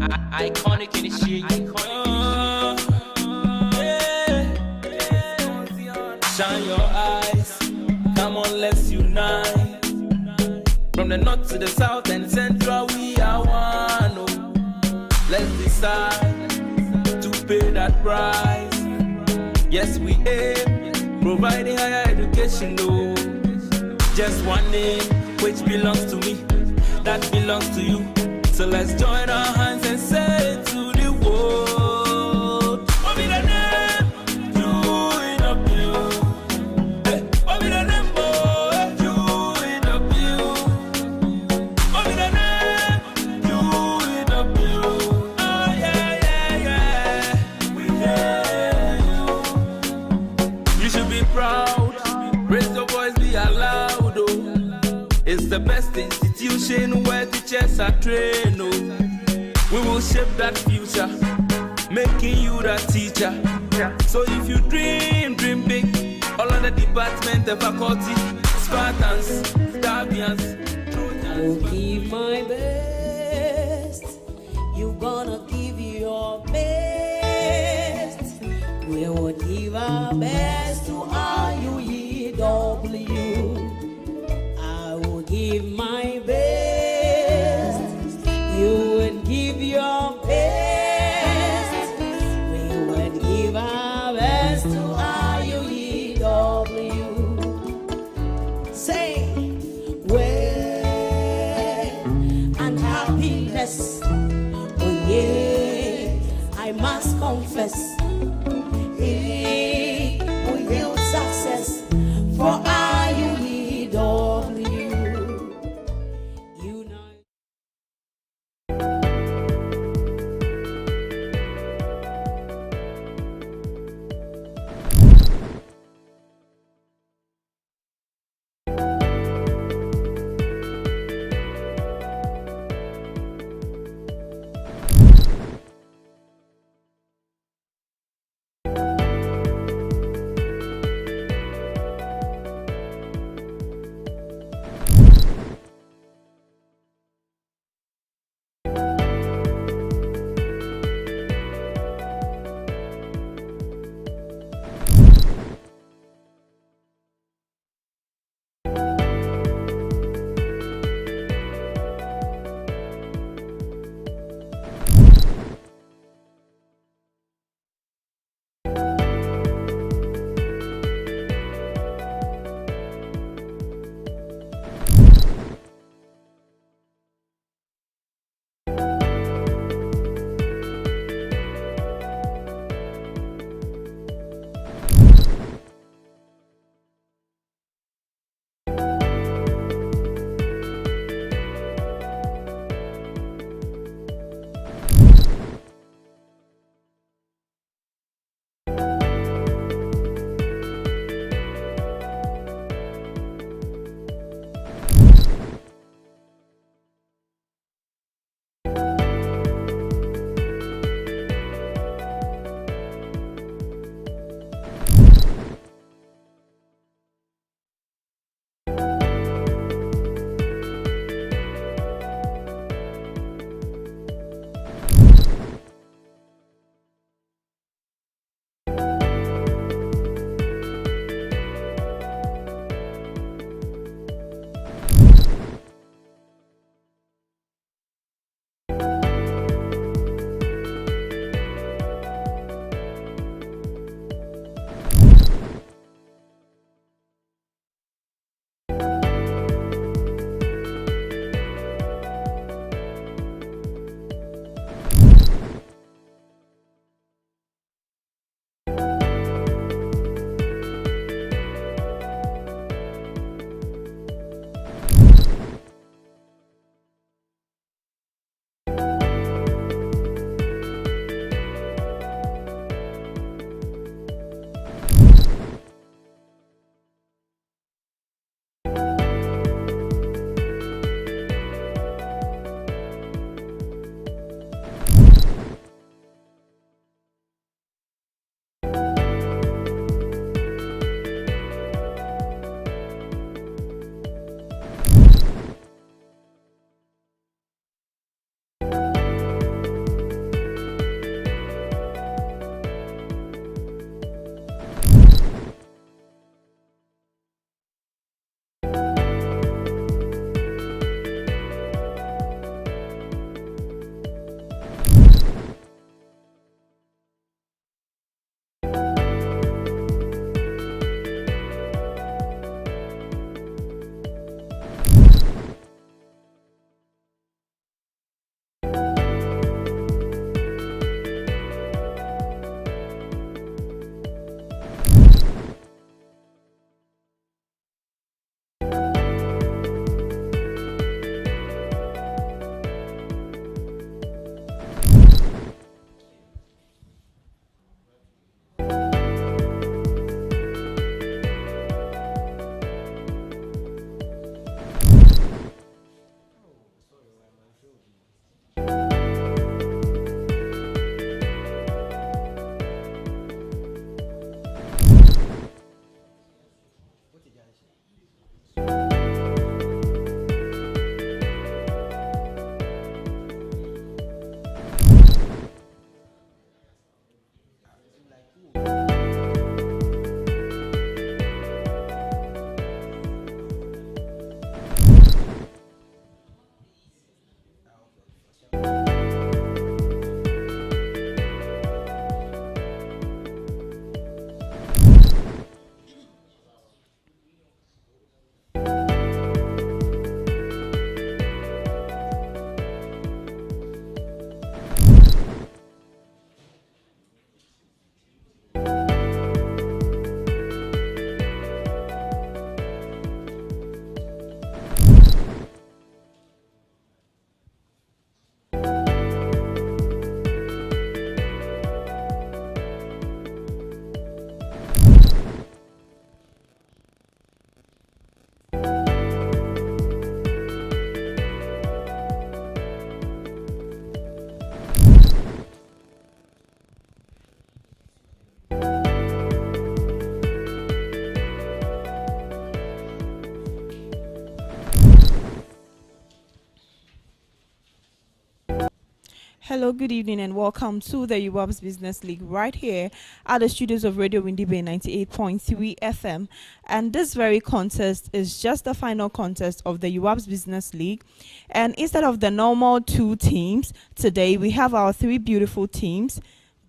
Iconic in the shit. Shine your eyes, come on, let's unite. From the north to the south and central, we are one. Oh, let's decide to pay that price. Yes, we aim, providing higher education. No, just one name, which belongs to me, that belongs to you. So let's join our hands and say to the world, what be the name? You in a bill. Hey, what be the name, boy? You in a bill. What be the name? You in a bill. Oh yeah, yeah, yeah. We hear you. You should be proud. Raise your voice, be allowed. Oh, it's the best institution where teachers are trained. Oh, we will shape that future, making you the teacher. So if you dream big. All of the department, the faculty, Spartans, Scorpions, Trojans. I will give my best. You gonna give your best. We will give our best to Uewabs. I will give my best. You will give your best. We will give our best to Uewabs. Say, well, and happiness. Oh yeah, I must confess. We will success for Uewabs. Hello, good evening, and welcome to the Uewabs Business League right here at the studios of Radio Windy Bay 98.3 FM. And this very contest is just the final contest of the Uewabs Business League. And instead of the normal two teams, today we have our three beautiful teams,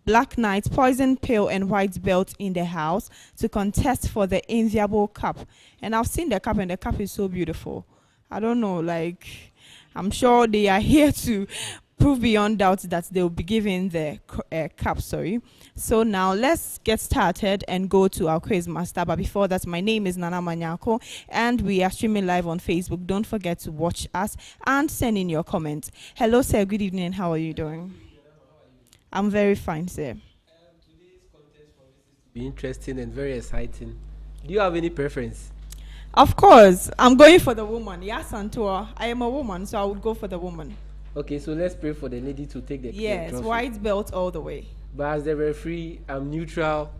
Black Knight, Poison Pill, and White Belt in the house to contest for the enviable cup. And I've seen the cup, and the cup is so beautiful. I don't know, I'm sure they are here to prove beyond doubt that they will be given the cup. So now let's get started and go to our quiz master. But before that, my name is Nana Manyako, and we are streaming live on Facebook. Don't forget to watch us and send in your comments. Hello, sir. Good evening. How are you doing? I'm very fine, sir. Today's contest promises to be interesting and very exciting. Do you have any preference? Of course, I'm going for the woman. Yes, Antoa. I am a woman, so I would go for the woman. Okay, so let's pray for the lady to take the trophy. White belt all the way. But as the referee, I'm neutral,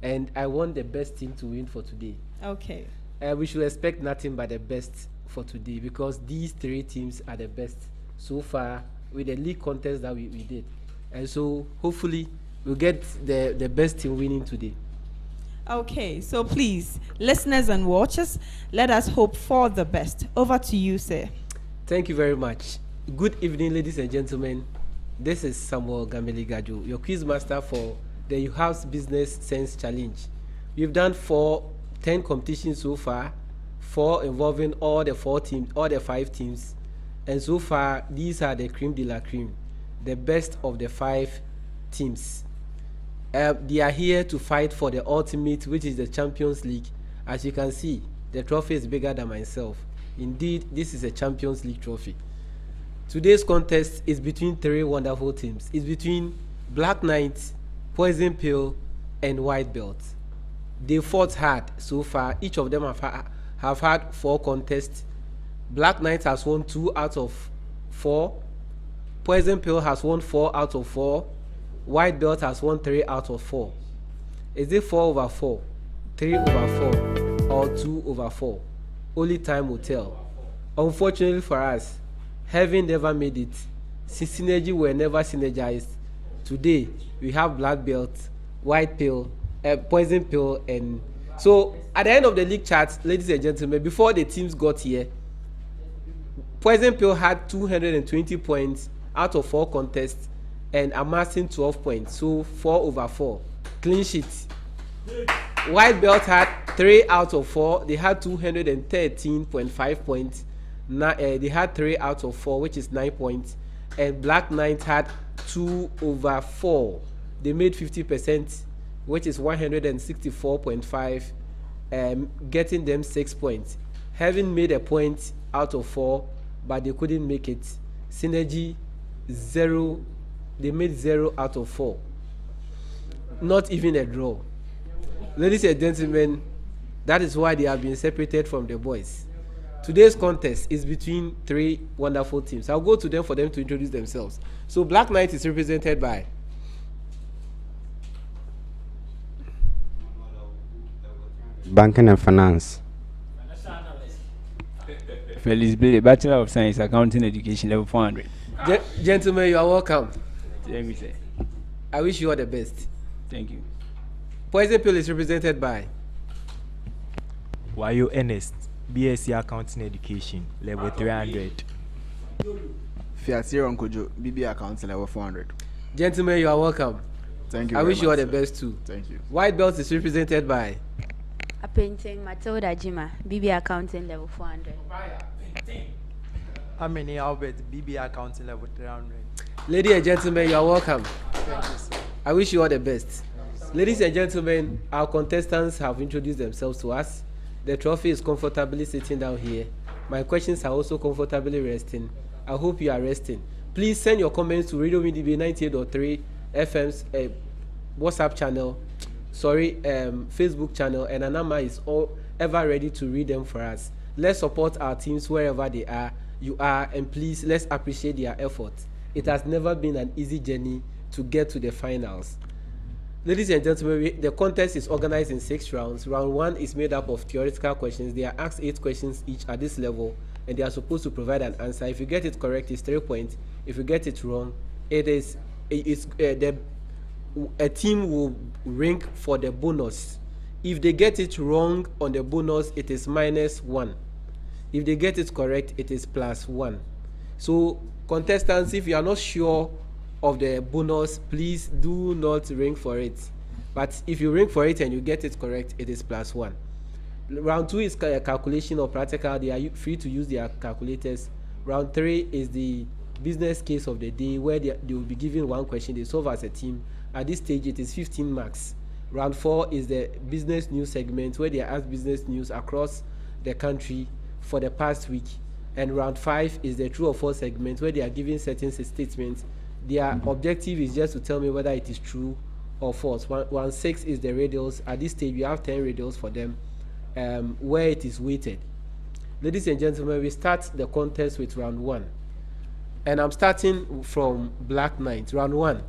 and I want the best team to win for today. Okay. We should expect nothing but the best for today because these three teams are the best so far with the league contest that we did. And so hopefully we'll get the best team winning today. Okay, so please, listeners and watchers, let us hope for the best. Over to you, sir. Thank you very much. Good evening, ladies and gentlemen. This is Samuel Gameli Gaju, your quiz master for the Uewabs Business Sense Challenge. We've done 10 competitions so far, 4 involving all the 5 teams. And so far, these are the creme de la creme, the best of the 5 teams. They are here to fight for the ultimate, which is the Champions League. As you can see, the trophy is bigger than myself. Indeed, this is a Champions League trophy. Today's contest is between 3 wonderful teams. It's between Black Knight, Poison Pill, and White Belt. They fought hard so far. Each of them have had 4 contests. Black Knight has won 2 out of 4. Poison Pill has won 4 out of 4. White Belt has won 3 out of 4. Is it 4 over 4, 3 over 4, or 2 over 4? Only time will tell. Unfortunately for us, having never made it, synergy were never synergized. Today, we have Black Belt, White Pill, Poison Pill, and so at the end of the league chart, ladies and gentlemen, before the teams got here, Poison Pill had 220 points out of 4 contests and amassing 12 points, so 4 over 4, clean sheet. White Belt had 3 out of 4, they had 213.5 points. They had 3 out of 4, which is 9 points, and Black Knight had 2 over 4. They made 50%, which is 164.5, getting them 6 points. Having made a point out of 4, but they couldn't make it. Synergy 0. They made 0 out of 4. Not even a draw. Ladies and gentlemen, that is why they have been separated from the boys. Today's contest is between 3 wonderful teams. I'll go to them for them to introduce themselves. So Black Knight is represented by Banking and Finance. Felix Billy, Bachelor of Science, Accounting Education, level 400. Gentlemen, you are welcome. Let me say. I wish you all the best. Thank you. Poison Pill is represented by Wayo Ernest, BSc Accounting Education, level 300. Fiatiro Nkojo, BB Accounting, level 400. Gentlemen, you are welcome. Thank you. I wish you all the sir. best too. Thank you. White Belt is represented by A painting Matilda Jima, BB Accounting, level 400. Amini Albert, BB Accounting, level 300. Ladies and gentlemen, you are welcome. Thank you, sir. I wish you all the best. Ladies and gentlemen, our contestants have introduced themselves to us. The trophy is comfortably sitting down here. My questions are also comfortably resting. I hope you are resting. Please send your comments to Radio WDB 98.3 FM's WhatsApp channel, Facebook channel, and Anama is all ever ready to read them for us. Let's support our teams wherever they are, and please let's appreciate their effort. It has never been an easy journey to get to the finals. Ladies and gentlemen, the contest is organized in 6 rounds. Round 1 is made up of theoretical questions. They are asked 8 questions each at this level, and they are supposed to provide an answer. If you get it correct, it's 3 points. If you get it wrong, it is a team will rank for the bonus. If they get it wrong on the bonus, it is -1. If they get it correct, it is +1. So contestants, if you are not sure of the bonus, please do not rank for it. But if you rank for it and you get it correct, it is +1. Round 2 is a calculation or practical. They are free to use their calculators. Round 3 is the business case of the day, where they will be given one question. They solve as a team. At this stage, it is 15 marks. Round 4 is the business news segment, where they are asked business news across the country for the past week. And round 5 is the true or false segment, where they are given certain statements. Their objective is just to tell me whether it is true or false. Round 6 is the riddles. At this stage, we have 10 riddles for them, where it is weighted. Ladies and gentlemen, we start the contest with round 1. And I'm starting from Black Knight. Round 1.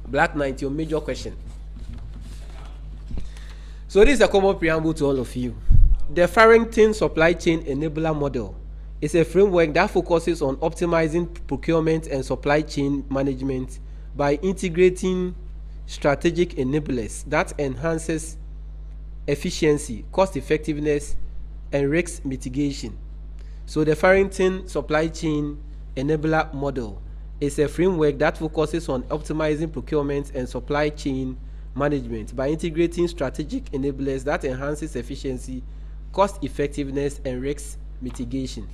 Black Knight, your major question. So this is a common preamble to all of you. The Farrington Supply Chain Enabler Model is a framework that focuses on optimizing procurement and supply chain management by integrating strategic enablers that enhances efficiency, cost effectiveness, and risk mitigation. So the Farrington Supply Chain Enabler Model is a framework that focuses on optimizing procurement and supply chain management by integrating strategic enablers that enhances efficiency, cost effectiveness, and risk mitigation.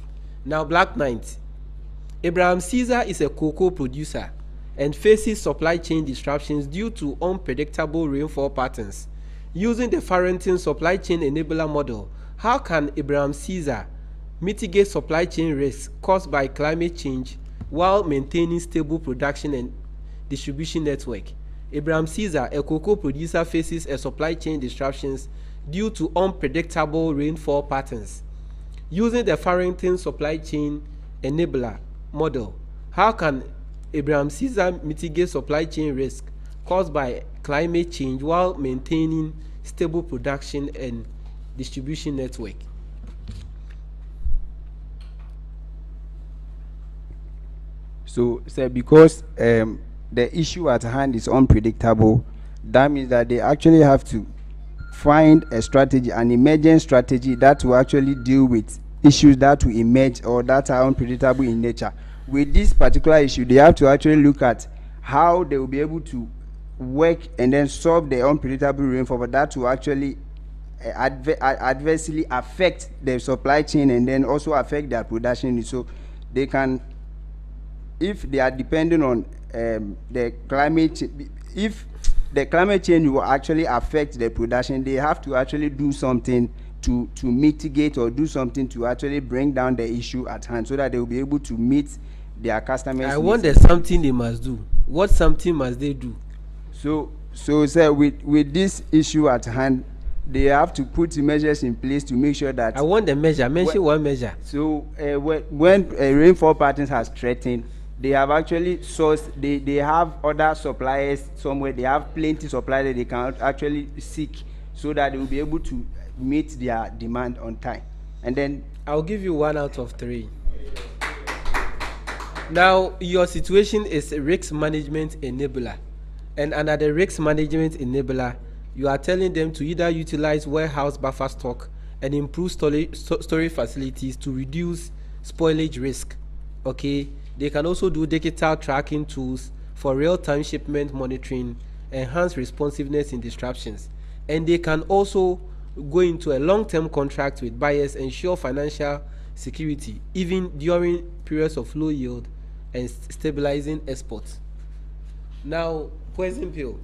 Now, Black Knight. Abraham Caesar is a cocoa producer and faces supply chain disruptions due to unpredictable rainfall patterns. Using the Farrington Supply Chain Enabler Model, how can Abraham Caesar mitigate supply chain risks caused by climate change while maintaining stable production and distribution network? Abraham Caesar, a cocoa producer, faces a supply chain disruptions due to unpredictable rainfall patterns. Using the Farrington Supply Chain Enabler Model, how can Abraham Caesar mitigate supply chain risk caused by climate change while maintaining stable production and distribution network? So, sir, because the issue at hand is unpredictable, that means that they actually have to find a strategy, an emergent strategy that will actually deal with issues that will emerge or that are unpredictable in nature. With this particular issue, they have to actually look at how they will be able to work and then solve the unpredictable rainfall, but that will actually adversely affect their supply chain and then also affect their production. So they can, if they are depending on the climate, if the climate change will actually affect the production, they have to actually do something to mitigate or do something to actually bring down the issue at hand so that they will be able to meet their customers' I want there's something they must do. What something must they do? So sir, with this issue at hand, they have to put measures in place to make sure that... I want the measure. Mention one measure. So when rainfall patterns has threatened, they have actually sourced, they have other suppliers somewhere, they have plenty suppliers that they can actually seek so that they will be able to meet their demand on time. And then I'll give you 1 out of 3. Now, your situation is a risk management enabler. And under the risk management enabler, you are telling them to either utilize warehouse buffer stock and improve storage facilities to reduce spoilage risk. Okay? They can also do digital tracking tools for real-time shipment monitoring, enhance responsiveness in disruptions. And they can also go into a long-term contract with buyers, ensure financial security, even during periods of low yield, and stabilizing exports. Now, poison pill.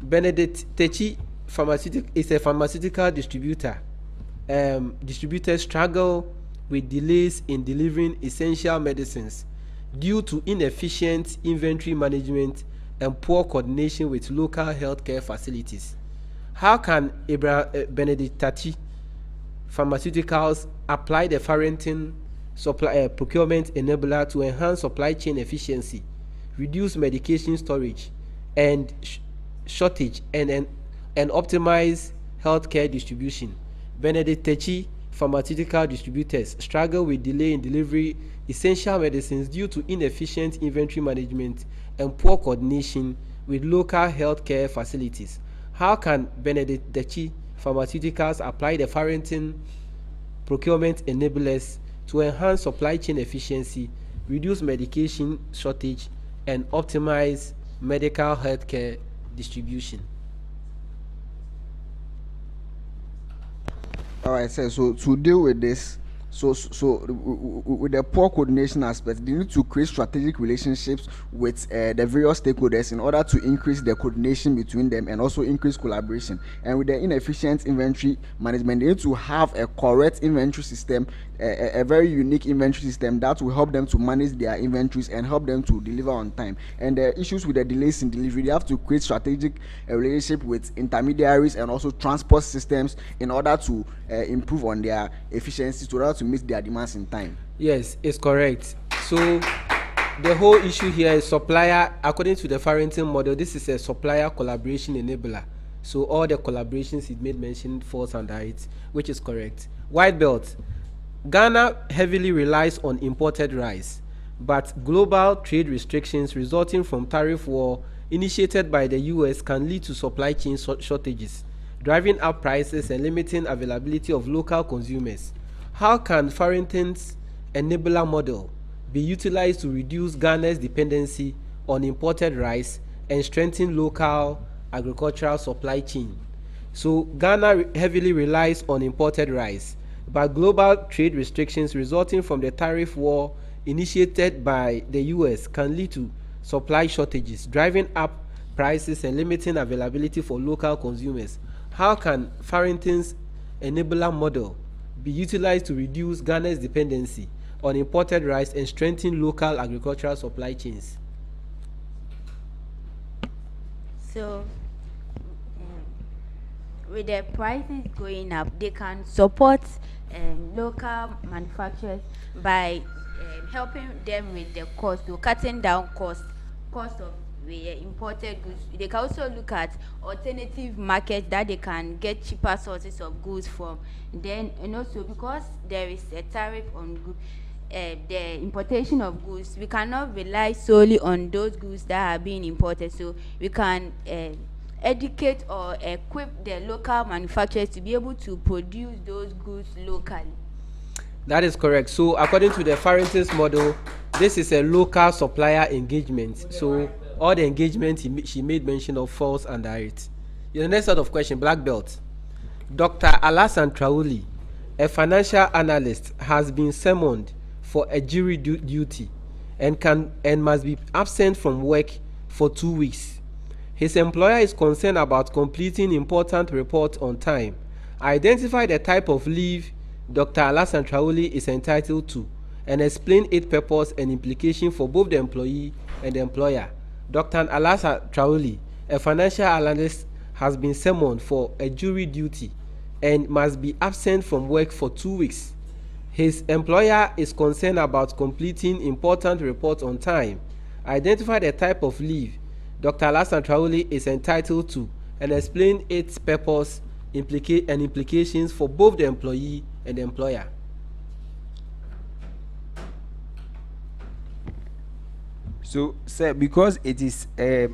Benedict Techi is a pharmaceutical distributor. Distributors struggle with delays in delivering essential medicines due to inefficient inventory management and poor coordination with local healthcare facilities. How can Benedict Techi Pharmaceuticals apply the Farrington procurement enabler to enhance supply chain efficiency, reduce medication storage and shortage, and optimize healthcare distribution? Benedict Techi pharmaceutical distributors struggle with delay in delivery essential medicines due to inefficient inventory management and poor coordination with local healthcare facilities. How can Benedictine Pharmaceuticals apply the Farrington procurement enablers to enhance supply chain efficiency, reduce medication shortage, and optimize medical healthcare distribution? All right, so to deal with this, with the poor coordination aspect, they need to create strategic relationships with the various stakeholders in order to increase the coordination between them and also increase collaboration. And with the inefficient inventory management, they need to have a correct inventory system, a very unique inventory system that will help them to manage their inventories and help them to deliver on time. And the issues with the delays in delivery, they have to create strategic relationship with intermediaries and also transport systems in order to improve on their efficiency, so that to meet their demands in time. Yes, it's correct. So the whole issue here is supplier. According to the Farrington model, this is a supplier collaboration enabler. So all the collaborations it made mention falls under it, which is correct. White belt. Ghana heavily relies on imported rice, but global trade restrictions resulting from tariff war initiated by the US can lead to supply chain shortages, driving up prices and limiting availability of local consumers. How can Farrington's enabler model be utilized to reduce Ghana's dependency on imported rice and strengthen local agricultural supply chain? So Ghana heavily relies on imported rice, but global trade restrictions resulting from the tariff war initiated by the US can lead to supply shortages, driving up prices and limiting availability for local consumers. How can Farrington's enabler model be utilized to reduce Ghana's dependency on imported rice and strengthen local agricultural supply chains? So, with the prices going up, they can support local manufacturers by helping them with the cost, to cutting down cost of the imported goods. They can also look at alternative markets that they can get cheaper sources of goods from. Then, and also because there is a tariff on the importation of goods, we cannot rely solely on those goods that are being imported. So we can educate or equip the local manufacturers to be able to produce those goods locally. That is correct. So according to the Farrington's model, this is a local supplier engagement. So all the engagement she made mention of falls under it. The next set of question, black belt. Dr. Alassane Traoré, a financial analyst, has been summoned for a jury duty and must be absent from work for 2 weeks. His employer is concerned about completing important reports on time. Identify the type of leave Dr. Alassane Traoré is entitled to and explain its purpose and implication for both the employee and the employer. Dr. Alassane Traoré, a financial analyst, has been summoned for a jury duty and must be absent from work for 2 weeks. His employer is concerned about completing important reports on time. Identify the type of leave Dr. Alassane Traoré is entitled to and explain its purpose and implications for both the employee and the employer. So, sir, because it is a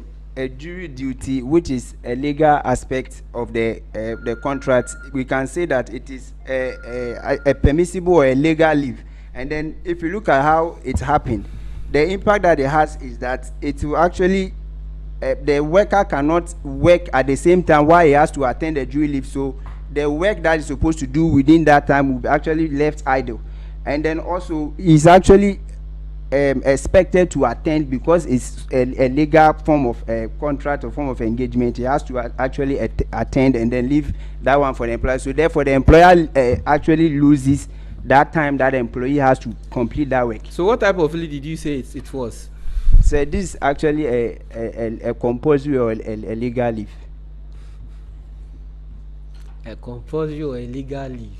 jury duty, which is a legal aspect of the contract, we can say that it is a permissible or a legal leave. And then, if you look at how it happened, the impact that it has is that it will actually the worker cannot work at the same time while he has to attend the jury leave. So the work that is supposed to do within that time will be actually left idle. And then also he's actually expected to attend, because it's a legal form of contract or form of engagement. He has to actually attend and then leave that one for the employer. So therefore the employer actually loses that time that the employee has to complete that work. So what type of leave did you say it was? So this is actually a compulsory or a legal leave. A compulsory or a legal leave.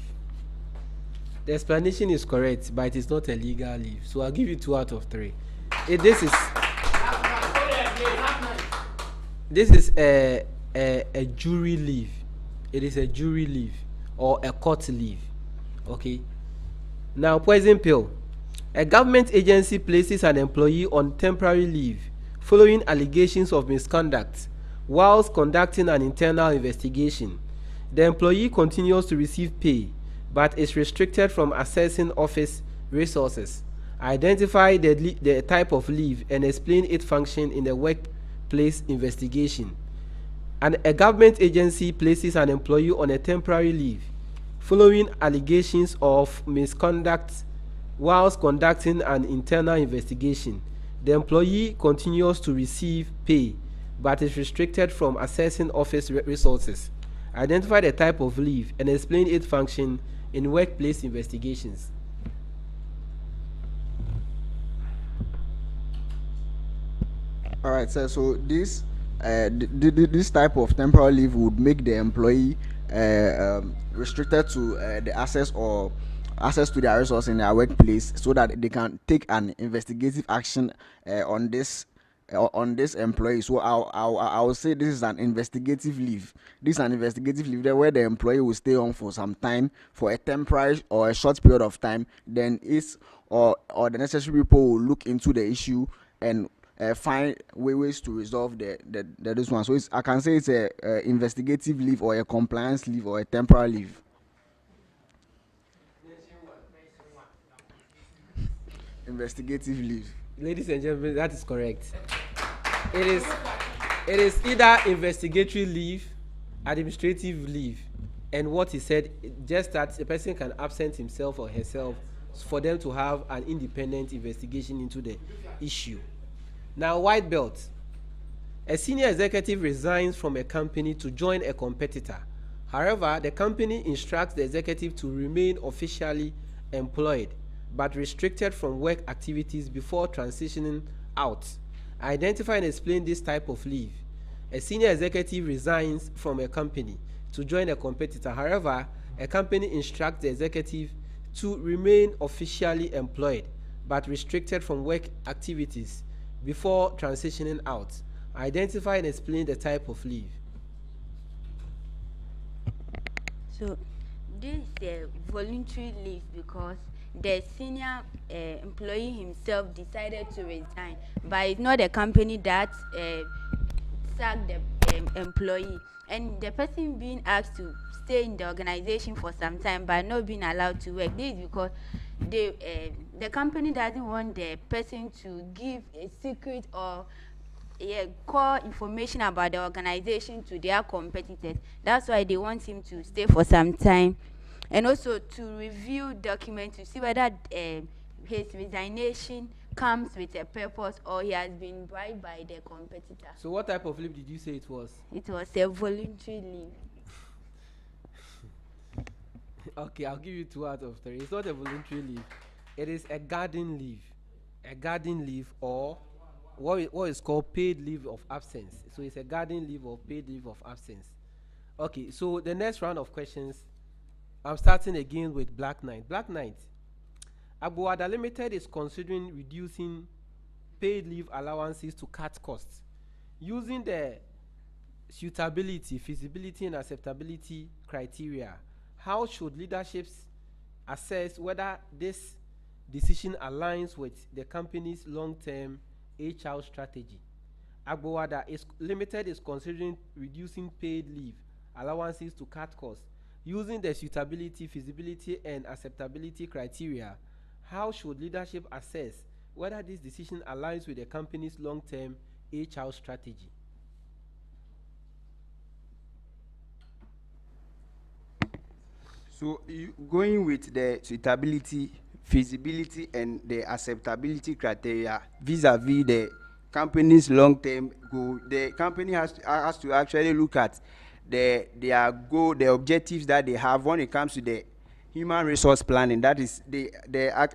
The explanation is correct, but it is not a legal leave. So I'll give you 2 out of 3. This is a jury leave. It is a jury leave or a court leave. Okay. Now, poison pill. A government agency places an employee on temporary leave following allegations of misconduct whilst conducting an internal investigation. The employee continues to receive pay but is restricted from accessing office resources. Identify the type of leave and explain its function in the workplace investigation. A government agency places an employee on a temporary leave following allegations of misconduct whilst conducting an internal investigation. The employee continues to receive pay but is restricted from accessing office resources. Identify the type of leave and explain its function in workplace investigations. All right, sir. So this this type of temporary leave would make the employee restricted to the access to their resource in their workplace, so that they can take an investigative action on this employee. So I'll say this is an investigative leave. This is an investigative leave there where the employee will stay on for some time, for a temporary or a short period of time. Then or the necessary people will look into the issue and find ways to resolve the this one. So I can say it's a investigative leave or a compliance leave or a temporary leave. Investigative leave. Ladies and gentlemen, that is correct. It is either investigatory leave, administrative leave, and what he said, just that a person can absent himself or herself for them to have an independent investigation into the issue. Now, white belt. A senior executive resigns from a company to join a competitor. However, the company instructs the executive to remain officially employed but restricted from work activities before transitioning out. Identify and explain this type of leave. A senior executive resigns from a company to join a competitor. However, a company instructs the executive to remain officially employed but restricted from work activities before transitioning out. Identify and explain the type of leave. So this is a voluntary leave because the senior employee himself decided to resign, but it's not the company that sacked the employee, and the person being asked to stay in the organization for some time but not being allowed to work. This is because the company doesn't want the person to give a secret or core information about the organization to their competitors. That's why they want him to stay for some time, and also to review documents to see whether his resignation comes with a purpose or he has been bribed by the competitor. So what type of leave did you say it was? It was a voluntary leave. Okay, I'll give you 2 out of 3. It's not a voluntary leave. It is a garden leave. A garden leave, or what is called paid leave of absence. So it's a garden leave or paid leave of absence. Okay, so the next round of questions, I'm starting again with Black Knight. Black Knight, Abuada Limited is considering reducing paid leave allowances to cut costs. Using the suitability, feasibility, and acceptability criteria, how should leaderships assess whether this decision aligns with the company's long-term HR strategy? Agbowada Limited is considering reducing paid leave allowances to cut costs. Using the suitability, feasibility, and acceptability criteria, how should leadership assess whether this decision aligns with the company's long-term HR strategy? So going with the suitability, feasibility, and the acceptability criteria vis-a-vis the company's long-term goal, the company has to actually look at their goal, the objectives that they have when it comes to the human resource planning. That is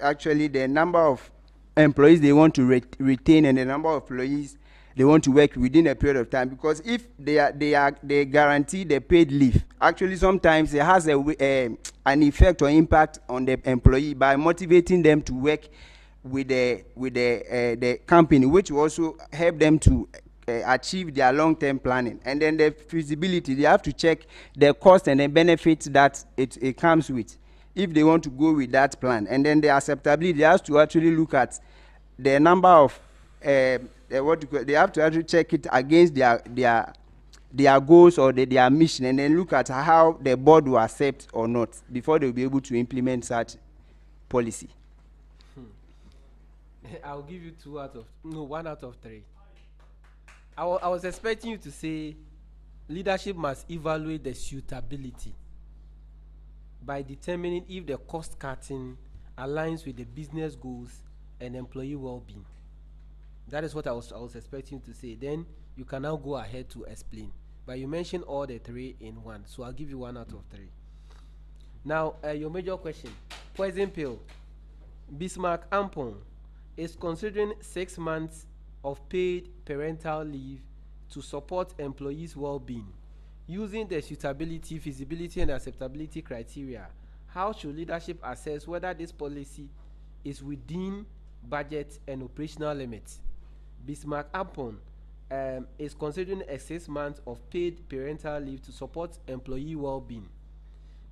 actually the number of employees they want to retain and the number of employees they want to work within a period of time. Because if they guarantee the paid leave, actually sometimes it has an effect or impact on the employee by motivating them to work with the company, which will also help them to achieve their long-term planning. And then the feasibility, they have to check the cost and the benefits that it comes with. if they want to go with that plan. And then the acceptability, they have to actually look at the number of they have to actually check it against their goals or their mission, and then look at how the board will accept or not before they will be able to implement such policy. I'll give you 1 out of 3. I was expecting you to say leadership must evaluate the suitability by determining if the cost cutting aligns with the business goals and employee well-being. That is what I was expecting you to say. Then you can now go ahead to explain. But you mentioned all the 3 in one, so I'll give you 1 out of 3. Now, your major question: poison pill. Bismarck Ampon is considering 6 months of paid parental leave to support employees' well-being. Using the suitability, feasibility, and acceptability criteria, how should leadership assess whether this policy is within budget and operational limits? Bismarck Ampon is considering 6 months of paid parental leave to support employee well-being.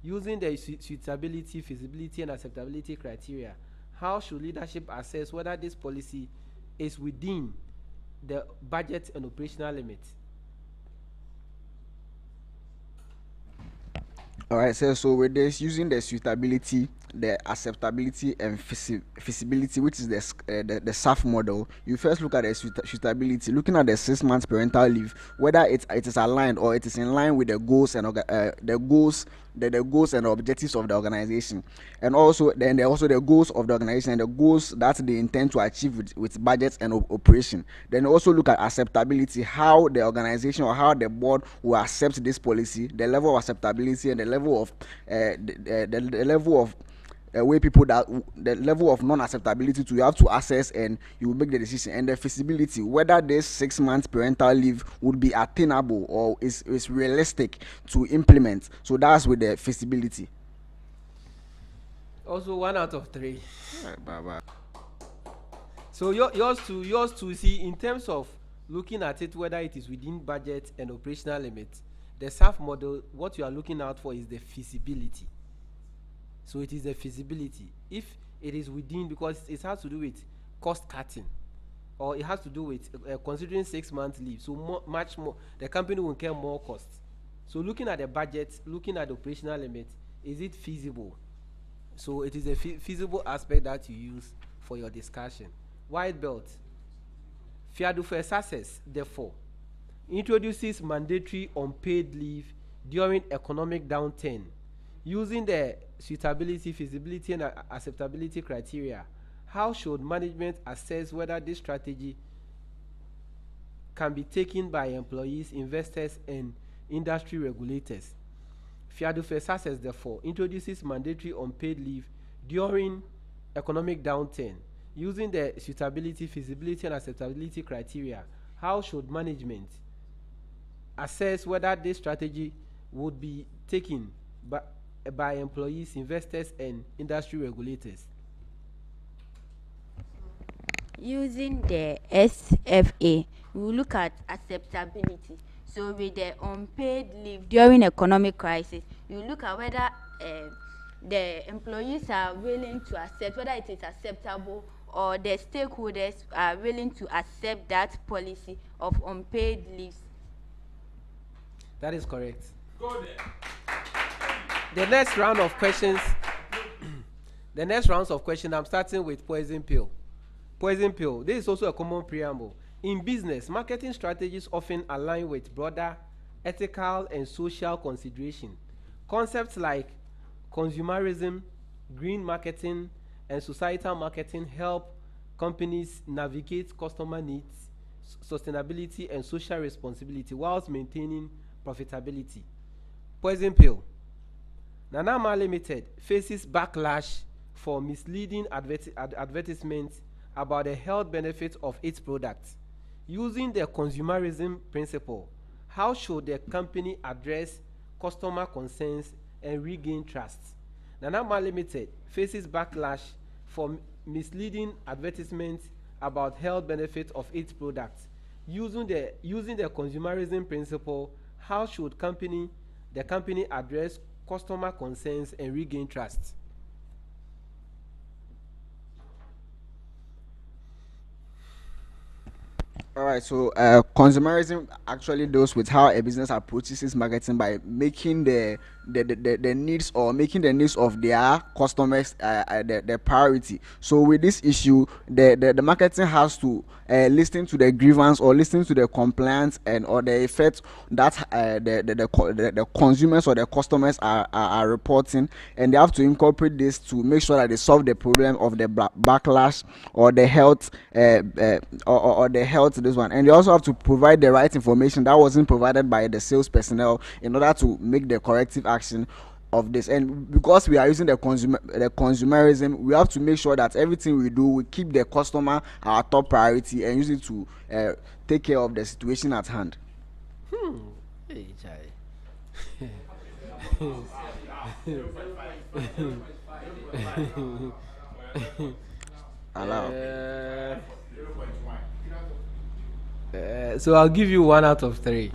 Using the suitability, feasibility, and acceptability criteria, how should leadership assess whether this policy is within the budget and operational limits? All right, so with this, using the suitability, the acceptability, and feasibility, which is the SAF model, you first look at the suitability, looking at the 6 months parental leave, whether it is aligned or it is in line with the goals and the goals and objectives of the organization, and also the goals of the organization and the goals that they intend to achieve with budgets and operation. Then also look at acceptability, how the organization or how the board will accept this policy, the level of acceptability and the level of way people that the level of non-acceptability to you have to assess, and you will make the decision. And the feasibility, whether this 6 months parental leave would be attainable or is realistic to implement. So that's with the feasibility. Also 1 out of 3. Bye. So yours to see in terms of looking at it whether it is within budget and operational limits. The SAF model, what you are looking out for is the feasibility. So it is the feasibility. If it is within, because it has to do with cost cutting, or it has to do with considering 6 months leave, so much more, the company will incur more costs. So looking at the budget, looking at the operational limit, is it feasible? So it is a feasible aspect that you use for your discussion. White belt. Fiadufe success, therefore, introduces mandatory unpaid leave during economic downturn. Using the suitability, feasibility, and acceptability criteria, how should management assess whether this strategy can be taken by employees, investors, and industry regulators? Fiadufe success, therefore, introduces mandatory unpaid leave during economic downturn. Using the suitability, feasibility, and acceptability criteria, how should management assess whether this strategy would be taken by employees, investors, and industry regulators? Using the SFA, we will look at acceptability. So with the unpaid leave during economic crisis, you look at whether the employees are willing to accept, whether it is acceptable, or the stakeholders are willing to accept that policy of unpaid leaves. That is correct. Go there. The next round of questions, I'm starting with poison pill. Poison pill, this is also a common preamble. In business, marketing strategies often align with broader ethical and social consideration. Concepts like consumerism, green marketing, and societal marketing help companies navigate customer needs, sustainability, and social responsibility whilst maintaining profitability. Poison pill. Nanama Limited faces backlash for misleading advertisements about the health benefits of its products. Using the consumerism principle, how should the company address customer concerns and regain trust? Nanama Limited faces backlash for misleading advertisements about health benefits of its products. Using the consumerism principle, how should the company address customer concerns and regain trust? All right, so consumerism actually deals with how a business approaches its marketing by making the needs or making the needs of their customers the priority. So with this issue, the marketing has to listen to the grievance or listen to the complaints and or the effect that the consumers or the customers are reporting, and they have to incorporate this to make sure that they solve the problem of the backlash or the health or the health this one. And they also have to provide the right information that wasn't provided by the sales personnel in order to make the corrective action of this. And because we are using the consumerism, we have to make sure that everything we do, we keep the customer our top priority and use it to take care of the situation at hand. Hey, Jai. Allow. So I'll give you 1 out of 3.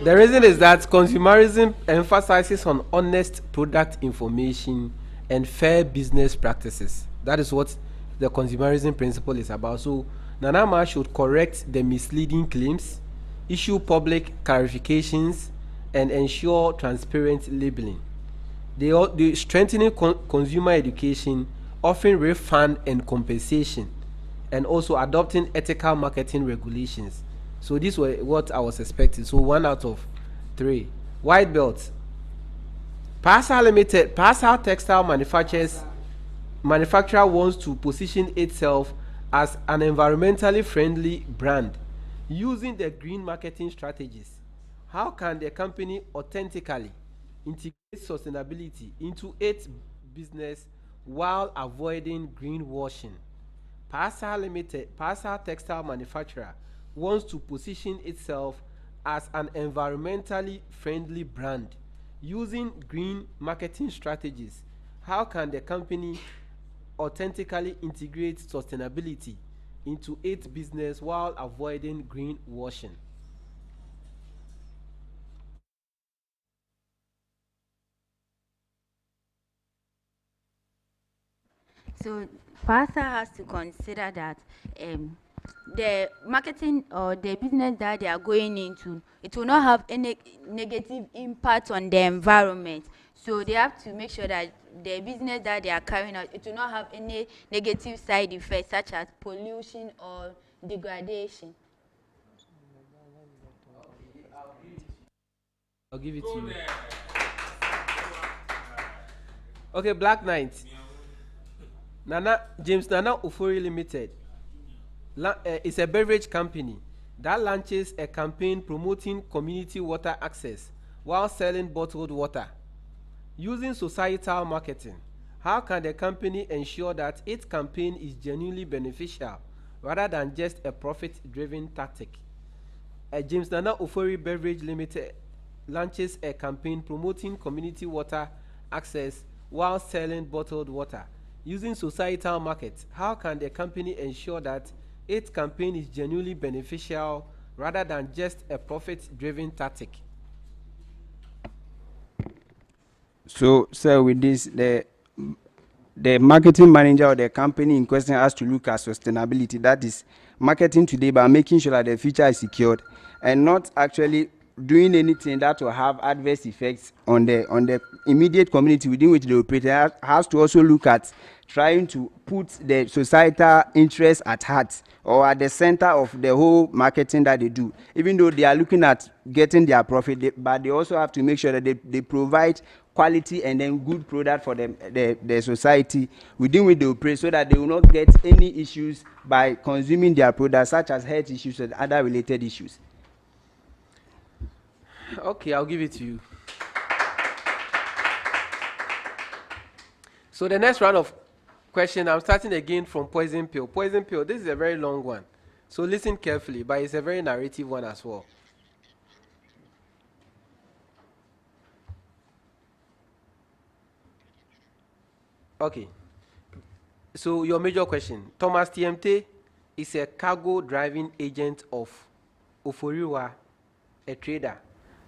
The reason is that consumerism emphasizes on honest product information and fair business practices. That is what the consumerism principle is about. So Nanama should correct the misleading claims, issue public clarifications, and ensure transparent labeling. They strengthening consumer education, offering refund and compensation, and also adopting ethical marketing regulations. So these were what I was expecting. So 1 out of 3. White belt. Pasal Limited, Pasal Textile manufacturer wants to position itself as an environmentally friendly brand using the green marketing strategies. How can the company authentically integrate sustainability into its business while avoiding greenwashing? Pasal Limited, Pasal Textile manufacturer wants to position itself as an environmentally friendly brand using green marketing strategies. How can the company authentically integrate sustainability into its business while avoiding greenwashing? So pastor has to consider that the marketing or the business that they are going into, it will not have any negative impact on the environment. So they have to make sure that the business that they are carrying out, it will not have any negative side effects such as pollution or degradation. I'll give it to you. Okay, Black Knight. James Nana Ofori Limited is a beverage company that launches a campaign promoting community water access while selling bottled water. Using societal marketing, how can the company ensure that its campaign is genuinely beneficial rather than just a profit-driven tactic? James Nana Ofori Beverage Limited launches a campaign promoting community water access while selling bottled water. Using societal markets, how can the company ensure that its campaign is genuinely beneficial rather than just a profit-driven tactic? So, sir, with this, the marketing manager or the company in question has to look at sustainability. That is marketing today by making sure that the future is secured and not actually doing anything that will have adverse effects on the immediate community within which they operate. Has to also look at trying to put the societal interest at heart or at the center of the whole marketing that they do. Even though they are looking at getting their profit, but they also have to make sure that they provide quality and then good product for the society within which they operate, so that they will not get any issues by consuming their products, such as health issues and other related issues. Okay, I'll give it to you. So the next round of question, I'm starting again from Poison Pill. Poison Pill, this is a very long one. So listen carefully, but it's a very narrative one as well. Okay. So your major question. Thomas TMT is a cargo driving agent of Oforiwa, a trader.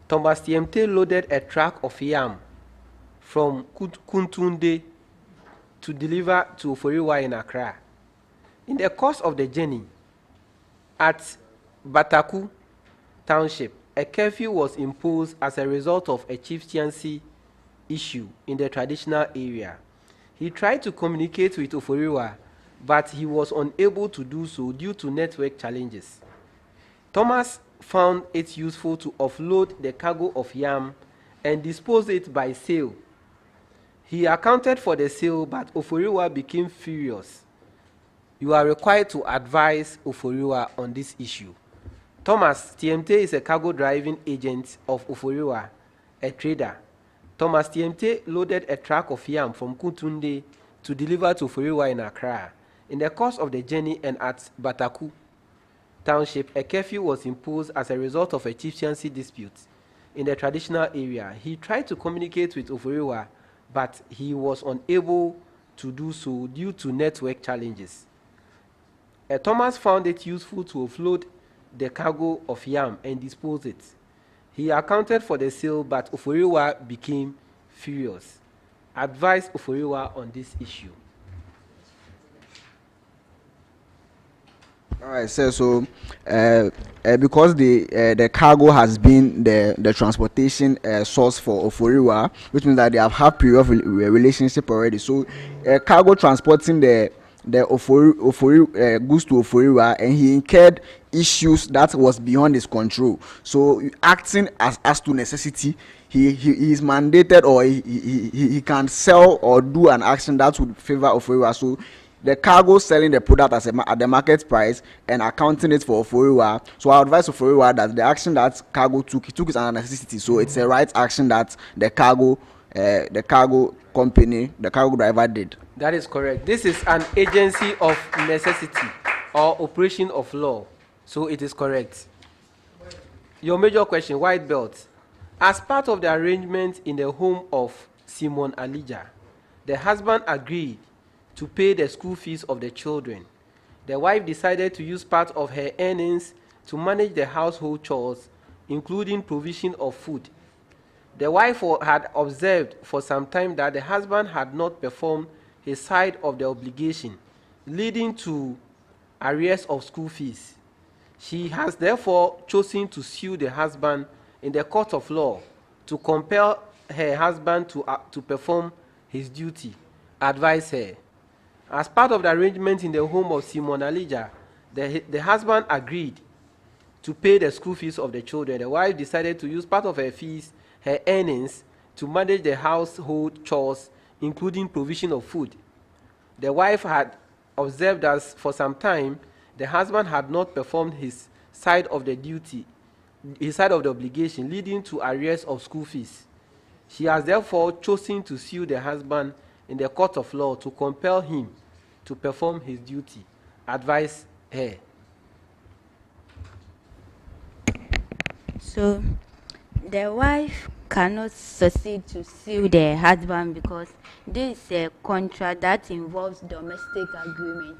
Thomas TMT loaded a truck of yam from Kuntunde to deliver to Oforiwa in Accra. In the course of the journey, at Bataku Township, a curfew was imposed as a result of a chieftaincy issue in the traditional area. He tried to communicate with Oforiwa, but he was unable to do so due to network challenges. Thomas found it useful to offload the cargo of yam and dispose it by sale. He accounted for the sale, but Oforiwa became furious. You are required to advise Oforiwa on this issue. Thomas TMT is a cargo driving agent of Oforiwa, a trader. Thomas TMT loaded a truck of yam from Kuntunde to deliver to Oforiwa in Accra. In the course of the journey and at Bataku Township, a curfew was imposed as a result of a chieftaincy dispute in the traditional area. He tried to communicate with Oforiwa, but he was unable to do so due to network challenges. Thomas found it useful to offload the cargo of yam and dispose it. He accounted for the sale, but Oforiwa became furious. Advise Oforiwa on this issue. All right, so because the cargo has been the transportation source for Oforiwa, which means that they have had period of relationship already. So cargo transporting the Ofori goods to Oforiwa, and he incurred issues that was beyond his control. So acting as to necessity, he is mandated, or he can sell or do an action that would favor Oforiwa. So the cargo selling the product at the market price and accounting it for Oforiwa. So I advise Oforiwa that the action that cargo took is a necessity. So it's a right action that the cargo company, the cargo driver did. That is correct. This is an agency of necessity or operation of law. So it is correct. Your major question, white belt. As part of the arrangement in the home of Simon Alija, the husband agreed to pay the school fees of the children. The wife decided to use part of her earnings to manage the household chores, including provision of food. The wife had observed for some time that the husband had not performed his side of the obligation, leading to arrears of school fees. She has therefore chosen to sue the husband in the court of law to compel her husband to perform his duty. Advise her. As part of the arrangement in the home of Simon Alija, the husband agreed to pay the school fees of the children. The wife decided to use part of her fees, her earnings, to manage the household chores, including provision of food. The wife had observed that for some time, the husband had not performed his side of the duty, his side of the obligation, leading to arrears of school fees. She has therefore chosen to sue the husband in the court of law to compel him to perform his duty. Advise her. So the wife cannot succeed to sue the husband because this is a contract that involves domestic agreement.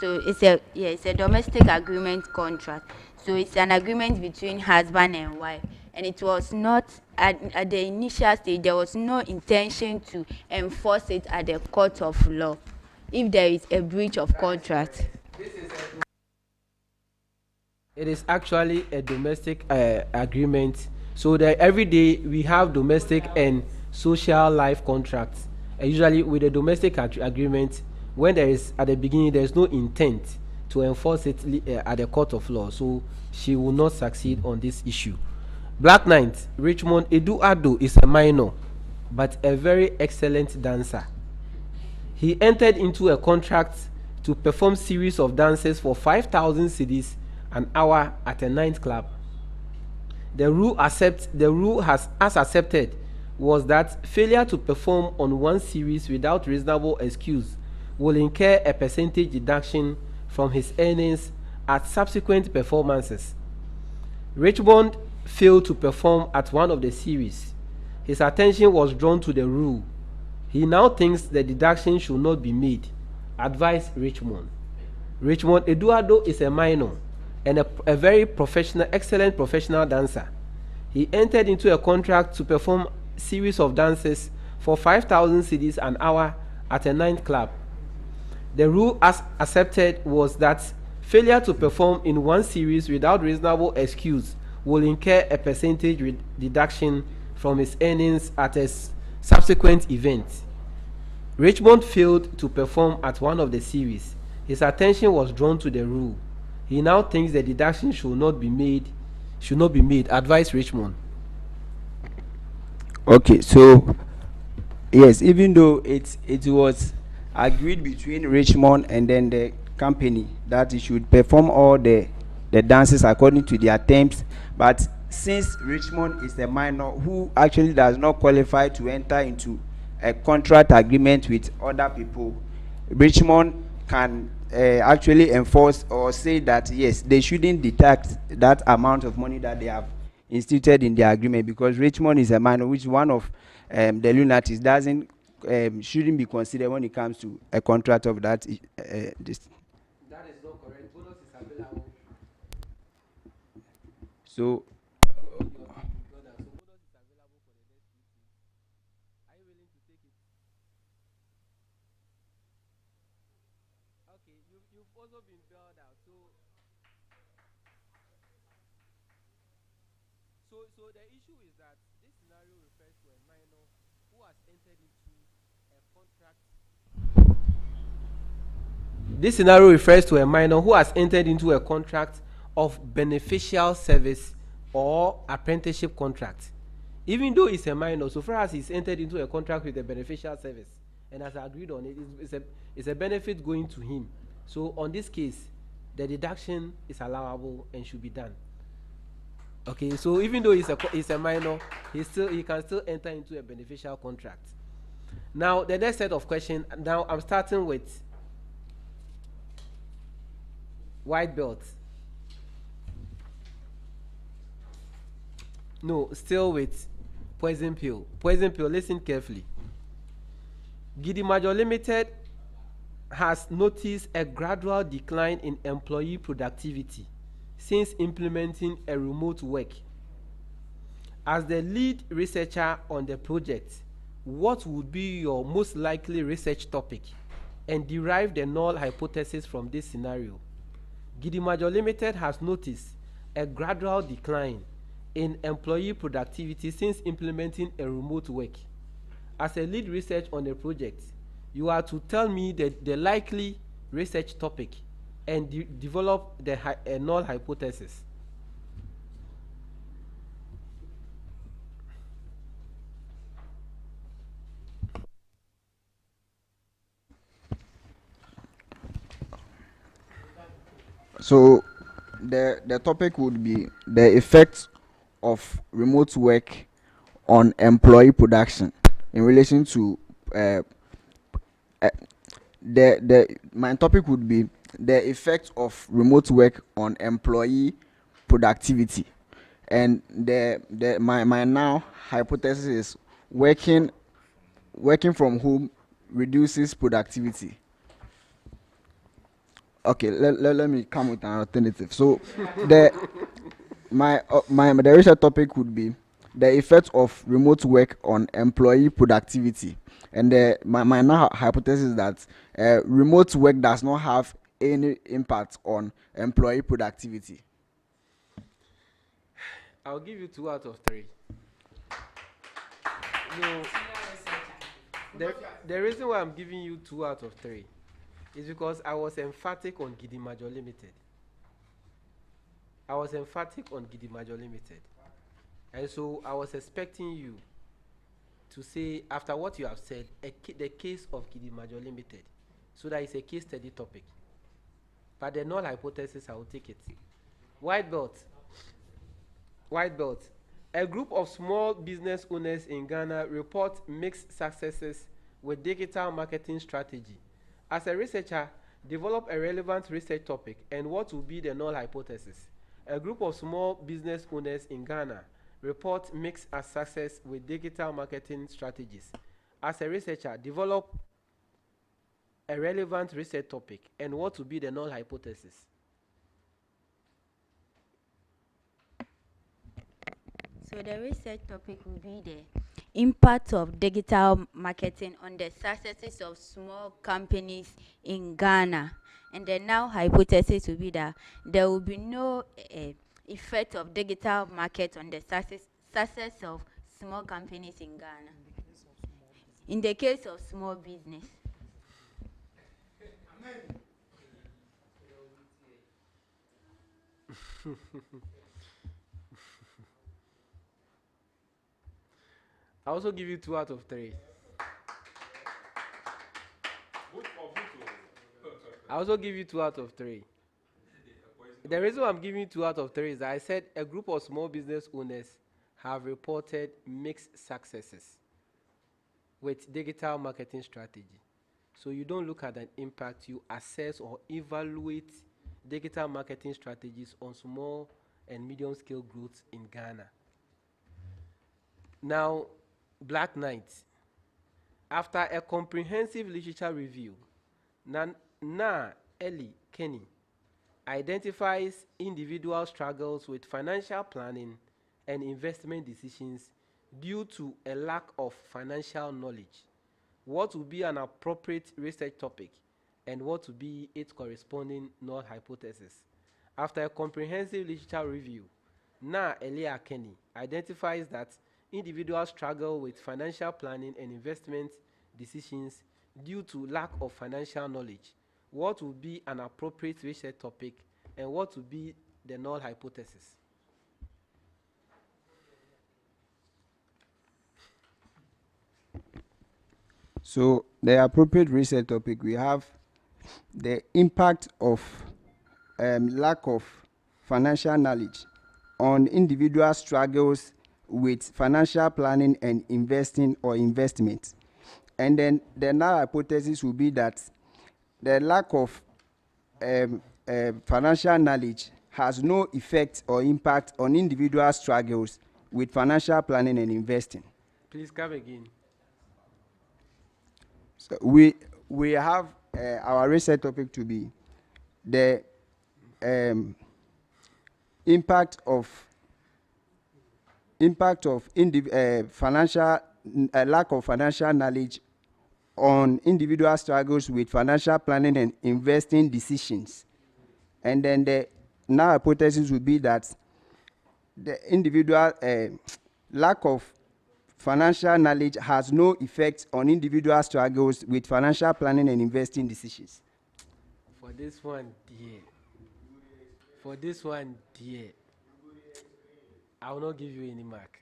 So it's a domestic agreement contract. So it's an agreement between husband and wife, and it was not at the initial stage. There was no intention to enforce it at the court of law if there is a breach of contract. It is actually a domestic agreement. So that every day we have domestic and social life contracts. And usually with a domestic agreement, when there is at the beginning there is no intent to enforce it at the court of law, so she will not succeed on this issue. Black Knight, Richmond Eduardo is a minor, but a very excellent dancer. He entered into a contract to perform series of dances for 5,000 cedis an hour at a nightclub. The rule as accepted was that failure to perform on one series without reasonable excuse will incur a percentage deduction from his earnings at subsequent performances. Richmond failed to perform at one of the series. His attention was drawn to the rule. He now thinks the deduction should not be made. Advise Richmond. Richmond Eduardo is a minor and a very professional, excellent professional dancer. He entered into a contract to perform a series of dances for 5,000 cedis an hour at a nightclub. The rule as accepted was that failure to perform in one series without reasonable excuse will incur a percentage deduction from his earnings at a subsequent event. Richmond failed to perform at one of the series. His attention was drawn to the rule. He now thinks the deduction should not be made. Advise Richmond. Okay, so yes, even though it was agreed between Richmond and then the company that he should perform all the dances according to their terms, but since Richmond is a minor who actually does not qualify to enter into a contract agreement with other people, Richmond can actually enforce or say that yes, they shouldn't deduct that amount of money that they have instituted in their agreement, because Richmond is a minor, which one of the lunatics doesn't shouldn't be considered when it comes to a contract of that. This. That is not correct. Bonus is available. So. You've also been bailed out. So the issue is that this scenario refers to a minor who has entered into a contract. This scenario refers to a minor who has entered into a contract of beneficial service or apprenticeship contract. Even though he's a minor, so far as he's entered into a contract with a beneficial service and has agreed on it, it's a benefit going to him. So on this case, the deduction is allowable and should be done. Okay, so even though he's a minor, he can still enter into a beneficial contract. Now the next set of questions. Now I'm starting with white belt. No, still with poison pill. Poison pill. Listen carefully. Gidimajo Limited has noticed a gradual decline in employee productivity since implementing a remote work. As the lead researcher on the project, what would be your most likely research topic and derive the null hypothesis from this scenario? Gidimajo Limited has noticed a gradual decline in employee productivity since implementing a remote work. As a lead research on a project, you are to tell me the likely research topic and develop a null hypothesis. So the topic would be the effects of remote work on employee production in relation to my topic would be the effect of remote work on employee productivity, and my now hypothesis is working from home reduces productivity. Okay, let me come with an alternative. So the research topic would be the effect of remote work on employee productivity, and my now hypothesis is that remote work does not have any impact on employee productivity. I'll give you 2 out of 3. No, the reason why I'm giving you 2 out of 3 is because I was emphatic on Gidimajo Limited. And so I was expecting you to say, after what you have said, the case of Gidimajo Limited, so that it's a case study topic. But the null hypothesis, I will take it. White belt. A group of small business owners in Ghana report mixed successes with digital marketing strategy. As a researcher, develop a relevant research topic and what will be the null hypothesis. A group of small business owners in Ghana report mixed success with digital marketing strategies. As a researcher, develop a relevant research topic and what will be the null hypothesis. So the research topic will be the impact of digital marketing on the successes of small companies in Ghana. And the now hypothesis will be that there will be no effect of digital market on the success of small companies in Ghana. In the case of small business. I also give you 2 out of 3. I also give you 2 out of 3. The reason I'm giving you 2 out of 3 is that I said a group of small business owners have reported mixed successes with digital marketing strategy. So you don't look at an impact, you assess or evaluate digital marketing strategies on small and medium scale growth in Ghana. Now, Black Knight, after a comprehensive literature review, Ellie Kenny identifies individual struggles with financial planning and investment decisions due to a lack of financial knowledge. What would be an appropriate research topic and what would be its corresponding null hypothesis? After a comprehensive literature review, Elia Kenny identifies that individuals struggle with financial planning and investment decisions due to lack of financial knowledge. What would be an appropriate research topic and what would be the null hypothesis? So the appropriate research topic, we have the impact of lack of financial knowledge on individual struggles with financial planning and investing or investment. And then the null hypothesis will be that the lack of financial knowledge has no effect or impact on individual struggles with financial planning and investing. Please come again. So we have our research topic to be the impact of financial lack of financial knowledge on individual struggles with financial planning and investing decisions. And then the null hypothesis would be that the individual lack of financial knowledge has no effect on individual struggles with financial planning and investing decisions. For this one, dear, I will not give you any mark.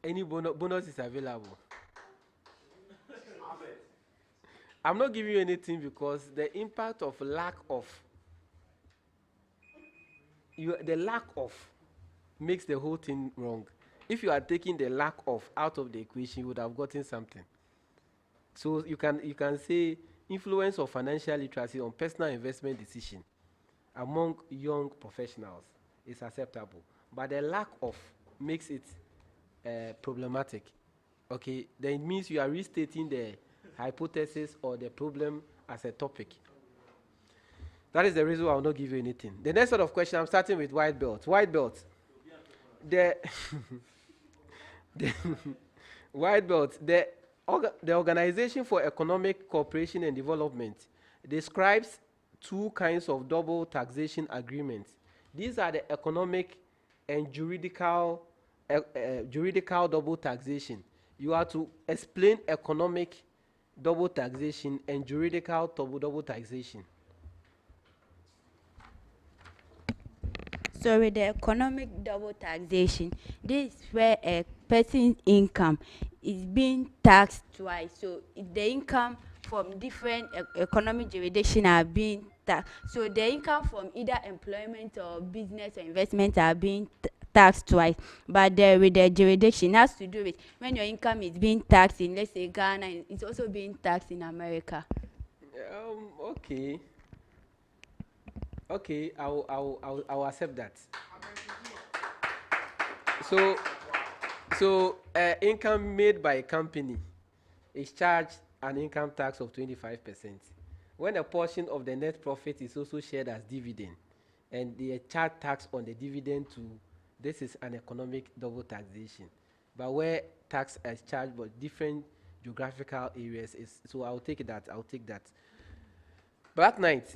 Any bonus is available. I'm not giving you anything because the impact of the lack of makes the whole thing wrong. If you are taking the lack of out of the equation, you would have gotten something. So you can say influence of financial literacy on personal investment decision among young professionals is acceptable, but the lack of makes it problematic. Okay, then it means you are restating the hypothesis or the problem as a topic. That is the reason why I will not give you anything. The next sort of question, I'm starting with white belt. White belt. The white belt. The Organization for Economic Cooperation and Development describes 2 kinds of double taxation agreements. These are the economic and juridical double taxation. You are to explain economic double taxation and juridical double taxation. So with the economic double taxation, this is where a person's income is being taxed twice. So if the income from different economic jurisdictions are being taxed, so the income from either employment or business or investment are being taxed twice. But with the jurisdiction, it has to do with when your income is being taxed in, let's say, Ghana, it's also being taxed in America. Okay. Okay, I will accept that. So income made by a company is charged an income tax of 25%. When a portion of the net profit is also shared as dividend, and they charge tax on the dividend too, this is an economic double taxation. but where tax is charged but different geographical areas is. So I'll take that. I'll take that. Black Knight.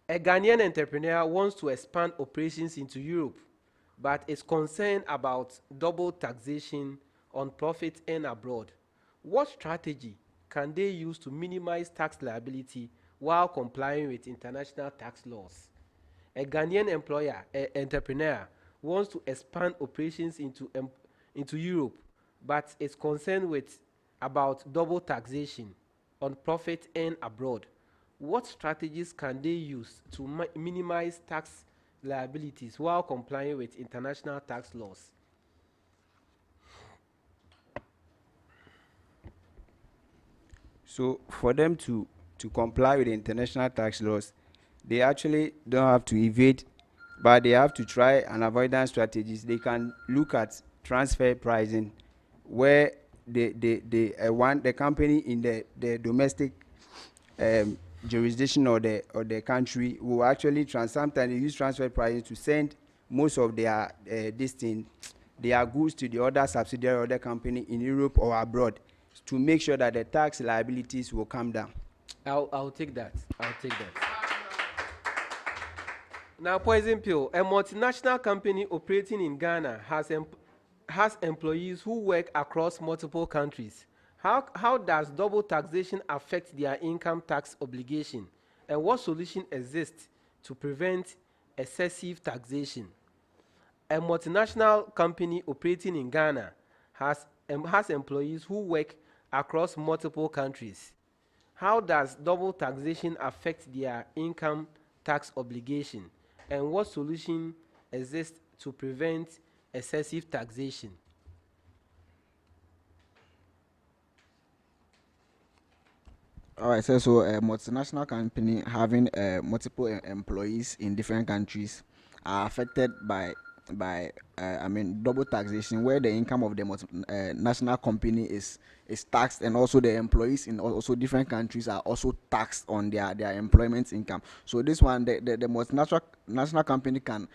A Ghanaian entrepreneur wants to expand operations into Europe, but is concerned about double taxation on profits earned abroad. What strategy can they use to minimize tax liability while complying with international tax laws? A Ghanaian entrepreneur wants to expand operations into Europe, but is concerned with about double taxation on profit earned abroad. What strategies can they use to minimize tax liabilities while complying with international tax laws? So for them to comply with the international tax laws, they actually don't have to evade, but they have to try an avoidance strategies. They can look at transfer pricing, where the company in the domestic jurisdiction or the country will actually sometimes they use transfer pricing to send most of their their goods to the other subsidiary or other company in Europe or abroad, to make sure that the tax liabilities will come down. I'll take that. I'll take that. Now, Poison Pill, a multinational company operating in Ghana has employees who work across multiple countries. How does double taxation affect their income tax obligation? And what solution exists to prevent excessive taxation? A multinational company operating in Ghana has employees who work across multiple countries. How does double taxation affect their income tax obligation? And what solution exists to prevent excessive taxation? All right, so a multinational company having multiple employees in different countries are affected by double taxation, where the income of the national company is taxed, and also the employees in also different countries are also taxed on their employment income. So this one, the multinational national company can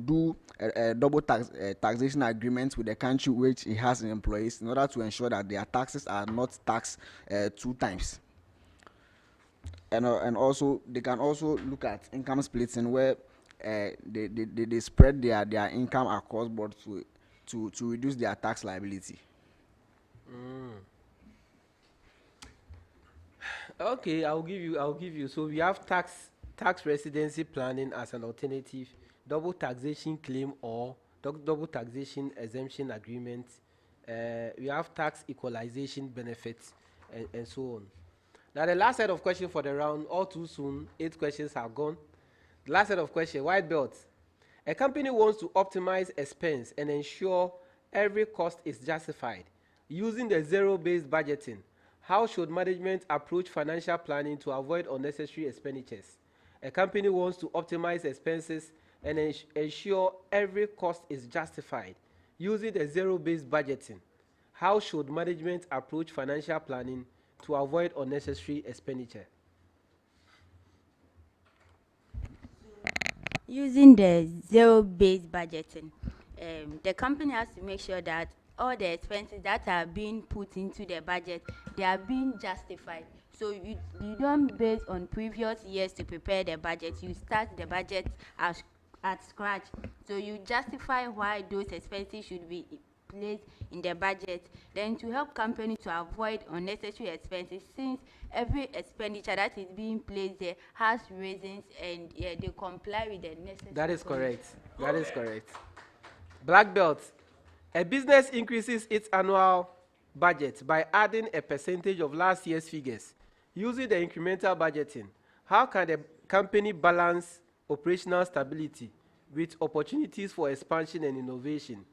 do a double taxation agreement with the country which it has employees, in order to ensure that their taxes are not taxed 2 times. And also they can also look at income splitting, where they spread their income across board to reduce their tax liability. Okay, I'll give you. So we have tax residency planning as an alternative, double taxation claim or double taxation exemption agreement. We have tax equalization benefits and so on. Now the last set of questions for the round, all too soon, 8 questions are gone. The last set of questions, white belt. A company wants to optimize expense and ensure every cost is justified using the zero-based budgeting. How should management approach financial planning to avoid unnecessary expenditures? A company wants to optimize expenses and ensure every cost is justified using the zero-based budgeting. How should management approach financial planning to avoid unnecessary expenditure? Using the zero-based budgeting, the company has to make sure that all the expenses that are being put into the budget, they are being justified. So you don't base on previous years to prepare the budget. You start the budget at scratch. So you justify why those expenses should be placed in the budget. Then to help company to avoid unnecessary expenses, since every expenditure that is being placed there has reasons, and they comply with the necessary. That is correct. That is correct. Black belt. A business increases its annual budget by adding a percentage of last year's figures using the incremental budgeting. How can the company balance operational stability with opportunities for expansion and innovation?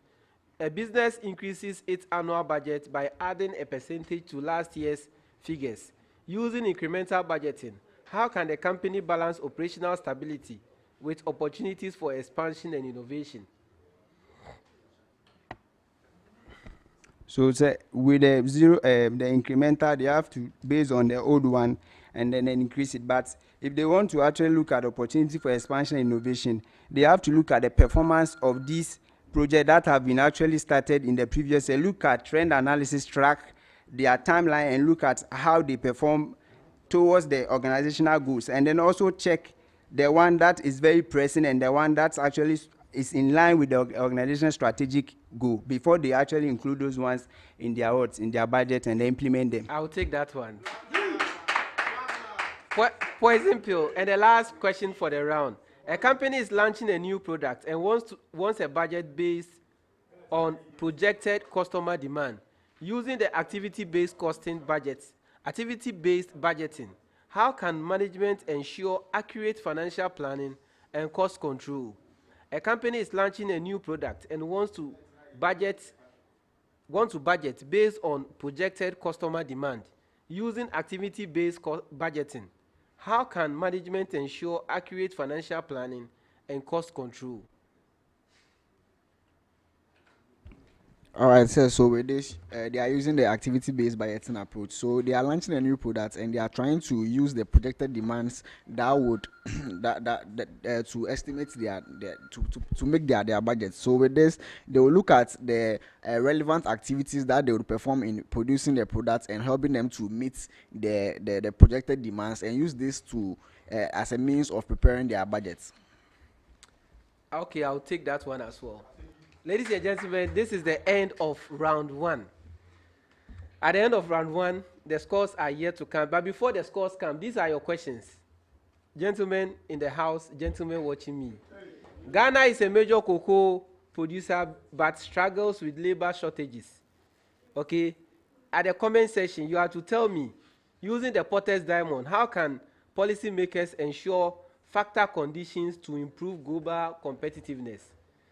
A business increases its annual budget by adding a percentage to last year's figures using incremental budgeting. How can the company balance operational stability with opportunities for expansion and innovation? So with the the incremental, they have to base on the old one and then increase it. But if they want to actually look at opportunity for expansion and innovation, they have to look at the performance of these projects that have been actually started in the previous year, look at trend analysis, track their timeline, and look at how they perform towards the organizational goals, and then also check the one that is very pressing and the one that's actually is in line with the organizational strategic goal before they actually include those ones in their odds, in their budget, and they implement them. I'll take that one. Poison pill. And the last question for the round. A company is launching a new product and wants a budget based on projected customer demand using the activity-based costing budgets. Activity-based budgeting. How can management ensure accurate financial planning and cost control? A company is launching a new product and wants to budget based on projected customer demand using activity-based budgeting. How can management ensure accurate financial planning and cost control? All right, so with this, they are using the activity-based budgeting approach. So they are launching a new product and they are trying to use the projected demands that would to estimate to make their budget. So with this, they will look at the relevant activities that they would perform in producing the products and helping them to meet the projected demands, and use this to as a means of preparing their budgets. Okay, I'll take that one as well. Ladies and gentlemen, this is the end of round one. At the end of round one, the scores are yet to come. But before the scores come, these are your questions. Gentlemen in the house, gentlemen watching me. Ghana is a major cocoa producer but struggles with labor shortages. Okay? At the comment section, you have to tell me, using the Potter's Diamond, how can policymakers ensure factor conditions to improve global competitiveness?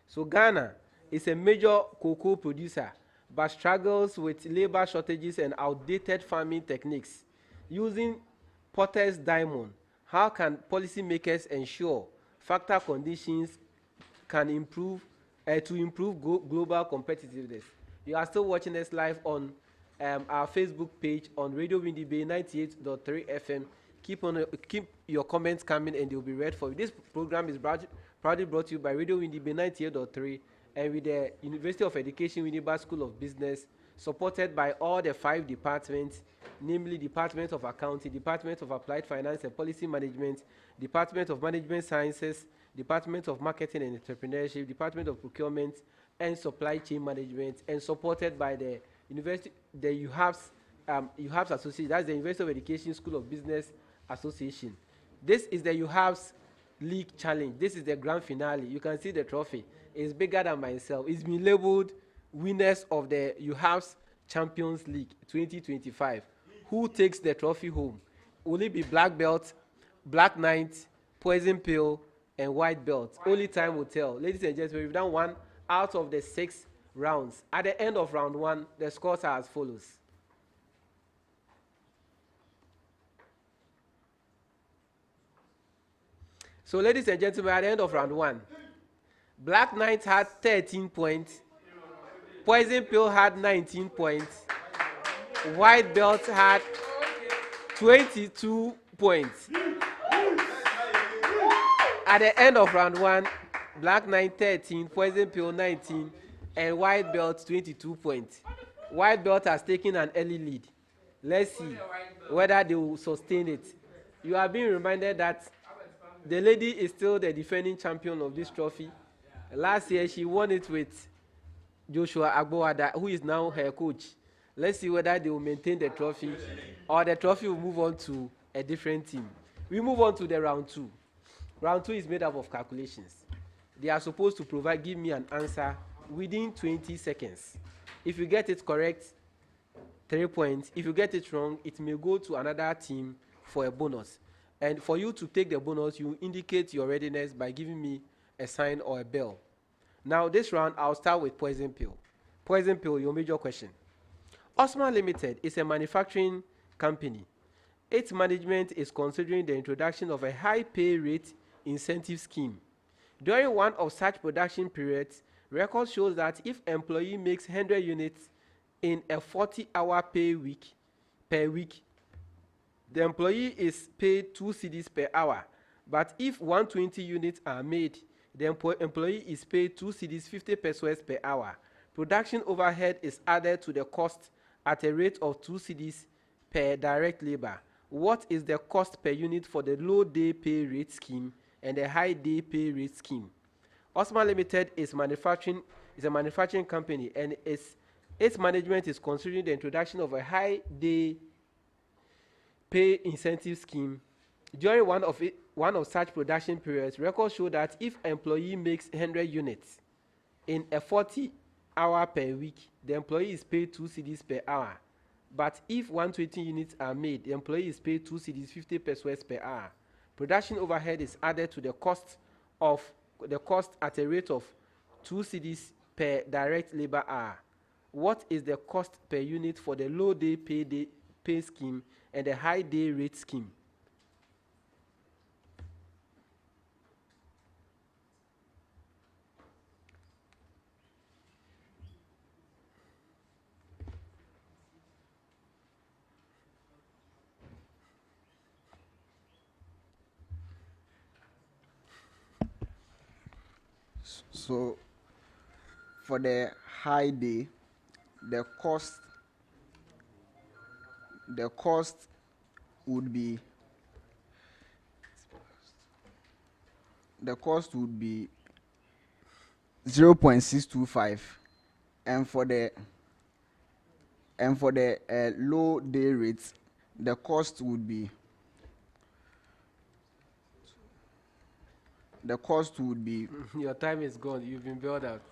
So Ghana is a major cocoa producer but struggles with labor shortages and outdated farming techniques. Using Potter's Diamond, how can policymakers ensure factor conditions can improve to improve global competitiveness? You are still watching us live on our Facebook page on Radio Windy Bay 98.3 FM. Keep your comments coming and they'll be read for you. This program is proudly brought to you by Radio Windy Bay 98.3 and with the University of Education Uewabs School of Business, supported by all the 5 departments, namely Department of Accounting, Department of Applied Finance and Policy Management, Department of Management Sciences, Department of Marketing and Entrepreneurship, Department of Procurement and Supply Chain Management, and supported by the University, the Uewabs Association, that's the University of Education School of Business Association. This is the Uewabs League Challenge. This is the grand finale. You can see the trophy. It's bigger than myself. It's been labeled winners of the Uewabs Champions League 2025. Who takes the trophy home? Will it be black belt, black knight, poison pill, and white belt? Only time will tell. Ladies and gentlemen, we've done 1 out of the 6 rounds. At the end of round 1, the scores are as follows. So, ladies and gentlemen, at the end of round 1, Black Knight had 13 points, Poison Pill had 19 points, White Belt had 22 points. At the end of round 1, Black Knight 13, Poison Pill 19, and White Belt 22 points. White Belt has taken an early lead. Let's see whether they will sustain it. You are being reminded that the lady is still the defending champion of this trophy. Last year, she won it with Joshua Agbowada, who is now her coach. Let's see whether they will maintain the trophy or the trophy will move on to a different team. We move on to the round 2. Round 2 is made up of calculations. They are supposed to give me an answer within 20 seconds. If you get it correct, 3 points. If you get it wrong, it may go to another team for a bonus. And for you to take the bonus, you indicate your readiness by giving me a sign or a bell. Now, this round, I'll start with Poison Pill. Poison Pill, your major question. Osman Limited is a manufacturing company. Its management is considering the introduction of a high pay rate incentive scheme. During one of such production periods, record shows that if employee makes 100 units in a 40-hour per week, the employee is paid 2 cedis per hour. But if 120 units are made, The employee is paid 2 cedis 50 pesos per hour. Production overhead is added to the cost at a rate of 2 cedis per direct labor. What is the cost per unit for the low day pay rate scheme and the high day pay rate scheme? Osman Limited is a manufacturing company, and its management is considering the introduction of a high day pay incentive scheme. During one of such production periods, records show that if an employee makes 100 units in a 40-hour per week, the employee is paid 2 cedis per hour. But if 120 units are made, the employee is paid 2 cedis 50 pesos per hour. Production overhead is added to the cost at a rate of 2 cedis per direct labor hour. What is the cost per unit for the low day pay scheme and the high day rate scheme? So for the high day, the cost would be 0.625, and for the low day rates, the cost would be Your time is gone. You've been bailed out.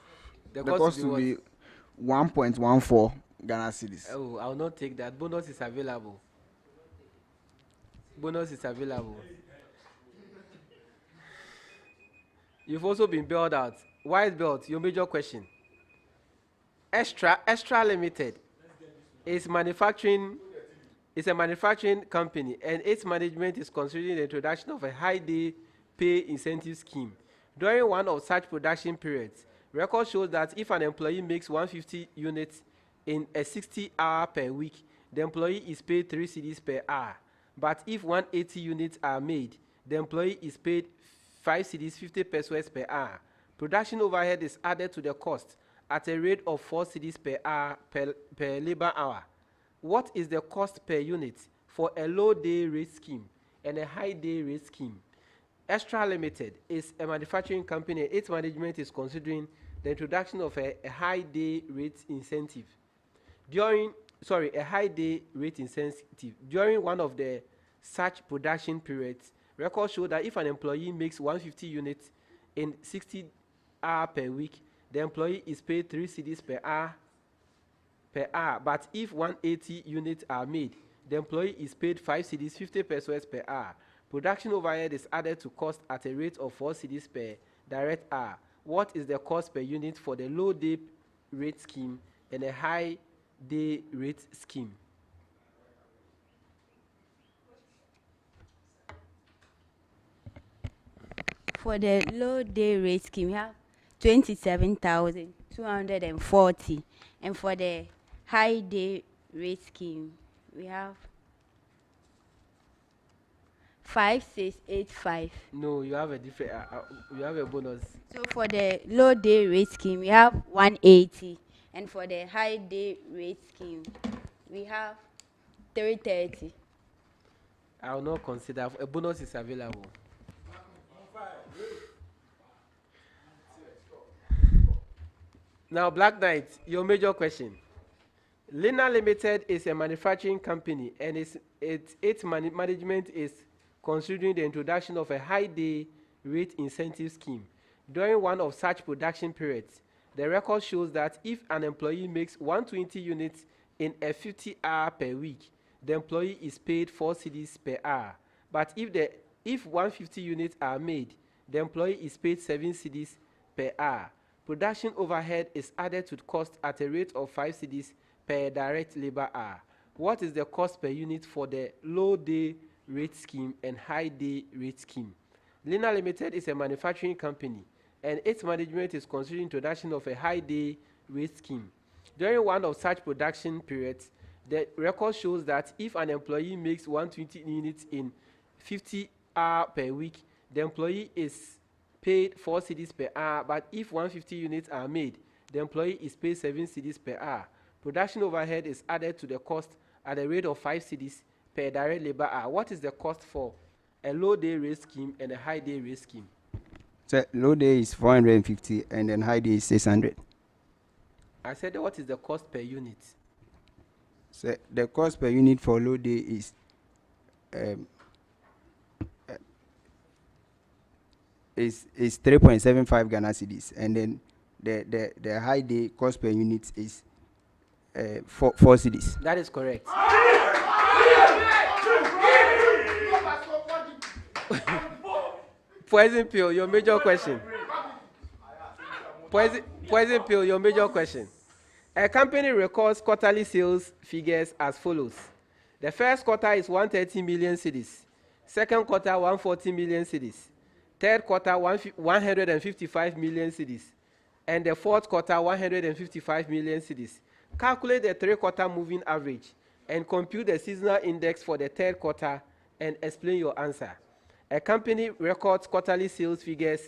the cost would be 1.14 Ghana cedis. Oh, I'll not take that. Bonus is available. Bonus is available. You've also been bailed out. White belt, your major question. Extra Limited is a manufacturing company, and its management is considering the introduction of a high day pay incentive scheme. During one of such production periods, record shows that if an employee makes 150 units in a 60-hour per week, the employee is paid 3 cedis per hour. But if 180 units are made, the employee is paid 5 cedis 50 pesos per hour. Production overhead is added to the cost at a rate of 4 cedis per hour per labor hour. What is the cost per unit for a low day rate scheme and a high day rate scheme? Extra Limited is a manufacturing company. Its management is considering the introduction of a high day rate incentive. A high day rate incentive. During one of the such production periods, records show that if an employee makes 150 units in 60 hours per week, the employee is paid 3 cedis per hour. But if 180 units are made, the employee is paid 5 cedis 50 pesos per hour. Production overhead is added to cost at a rate of 4 cedis per direct hour. What is the cost per unit for the low day rate scheme and a high day rate scheme? For the low day rate scheme, we have 27,240, and for the high day rate scheme, we have 5685. No, you have a different. You have a bonus. So for the low day rate scheme, we have 180, and for the high day rate scheme, we have 330. I will not consider. A bonus is available. Now, Black Knight, your major question. Lina Limited is a manufacturing company, and its management is considering the introduction of a high day rate incentive scheme. During one of such production periods, the record shows that if an employee makes 120 units in a 50-hour per week, the employee is paid 4 cedis per hour. But if 150 units are made, the employee is paid 7 cedis per hour. Production overhead is added to the cost at a rate of 5 cedis per direct labor hour. What is the cost per unit for the low day rate scheme and high day rate scheme? Lina Limited is a manufacturing company, and its management is considering introduction of a high day rate scheme. During one of such production periods, the record shows that if an employee makes 120 units in 50 hours per week, the employee is paid 4 cedis per hour, but if 150 units are made, the employee is paid 7 cedis per hour. Production overhead is added to the cost at a rate of 5 cedis per direct labor hour. What is the cost for a low day rate scheme and a high day rate scheme? So low day is 450 and then high day is 600. I said, what is the cost per unit? So the cost per unit for low day is is 3.75 Ghana cedis, and then the high day cost per unit is 4 cedis. That is correct. Poison pill, your major question. Poison pill, your major question. A company records quarterly sales figures as follows. The first quarter is 130 million cedis. Second quarter, 140 million cedis. Third quarter, 155 million cedis. And the fourth quarter, 155 million cedis. Calculate the 3-quarter moving average and compute the seasonal index for the third quarter and explain your answer. A company records quarterly sales figures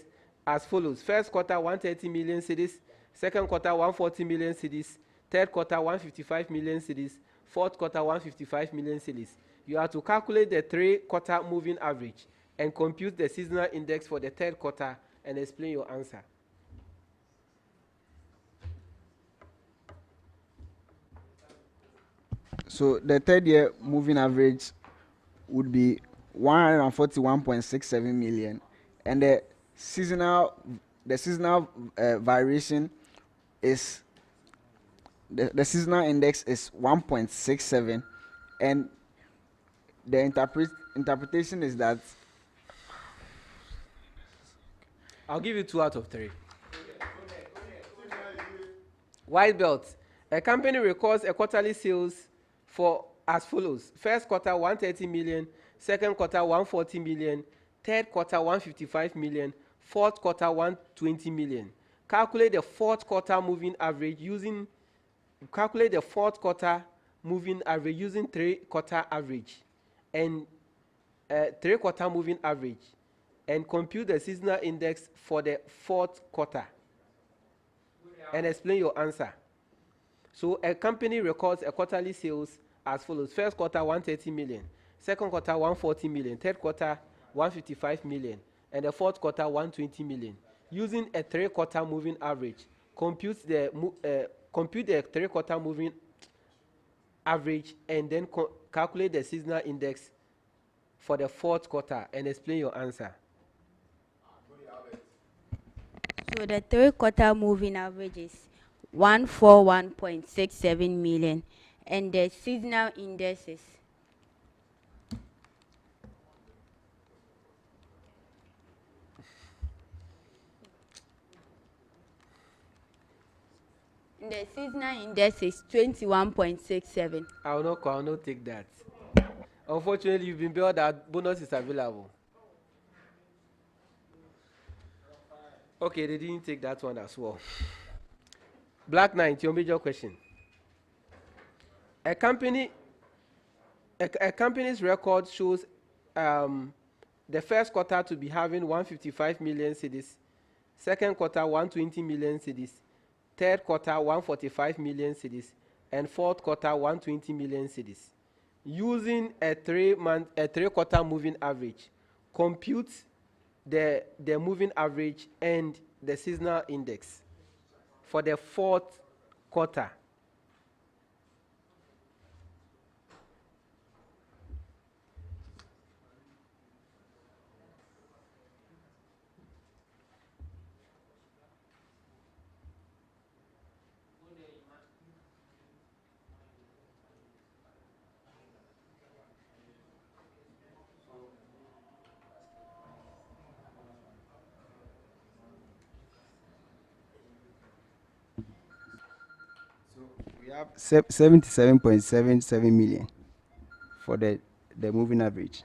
as follows. First quarter, 130 million cedis. Second quarter, 140 million cedis. Third quarter, 155 million cedis. Fourth quarter, 155 million cedis. You have to calculate the 3-quarter moving average and compute the seasonal index for the third quarter and explain your answer. So the third year moving average would be 141.67 million, and the seasonal variation is the seasonal index is 1.67, and the interpretation is that I'll give you 2 out of 3. White belt. A company records a quarterly sales for as follows. First quarter, 130 million. Second quarter, 140 million. Third quarter, 155 million. Fourth quarter, 120 million. Calculate the fourth quarter moving average using 3-quarter average and 3-quarter moving average and compute the seasonal index for the fourth quarter and explain your answer. So a company records a quarterly sales as follows. First quarter, 130 million. Second quarter, 140 million. Third quarter, 155 million. And the fourth quarter, 120 million. Using a 3-quarter moving average, compute the 3-quarter moving average and then calculate the seasonal index for the fourth quarter and explain your answer. So the 3-quarter moving average is 141.67 million, and the seasonal index is the seasonal index is 21.67. I will not take that. Unfortunately, you've been billed that bonus is available. Okay, they didn't take that one as well. Black Knight, your major question. A company's record shows the first quarter to be having 155 million cedis, second quarter 120 million cedis, third quarter 145 million cedis, and fourth quarter 120 million cedis. Using a 3-quarter moving average, compute the moving average and the seasonal index for the fourth quarter. We have 77.77 million for the moving average.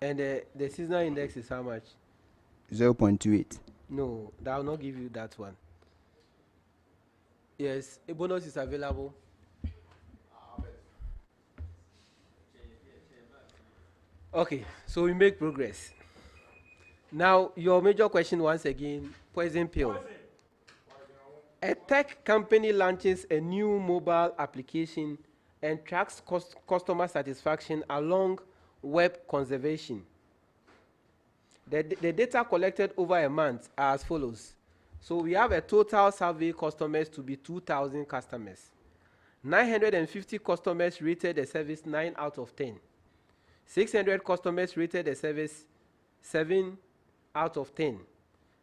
And the seasonal index is how much? 0.28. No, that will not give you that one. Yes, a bonus is available. Okay, so we make progress. Now, your major question once again, poison pill. A tech company launches a new mobile application and tracks customer satisfaction along web conservation. The data collected over a month are as follows. So we have a total survey customers to be 2,000 customers. 950 customers rated the service 9 out of 10. 600 customers rated the service 7 out of 10.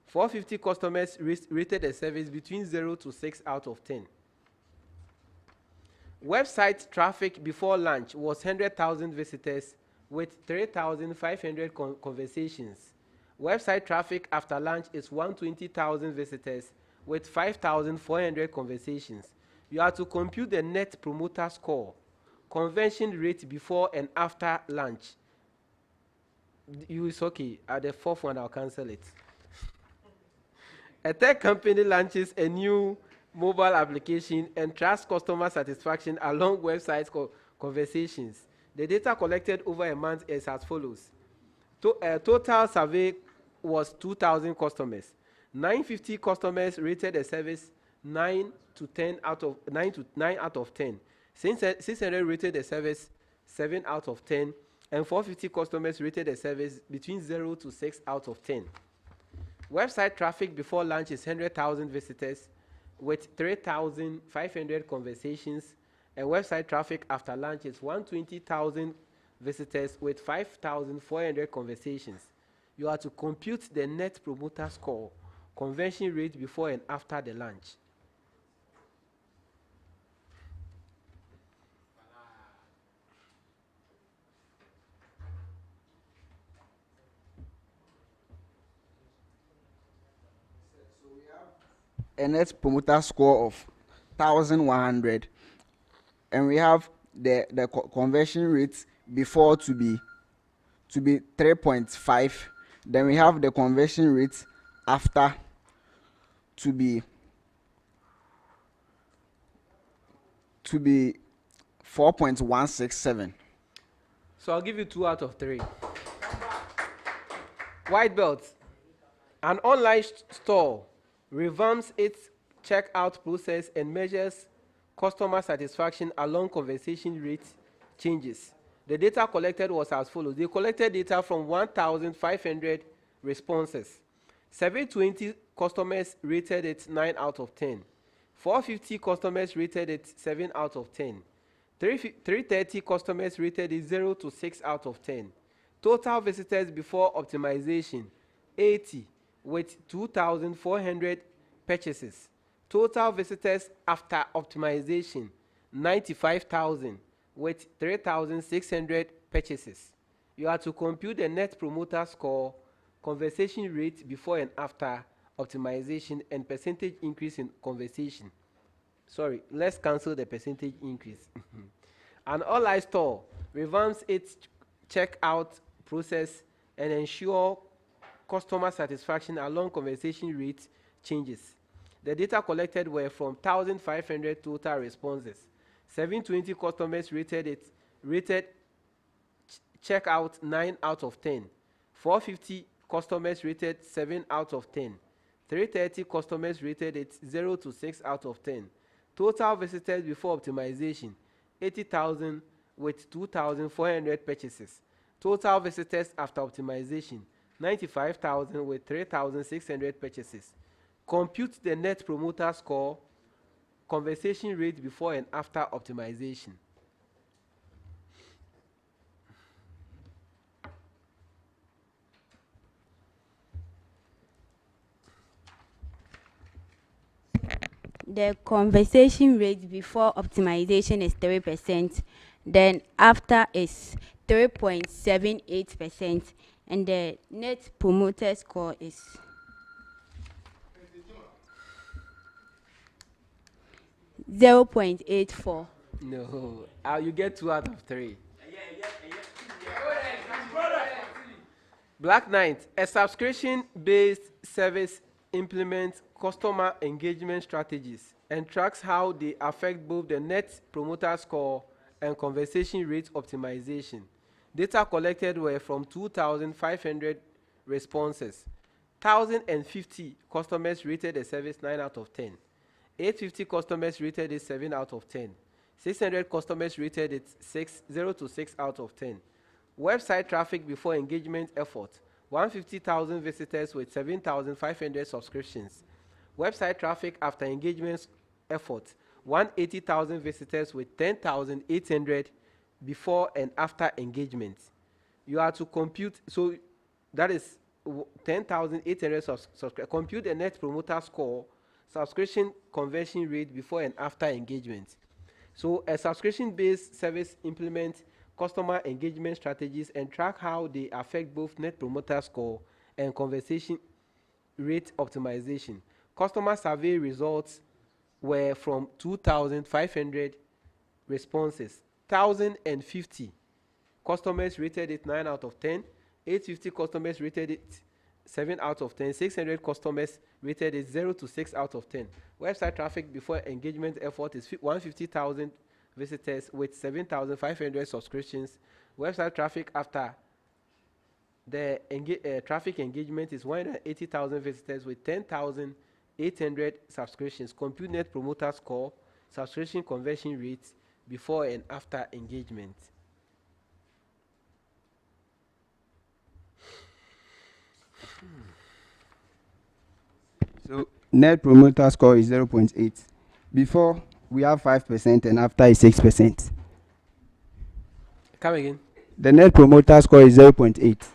450 customers rated the service between 0 to 6 out of 10. Website traffic before launch was 100,000 visitors with 3,500 conversations. Website traffic after launch is 120,000 visitors with 5,400 conversations. You have to compute the net promoter score, conversion rate before and after launch. You is okay. At the fourth one, I'll cancel it. A tech company launches a new mobile application and tracks customer satisfaction along website conversations. The data collected over a month is as follows. Total survey was 2,000 customers. 950 customers rated the service 9 to 10 out of 9 out of 10. 600 rated the service 7 out of 10, and 450 customers rated the service between 0 to 6 out of 10. Website traffic before launch is 100,000 visitors with 3,500 conversations, and website traffic after launch is 120,000 visitors with 5,400 conversations. You are to compute the net promoter score, conversion rate before and after the launch. A net promoter score of 1,100, and we have the conversion rate before to be 3.5. Then we have the conversion rate after to be 4.167. So I'll give you 2 out of 3. White belt. An online store revamps its checkout process and measures customer satisfaction along conversation rate changes. The data collected was as follows. They collected data from 1,500 responses. 720 customers rated it 9 out of 10. 450 customers rated it 7 out of 10. 330 customers rated it 0 to 6 out of 10. Total visitors before optimization, 80, with 2,400 purchases. Total visitors after optimization, 95,000, with 3,600 purchases. You are to compute the net promoter score, conversation rate before and after optimization, and percentage increase in conversation. Sorry, let's cancel the percentage increase. An online store revamps its checkout process and ensure customer satisfaction along conversation rate changes. The data collected were from 1,500 total responses. 720 customers rated checkout 9 out of 10. 450 customers rated 7 out of 10. 330 customers rated it 0 to 6 out of 10. Total visitors before optimization, 80,000 with 2,400 purchases. Total visitors after optimization, 95,000 with 3,600 purchases. Compute the net promoter score, conversation rate before and after optimization. The conversation rate before optimization is 3%, then after is 3.78%, and the net promoter score is 0.84. No, you get 2 out of 3. Black Knight, a subscription-based service implements customer engagement strategies and tracks how they affect both the net promoter score and conversation rate optimization. Data collected were from 2,500 responses. 1,050 customers rated the service 9 out of 10. 850 customers rated it 7 out of 10. 600 customers rated it 0 to 6 out of 10. Website traffic before engagement effort, 150,000 visitors with 7,500 subscriptions. Website traffic after engagement effort, 180,000 visitors with 10,800 before and after engagement. You are to compute, so that is 10,800 subscribers. Compute the net promoter score, subscription conversion rate before and after engagement. So a subscription-based service implements customer engagement strategies and track how they affect both net promoter score and conversation rate optimization. Customer survey results were from 2,500 responses. 1,050 customers rated it 9 out of 10. 850 customers rated it 7 out of 10. 600 customers rated it 0 to 6 out of 10. Website traffic before engagement effort is 150,000 visitors with 7,500 subscriptions. Website traffic after the traffic engagement is 180,000 visitors with 10,800 subscriptions. Compute net promoter score, subscription conversion rate before and after engagement. So net promoter score is 0.8. Before we have 5% and after is 6%. Come again. The net promoter score is 0.8.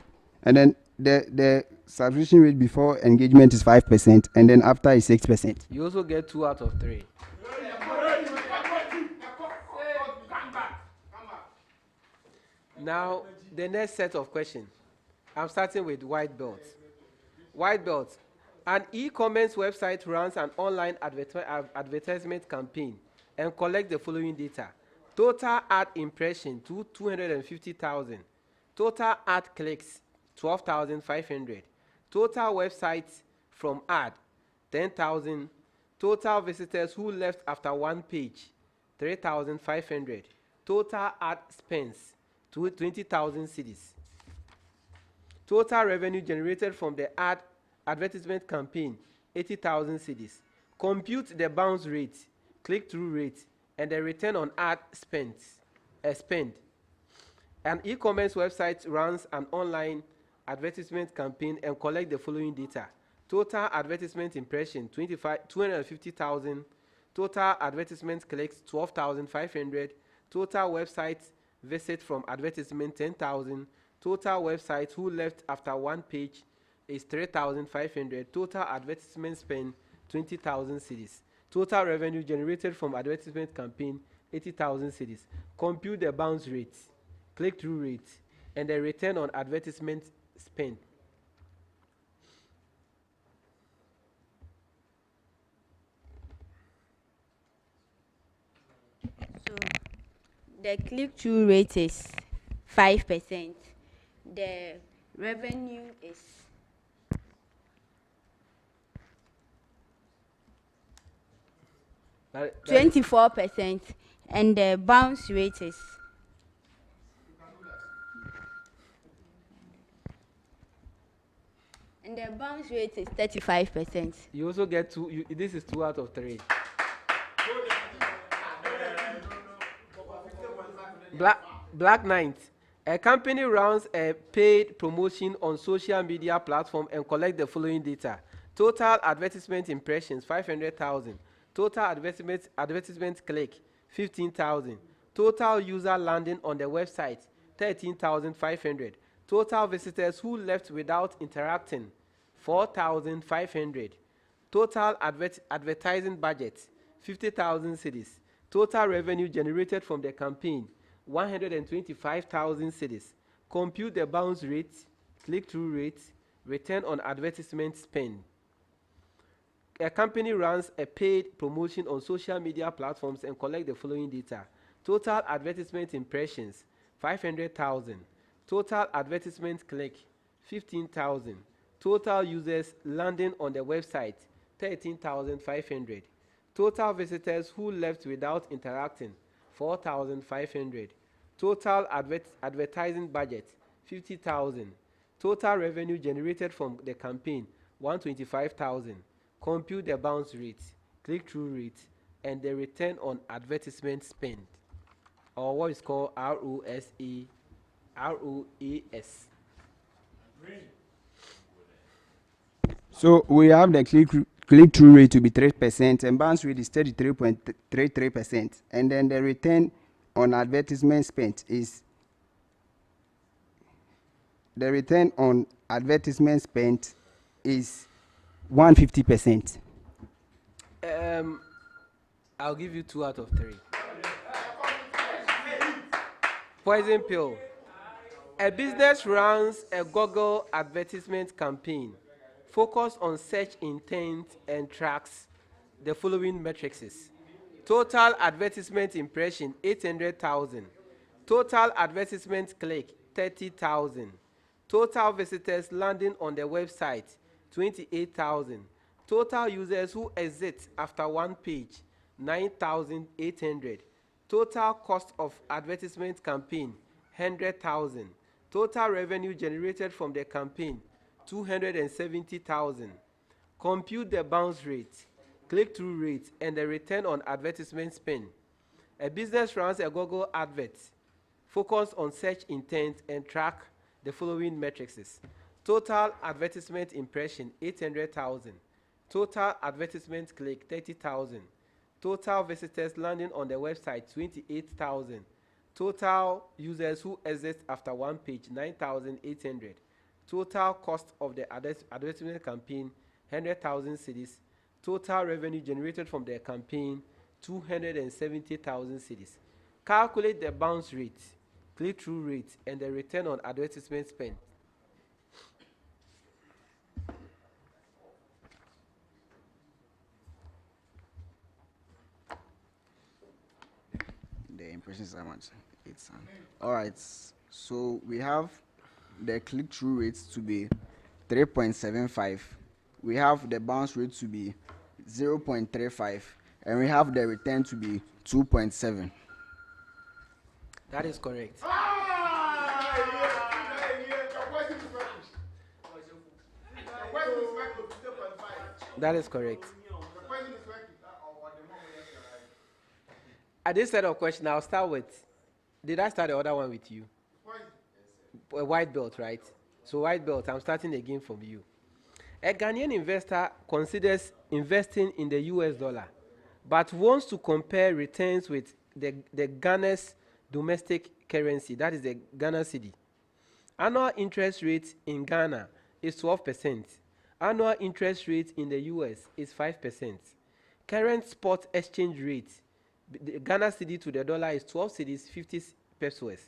And then the subscription rate before engagement is 5% and then after is 6%. You also get 2 out of 3. Now, the next set of questions. I'm starting with white belt. White belt. An e-commerce website runs an online advertisement campaign and collects the following data. Total ad impression, 250,000. Total ad clicks, 12,500. Total websites from ad, 10,000. Total visitors who left after one page, 3,500. Total ad spends, 20,000 cedis. Total revenue generated from the advertisement campaign, 80,000 cedis. Compute the bounce rate, click-through rate, and the return on ad spend. An e-commerce website runs an online advertisement campaign and collects the following data. Total advertisement impression, 250,000. Total advertisement clicks, 12,500. Total website visit from advertisement, 10,000. Total websites who left after one page is 3,500. Total advertisement spend, 20,000 cedis. Total revenue generated from advertisement campaign, 80,000 cedis. Compute the bounce rate, click-through rate, and the return on advertisement spend. So the click-through rate is 5%. The revenue is 24%, and the bounce rate is 35%. You also get 2. This is 2 out of 3. Black Knight. A company runs a paid promotion on social media platform and collects the following data. Total advertisement impressions, 500,000. Total advertisement click, 15,000. Total user landing on the website, 13,500. Total visitors who left without interacting, 4,500. Total advertising budget, 50,000 cedis. Total revenue generated from the campaign, 125,000 cedis. Compute the bounce rate, click-through rate, return on advertisement spend. A company runs a paid promotion on social media platforms and collects the following data. Total advertisement impressions, 500,000. Total advertisement click, 15,000. Total users landing on the website, 13,500. Total visitors who left without interacting, 4,500. Total advertising budget, 50,000. Total revenue generated from the campaign, 125,000. Compute the bounce rate, click-through rate, and the return on advertisement spend, or what is called ROAS. So we have the click-through rate to be 3%, and bounce rate is 33.33%, and then the return on advertisement spent is 150%. I'll give you 2 out of 3. Poison pill. A business runs a Google advertisement campaign focused on search intent and tracks the following metrics: total advertisement impression 800,000, total advertisement click 30,000, total visitors landing on the website 28,000, total users who exit after one page 9,800, total cost of advertisement campaign 100,000, total revenue generated from the campaign 270,000. Compute the bounce rate, click-through rate, and the return on advertisement spend. A business runs a Google advert focused on search intent and track the following metrics: total advertisement impression 800,000, total advertisement click 30,000, total visitors landing on the website 28,000, total users who exit after one page 9,800, total cost of the advertisement campaign 100,000 cedis, total revenue generated from the campaign 270,000 cedis. Calculate the bounce rate, click-through rate, and the return on advertisement spend. The impressions are much. It's all right. So we have the click-through rates to be 3.75. We have the bounce rate to be 0.35, and we have the return to be 2.7. That is correct. That is correct. At this set of questions, I'll start with, did I start the other one with you? A white belt, right? So white belt, I'm starting again from you. A Ghanaian investor considers investing in the US dollar, but wants to compare returns with the Ghana's domestic currency, that is the Ghana cedi. Annual interest rate in Ghana is 12%. Annual interest rate in the US is 5%. Current spot exchange rate, the Ghana cedi to the dollar is 12 cedis 50 pesos.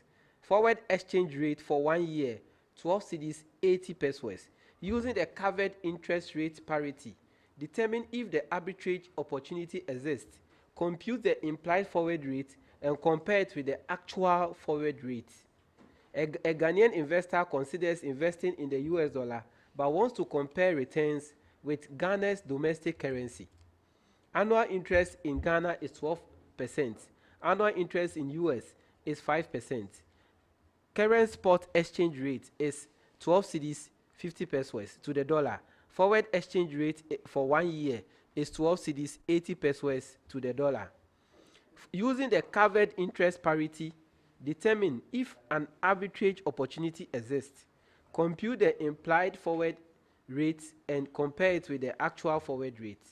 Forward exchange rate for 1 year, 12 cedis 80 pesos. Using the covered interest rate parity, determine if the arbitrage opportunity exists. Compute the implied forward rate and compare it with the actual forward rate. A Ghanaian investor considers investing in the US dollar but wants to compare returns with Ghana's domestic currency. Annual interest in Ghana is 12%. Annual interest in US is 5%. Current spot exchange rate is 12 cedis 50 pesos to the dollar. Forward exchange rate for 1 year is 12 cedis 80 pesos to the dollar. Using the covered interest parity, determine if an arbitrage opportunity exists. Compute the implied forward rate and compare it with the actual forward rate.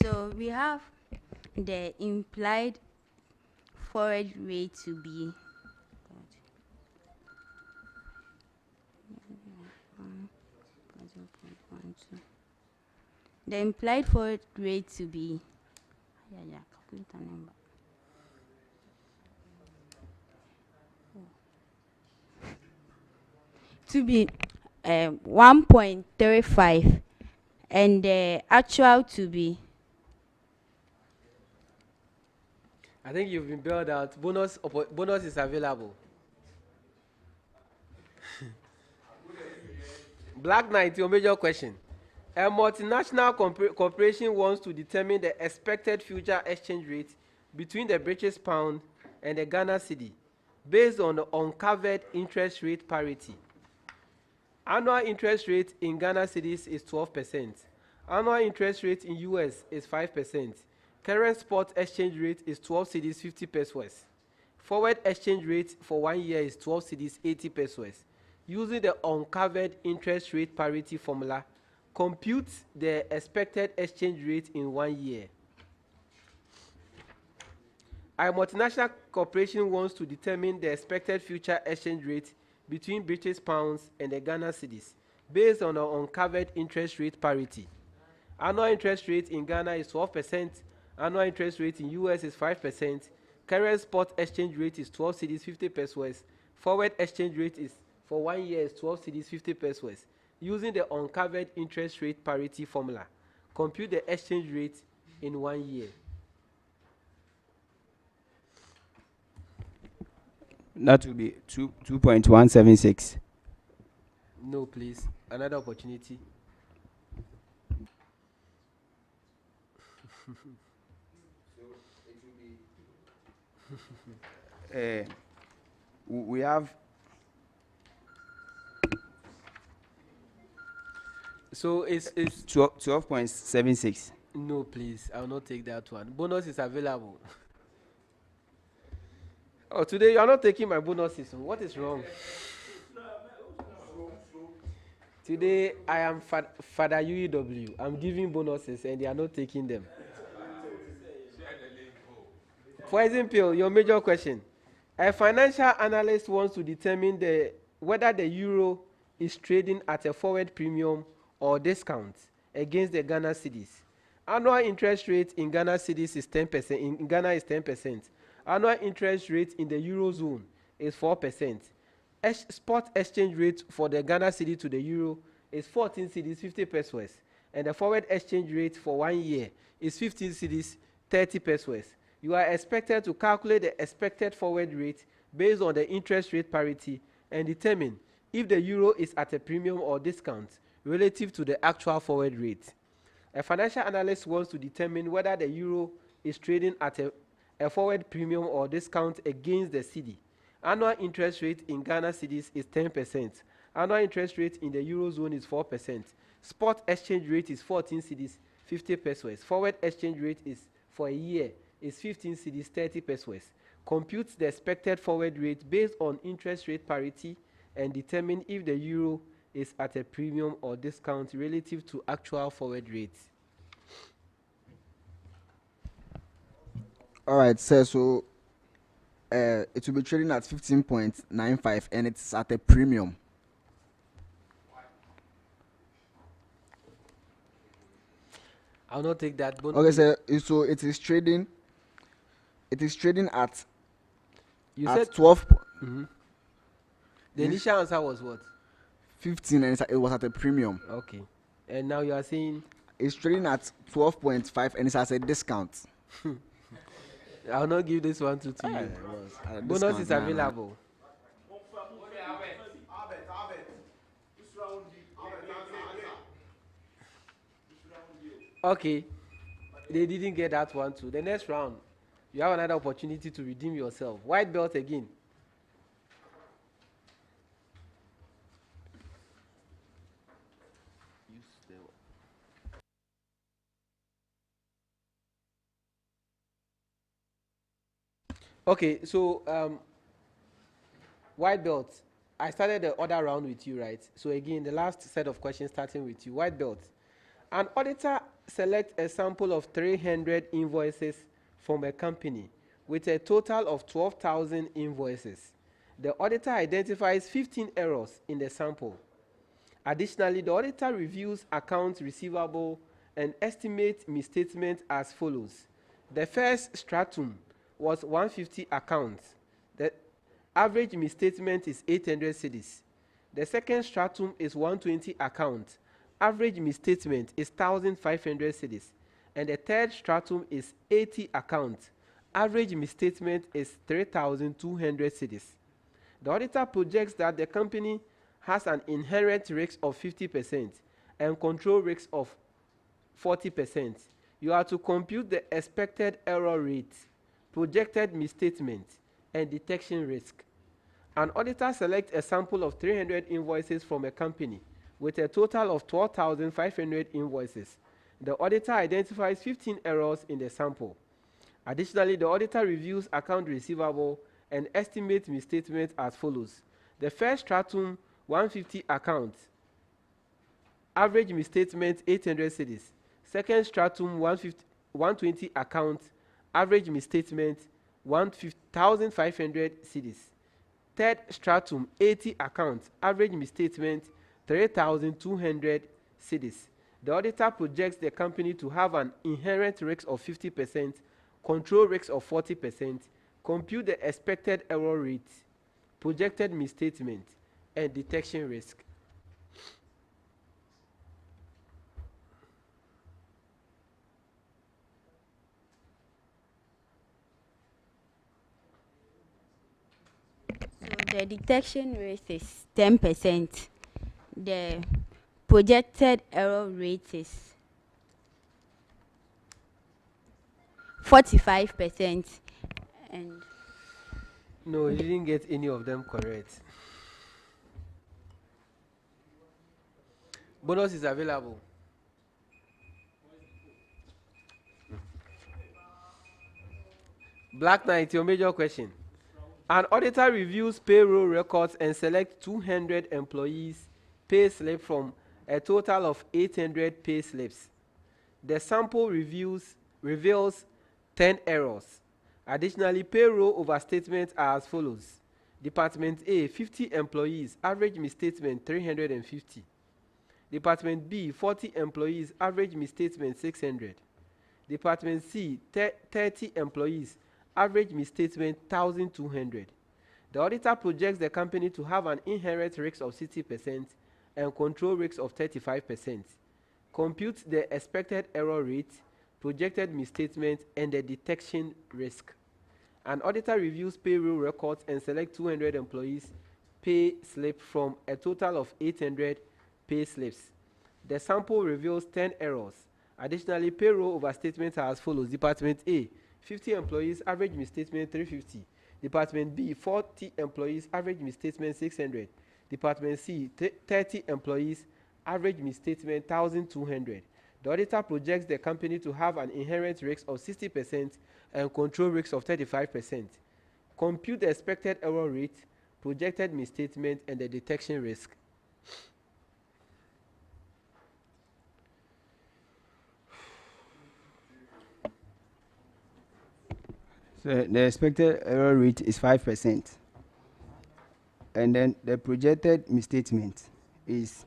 So we have the implied forward rate to be the implied forward rate to be calculate a number. To be 1.35, and the actual to be, I think you've been bailed out. Bonus is available. Black Knight, your major question. A multinational corporation wants to determine the expected future exchange rate between the British pound and the Ghana cedi based on the uncovered interest rate parity. Annual interest rate in Ghana cedis is 12%. Annual interest rate in US is 5%. Current spot exchange rate is 12 cedis 50 pesos. Forward exchange rate for 1 year is 12 cedis 80 pesos. Using the uncovered interest rate parity formula, compute the expected exchange rate in 1 year. A multinational corporation wants to determine the expected future exchange rate between British pounds and the Ghana cedis based on an uncovered interest rate parity. Annual interest rate in Ghana is 12%. Annual interest rate in US is 5%. Current spot exchange rate is 12 cedis 50 pesos. Forward exchange rate is for 1 year is 12 cedis 50 pesos. Using the uncovered interest rate parity formula, compute the exchange rate in 1 year. That will be 2.176. No, please. Another opportunity. We have. So it's 12.76. no, please. I will not take that one. Bonus is available. Oh, today you are not taking my bonuses. What is wrong? Today I am Father UEW. I'm giving bonuses and they are not taking them. Poison pill, your major question. A financial analyst wants to determine whether the euro is trading at a forward premium or discount against the Ghana cedis. Annual interest rate in Ghana cedis is 10%. In Ghana is 10%. Annual interest rate in the Eurozone is 4%. Spot exchange rate for the Ghana cedi to the euro is 14 cedis 50 pesos. And the forward exchange rate for 1 year is 15 cedis 30 pesos. You are expected to calculate the expected forward rate based on the interest rate parity and determine if the euro is at a premium or discount relative to the actual forward rate. A financial analyst wants to determine whether the euro is trading at a forward premium or discount against the cedi. Annual interest rate in Ghana cedis is 10%. Annual interest rate in the Eurozone is 4%. Spot exchange rate is 14 cedis 50 pesos. Forward exchange rate is for a year is 15 cedis 30 pesos. Compute the expected forward rate based on interest rate parity and determine if the euro is at a premium or discount relative to actual forward rates. All right, sir. So it will be trading at 15.95 and it's at a premium. I'll not take that. Okay, sir. So it is trading. It is trading at. You at said 12. The initial answer was what? 15 and it was at a premium. Okay. And now you are saying it's trading at 12.5 and it's at a discount. I'll not give this one to you. Bonus is available. Okay. They didn't get that one too. The next round, you have another opportunity to redeem yourself. White belt again. Okay, so white belt. I started the other round with you, right? So again, the last set of questions starting with you. White belt. An auditor selects a sample of 300 invoices from a company with a total of 12,000 invoices. The auditor identifies 15 errors in the sample. Additionally, the auditor reviews accounts receivable and estimates misstatement as follows. The first stratum was 150 accounts. The average misstatement is 800 cedis. The second stratum is 120 accounts. Average misstatement is 1,500 cedis. And the third stratum is 80 accounts. Average misstatement is 3,200 cedis. The auditor projects that the company has an inherent risk of 50% and control risk of 40%. You are to compute the expected error rate, projected misstatement, and detection risk. An auditor selects a sample of 300 invoices from a company with a total of 12,500 invoices. The auditor identifies 15 errors in the sample. Additionally, the auditor reviews account receivable and estimates misstatements as follows. The first stratum 150 account, average misstatement 800 cedis. Second stratum 120 account, average misstatement 1,500 cedis. Third stratum 80 account, average misstatement 3,200 cedis. The auditor projects the company to have an inherent risk of 50%, control risk of 40%, compute the expected error rate, projected misstatement, and detection risk. So the detection rate is 10%. The projected error rate is 45%. And No, you didn't get any of them correct. Bonus is available. Black Knight, your major question. An auditor reviews payroll records and selects 200 employees' pay slip from a total of 800 pay slips. The sample reveals 10 errors. Additionally, payroll overstatements are as follows. Department A, 50 employees, average misstatement 350. Department B, 40 employees, average misstatement 600. Department C, 30 employees, average misstatement 1,200. The auditor projects the company to have an inherent risk of 60% and control risk of 35%. Compute the expected error rate, projected misstatement, and the detection risk. An auditor reviews payroll records and selects 200 employees' pay slip from a total of 800 pay slips. The sample reveals 10 errors. Additionally, payroll overstatements are as follows. Department A, 50 employees, average misstatement 350. Department B, 40 employees, average misstatement 600. Department C, 30 employees, average misstatement 1,200. The auditor projects the company to have an inherent risk of 60% and control risk of 35%. Compute the expected error rate, projected misstatement, and the detection risk. So the expected error rate is 5%. And then the projected misstatement is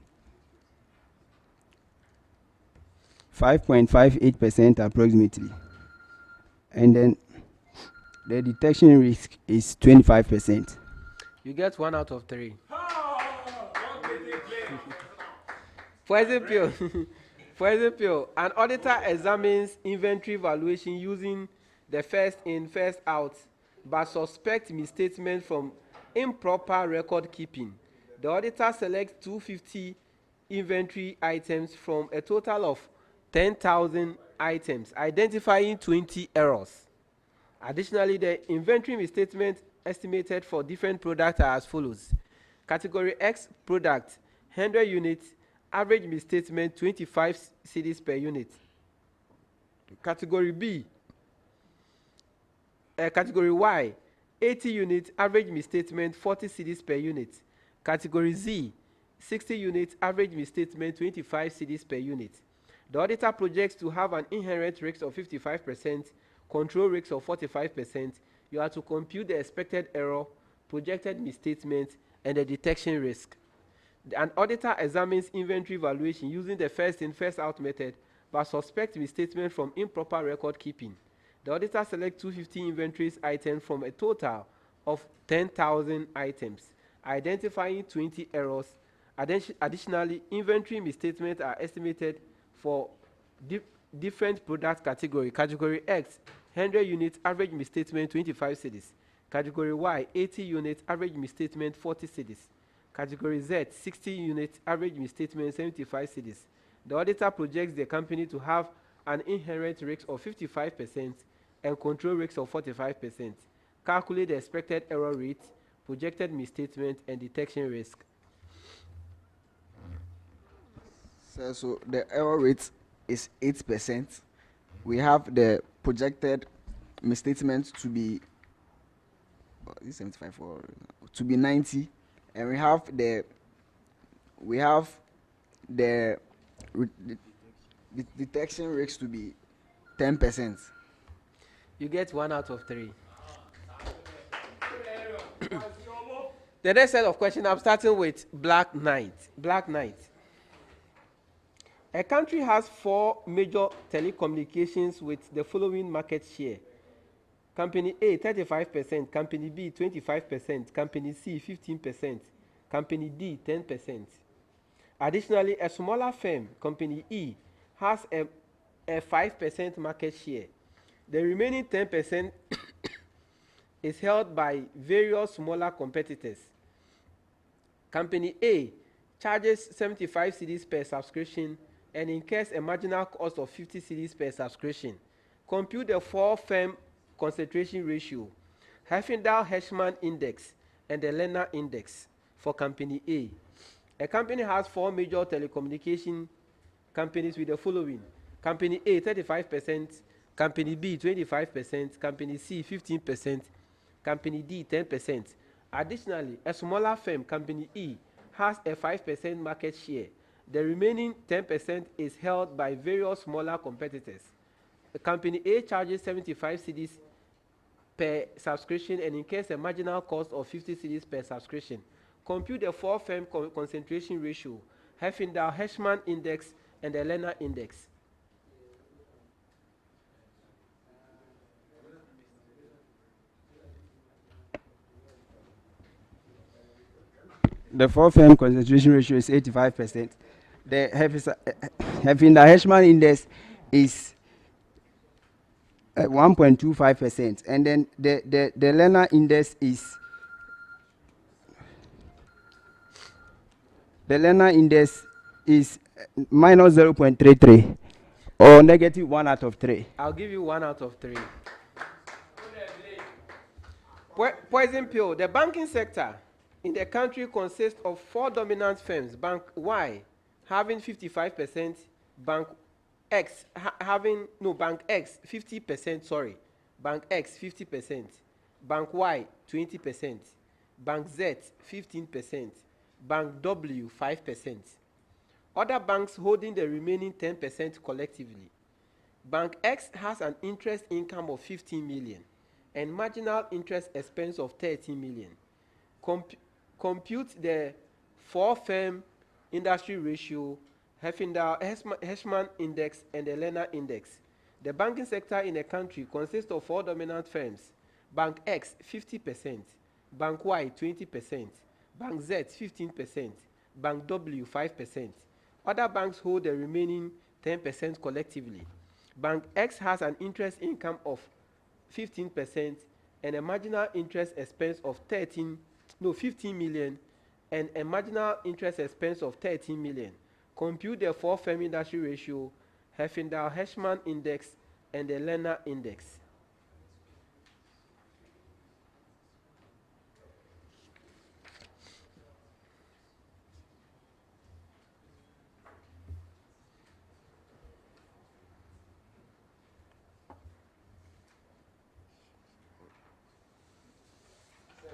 5.58% approximately. And then the detection risk is 25%. You get 1 out of 3. For example, an auditor examines inventory valuation using the first in, first out, but suspects misstatement from improper record keeping. The auditor selects 250 inventory items from a total of 10,000 items, identifying 20 errors. Additionally, the inventory misstatement estimated for different products are as follows. Category X product, 100 units, average misstatement 25 cedis per unit. Category B, category Y, 80 units, average misstatement 40 cedis per unit. Category Z, 60 units, average misstatement 25 cedis per unit. The auditor projects to have an inherent risk of 55%, control risk of 45%. You are to compute the expected error, projected misstatement, and the detection risk. An auditor examines inventory valuation using the first in, first out method, but suspects misstatement from improper record keeping. The auditor selects 250 inventories items from a total of 10,000 items, identifying 20 errors. Additionally, inventory misstatements are estimated for different product category. Category X, 100 units, average misstatement 25 cedis. Category Y, 80 units, average misstatement 40 cedis. Category Z, 60 units, average misstatement 75 cedis. The auditor projects the company to have an inherent risk of 55% and control risk of 45%. Calculate the expected error rate, projected misstatement, and detection risk. So the error rate is 8%. We have the projected misstatement to be 75 or to be 90, and we have the detection risk to be 10%. You get 1 out of 3. The next set of questions, I'm starting with Black Knight. Black Knight. A country has 4 major telecommunications with the following market share. Company A, 35%, Company B, 25%, Company C, 15%, Company D, 10%. Additionally, a smaller firm, Company E, has a 5% market share. The remaining 10% is held by various smaller competitors. Company A charges 75 cedis per subscription and incurs a marginal cost of 50 cedis per subscription. Compute the 4-firm concentration ratio, Herfindahl-Hirschman index, and the Lerner index for Company A. A company has 4 major telecommunication companies with the following: Company A, 35%, Company B, 25%, Company C, 15%, Company D, 10%. Additionally, a smaller firm, Company E, has a 5% market share. The remaining 10% is held by various smaller competitors. Company A charges 75 cedis per subscription and incurs a marginal cost of 50 cedis per subscription. Compute the 4-firm concentration ratio, Herfindahl-Hirschman index, and the Lerner index. The 4-firm concentration ratio is 85%. The Herfindahl-Hirschman index is 1.25%, and then the Lerner index is minus 0.33 or negative 1 out of 3. I'll give you 1 out of 3. Poison pill. The banking sector in the country consists of 4 dominant firms. Bank Y having 55%, Bank X Bank X 50%, sorry. Bank X 50%, Bank Y 20%, Bank Z 15%, Bank W 5%. Other banks holding the remaining 10% collectively. Bank X has an interest income of 15 million and marginal interest expense of 13 million. Compute the 4-firm industry ratio, Herfindahl-Hirschman index, and the Lerner index. The banking sector in a country consists of 4 dominant firms: Bank X 50%, Bank Y 20%, Bank Z 15%, Bank W 5%. Other banks hold the remaining 10% collectively. Bank X has an interest income of 15% and a marginal interest expense of 15 million and a marginal interest expense of 13 million. Compute the 4-firm industry ratio, Herfindahl-Hirschman index, and the Lerner index.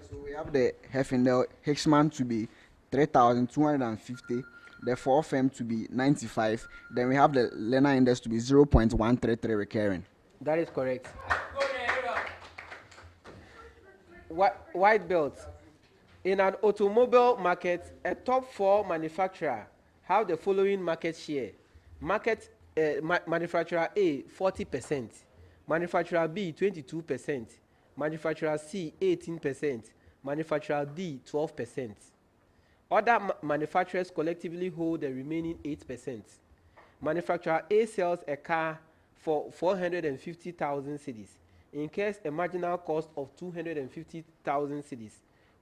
So we have the Herfindahl-Hirschman to be 3,250, the 4-firm to be 95. Then we have the Lerner index to be 0.133 recurring. That is correct. White belt. In an automobile market, a top 4 manufacturer have the following market share. Manufacturer A 40%, manufacturer B 22%, manufacturer C 18%, manufacturer D 12%. Other manufacturers collectively hold the remaining 8%. Manufacturer A sells a car for 450,000 cedis, incurs a marginal cost of 250,000 cedis.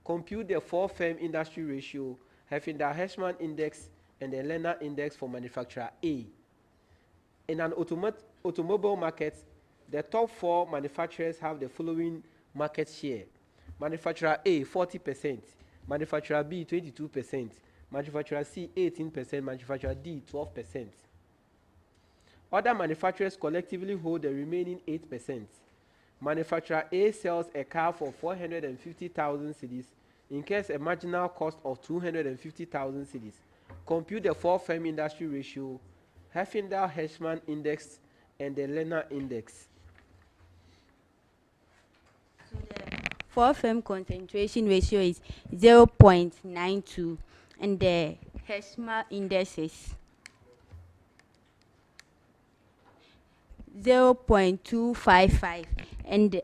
Compute the 4-firm industry ratio, Herfindahl-Hirschman Index, and the Lerner Index for manufacturer A. In an automobile market, the top 4 manufacturers have the following market share. Manufacturer A, 40%. Manufacturer B, 22%. Manufacturer C, 18%. Manufacturer D, 12%. Other manufacturers collectively hold the remaining 8%. Manufacturer A sells a car for 450,000 cedis, incurs a marginal cost of 250,000 cedis. Compute the 4-firm industry ratio, Herfindahl-Hirschman Index, and the Lerner Index. So the 4-firm concentration ratio is 0.92, and the Hirschman Index is 0.255, and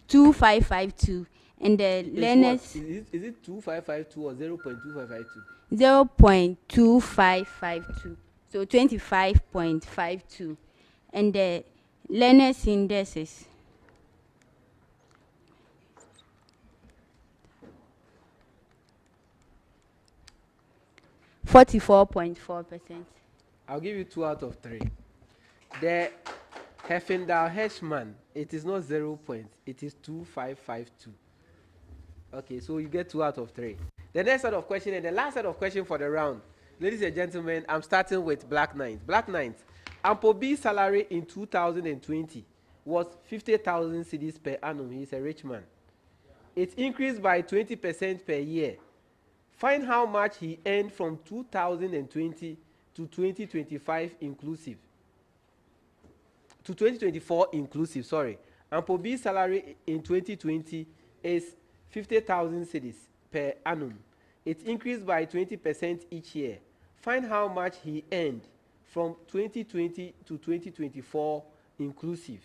2552, and the Lerner's Is it 2552 or 0.2552? 0.2552, so 25.52, and the Lerner's Index is 44.4%. I'll give you 2 out of 3. The Herfindahl-Hirschman, it is not 0 point, it is 2552. Okay, so you get 2 out of 3. The next set of question and the last set of question for the round. Ladies and gentlemen, I'm starting with Black Knight. Black Knight, Ampo B's salary in 2020 was 50,000 cedis per annum. He's a rich man. It increased by 20% per year. Find how much he earned from 2020 to 2025 inclusive. To 2024 inclusive, sorry. Ampo B's salary in 2020 is 50,000 cedis per annum. It increased by 20% each year. Find how much he earned from 2020 to 2024 inclusive.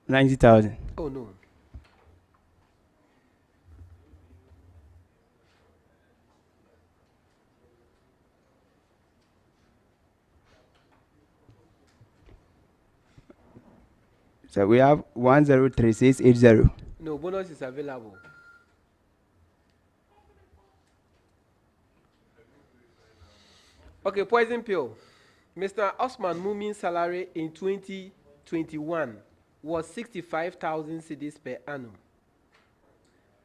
$90,000. Oh no. So we have 103680. No, bonus is available. Okay, poison pill. Mr. Osman Mumin's salary in 2021 was 65,000 cedis per annum.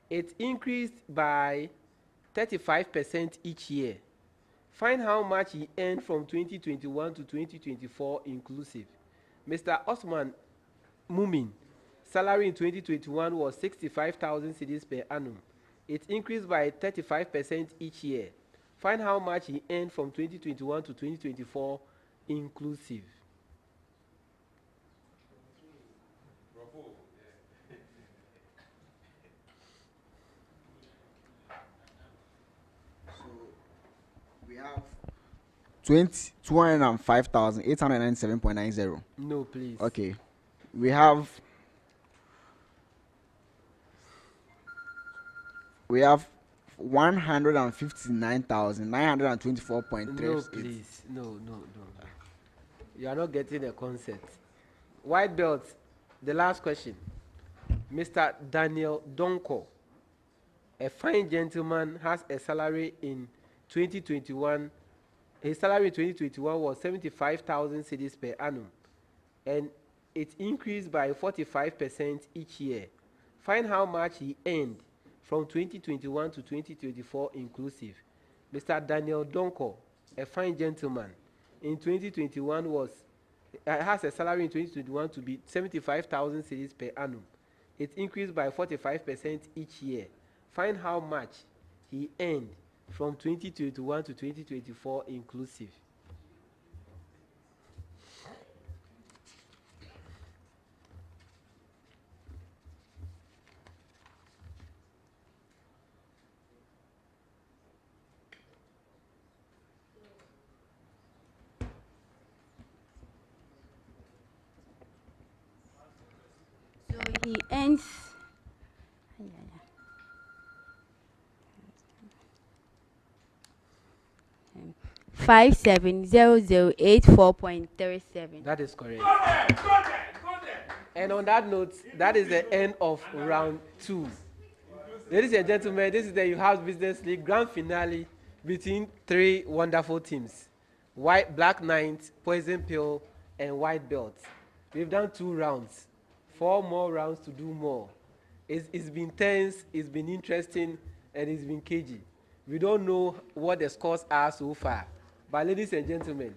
It increased by 35% each year. Find how much he earned from 2021 to 2024 inclusive. Mr. Osman Mumin salary in 2021 was 65,000 cedis per annum. It increased by 35% each year. Find how much he earned from 2021 to 2024 inclusive. We have 205,897.90. No, please. Okay. We have 159,924.3. No, please. No. You are not getting a concept. White belt, the last question. Mr. Daniel Donko, a fine gentleman, has a salary in 2021. His salary in 2021 was 75,000 cedis per annum, and it increased by 45% each year. Find how much he earned from 2021 to 2024 inclusive. Mr. Daniel Donko, a fine gentleman, in 2021 has a salary in 2021 to be 75,000 cedis per annum. It increased by 45% each year. Find how much he earned from 2021 to 2024 inclusive. So he earns 570084.37. That is correct. Go there. And on that note, that is the end of round 2. Ladies and gentlemen, this is the Uewabs Business League grand finale between 3 wonderful teams: Black Knight, Poison Pill, and White Belt. We've done 2 rounds, 4 more rounds to do more. It's been tense, it's been interesting, and it's been cagey. We don't know what the scores are so far. But ladies and gentlemen,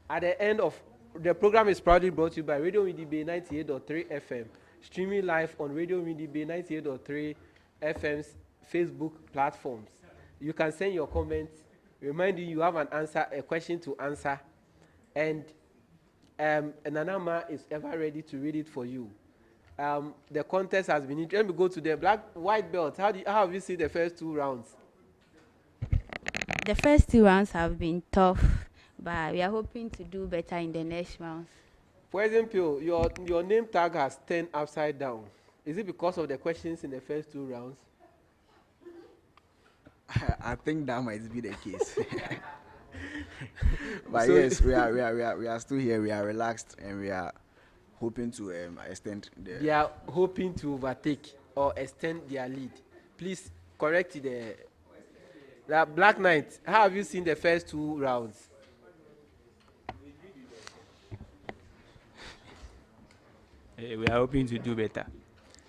at the end of the program is proudly brought to you by Radio Windy Bay 98.3 FM, streaming live on Radio Windy Bay 98.3 FM's Facebook platforms. You can send your comments. Remind you have an answer, a question to answer, and Nanama is ever ready to read it for you. The contest has been. Let me go to the white belt. How have you seen the first 2 rounds? The first 2 rounds have been tough, but we are hoping to do better in the next rounds. For example, your name tag has turned upside down. Is it because of the questions in the first 2 rounds? I think that might be the case. But so yes, we are still here. We are relaxed and we are hoping to extend. They are hoping to overtake or extend their lead. Please correct the Black Knight. How have you seen the first 2 rounds? We are hoping to do better.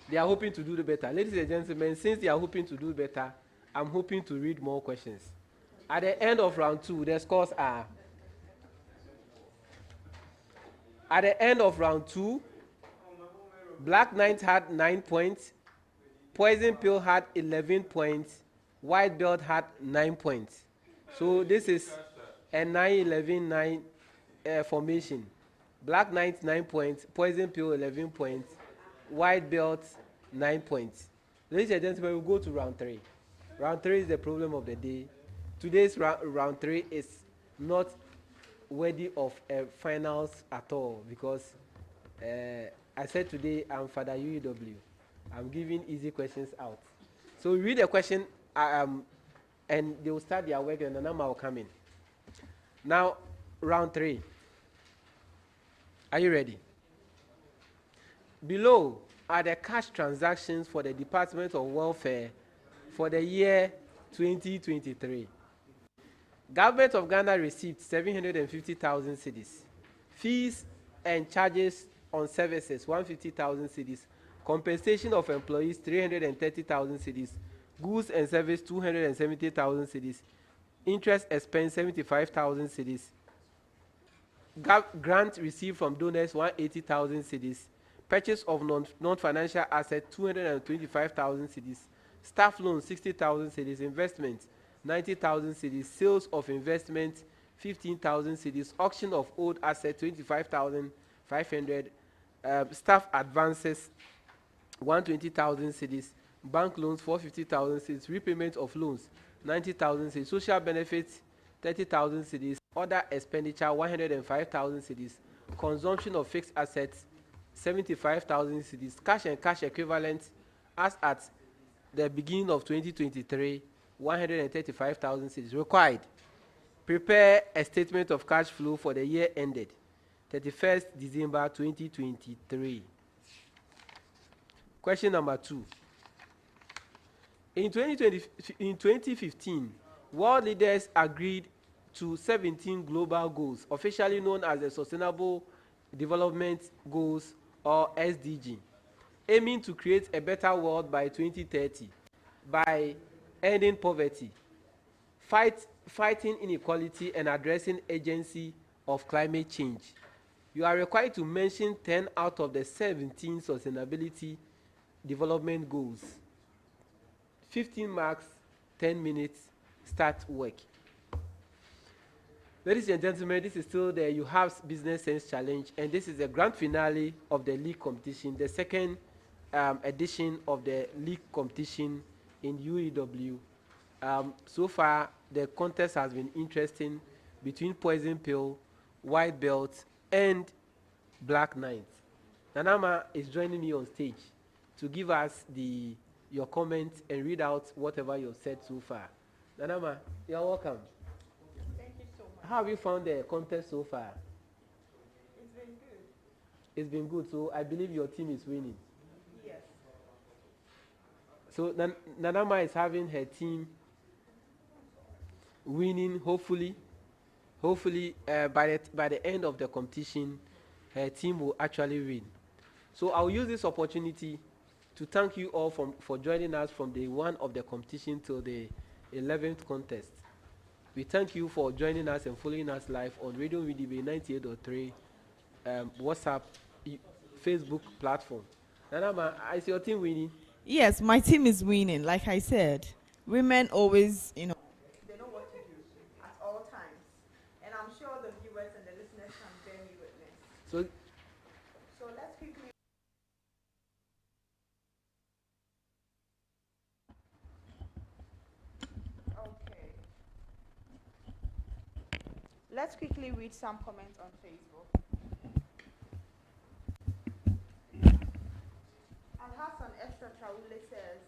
They are hoping to do better. Ladies and gentlemen, since they are hoping to do better, I'm hoping to read more questions. At the end of round 2, the scores are. At the end of round 2, Black Knight had 9 points, Poison Pill had 11 points, White Belt had 9 points. So this is a 9-11-9 formation. Black Knight 9 points, Poison Pill 11 points, White Belt 9 points. Ladies and gentlemen, we'll go to round 3. Round 3 is the problem of the day. Today's round 3 is not worthy of finals at all because I said today I'm Father UEW. I'm giving easy questions out. So we read a question and they will start their work and the number will come in. Now, round 3. Are you ready? Below are the cash transactions for the Department of Welfare for the year 2023. Government of Ghana received 750,000 cedis. Fees and charges on services 150,000 cedis. Compensation of employees 330,000 cedis. Goods and service 270,000 cedis. Interest expense 75,000 cedis. Grant received from donors 180,000 cedis. Purchase of non-financial assets 225,000 cedis. Staff loan 60,000 cedis. Investment 90,000 cedis. Sales of investment 15,000 cedis. Auction of old assets 25,500. Staff advances 120,000 cedis. Bank loans 450,000 cedis. Repayment of loans 90,000 cedis. Social benefits 30,000 cedis. Other expenditure 105,000 cedis. Consumption of fixed assets 75,000 cedis. Cash and cash equivalents as at the beginning of 2023 135,000 cedis. Required. Prepare a statement of cash flow for the year ended 31st December 2023. Question number 2. In 2015, world leaders agreed to 17 global goals, officially known as the Sustainable Development Goals or SDG, aiming to create a better world by 2030 by ending poverty, fighting inequality, and addressing agency of climate change. You are required to mention 10 out of the 17 sustainability development goals. 15 marks, 10 minutes, start work. Ladies and gentlemen, this is still the Uewabs Business Sense Challenge, and this is the grand finale of the league competition, the second edition of the league competition in UEW. So far, the contest has been interesting between Poison Pill, White Belt, and Black Knight. Nanama is joining me on stage to give us your comments and read out whatever you've said so far. Nanama, you're welcome. How have you found the contest so far? It's been good. It's been good. So I believe your team is winning. Yes. So Nanama is having her team winning. Hopefully, by the end of the competition, her team will actually win. So I'll use this opportunity to thank you all for joining us from the one of the competition till the 11th contest. We thank you for joining us and following us live on Radio VDB 98.3, WhatsApp, Facebook platform. Nanama, is your team winning? Yes, my team is winning. Like I said, women always, they know what to do at all times. And I'm sure the viewers and the listeners can bear me witness. So Let's quickly. Okay. Let's quickly read some comments on Facebook. Al-Hassan Extra Traule says,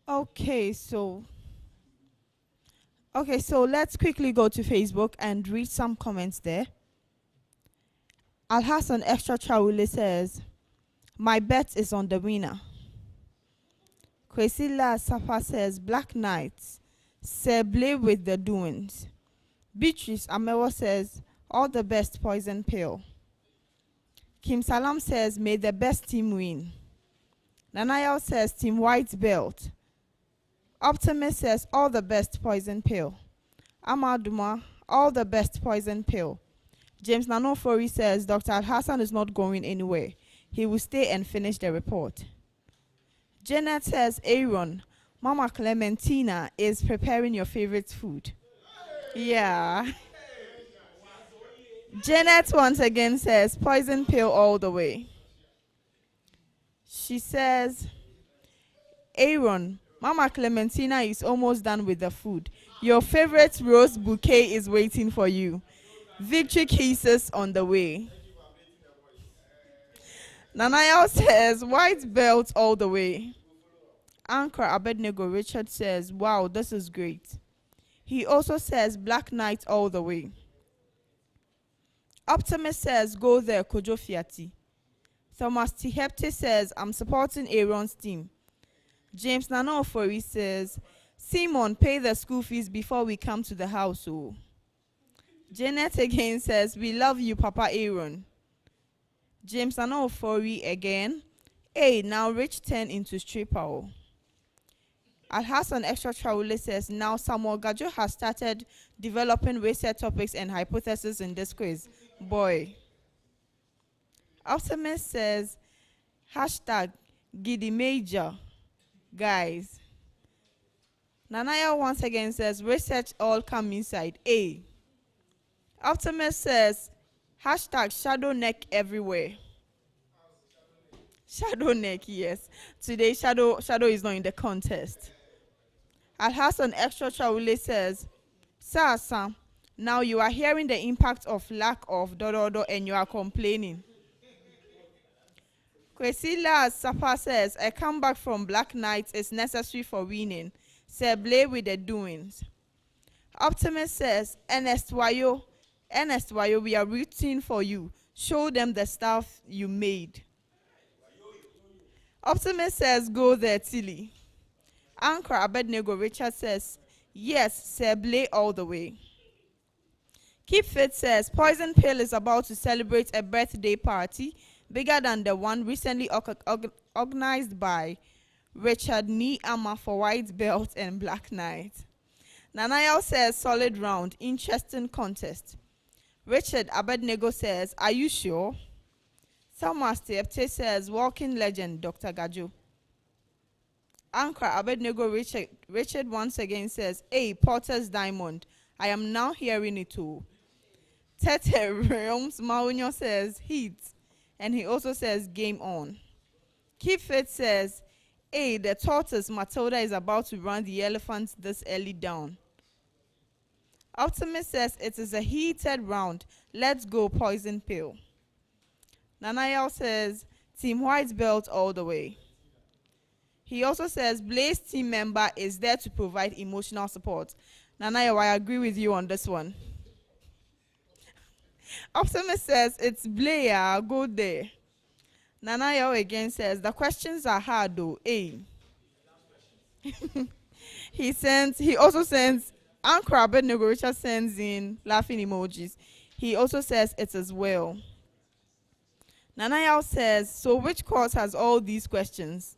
okay, so let's quickly go to Facebook and read some comments there. Al-Hassan Extra Traule says, my bet is on the winner. Kwesila Sapa says, Black Knights, Seble with the doings. Beatrice Amewo says, all the best poison pill. Kim Salam says, may the best team win. Nanayao says, team white belt. Optimist says, all the best poison pill. Amaduma, all the best poison pill. James Nanofori says, Dr. Hassan is not going anywhere. He will stay and finish the report. Janet says, Aaron, Mama Clementina is preparing your favorite food. Yeah. Janet once again says, poison pill all the way. She says, Aaron, Mama Clementina is almost done with the food. Your favorite rose bouquet is waiting for you. Victory cases on the way. Nanayao says, white belt all the way. Anchor Abednego Richard says, wow, this is great. He also says, Black Knight all the way. Optimist says, go there, Kojo Fiati. Thomas Tihepte says, I'm supporting Aaron's team. James Nanofori says, Simon, pay the school fees before we come to the house. Oh. Janet again says, we love you, Papa Aaron. James Nanofori again. Hey, now Rich 10 into stripper. Al-Hassan Extra Traule says, now Samuel Gajo has started developing research topics and hypotheses in this quiz. Boy. Optimist says, hashtag Giddy Major. Guys. Nanaya once again says, research all come inside. A. Optimist says, hashtag shadow neck everywhere. Shadow neck, yes. Today, shadow is not in the contest. Alhassan Extra Chawule says, Sir, now you are hearing the impact of lack of dododo and you are complaining. Kwesila Sapa says, a comeback from Black Knight is necessary for winning. Say play with the doings. Optimist says, Ernest Wayo, we are rooting for you. Show them the stuff you made. Optimist says, go there, Tilly. Anchor Abednego Richard says, yes, say play all the way. Keep Fit says, Poison Pill is about to celebrate a birthday party bigger than the one recently organized by Richard Niama for White Belt and Black Knight. Nanayao says, solid round, interesting contest. Richard Abednego says, are you sure? Thomas Tepte says, walking legend, Dr. Gajo. Anchor Abednego Richard once again says, hey, Potter's Diamond, I am now hearing it too. Tete Realms Maunyo says, heat. And he also says, game on. Keep Fit says, hey, the tortoise Matilda is about to run the elephant this early down. Optimist says, it is a heated round. Let's go, Poison Pill. Nanayao says, Team White Belt all the way. He also says, Blaze team member is there to provide emotional support. Nanayao, I agree with you on this one. Optimist says, it's Blair, go there. Nanayao again says, the questions are hard though, eh? He also sends, Anchor Abednego Richard sends in laughing emojis. He also says it as well. Nanayao says, so which course has all these questions?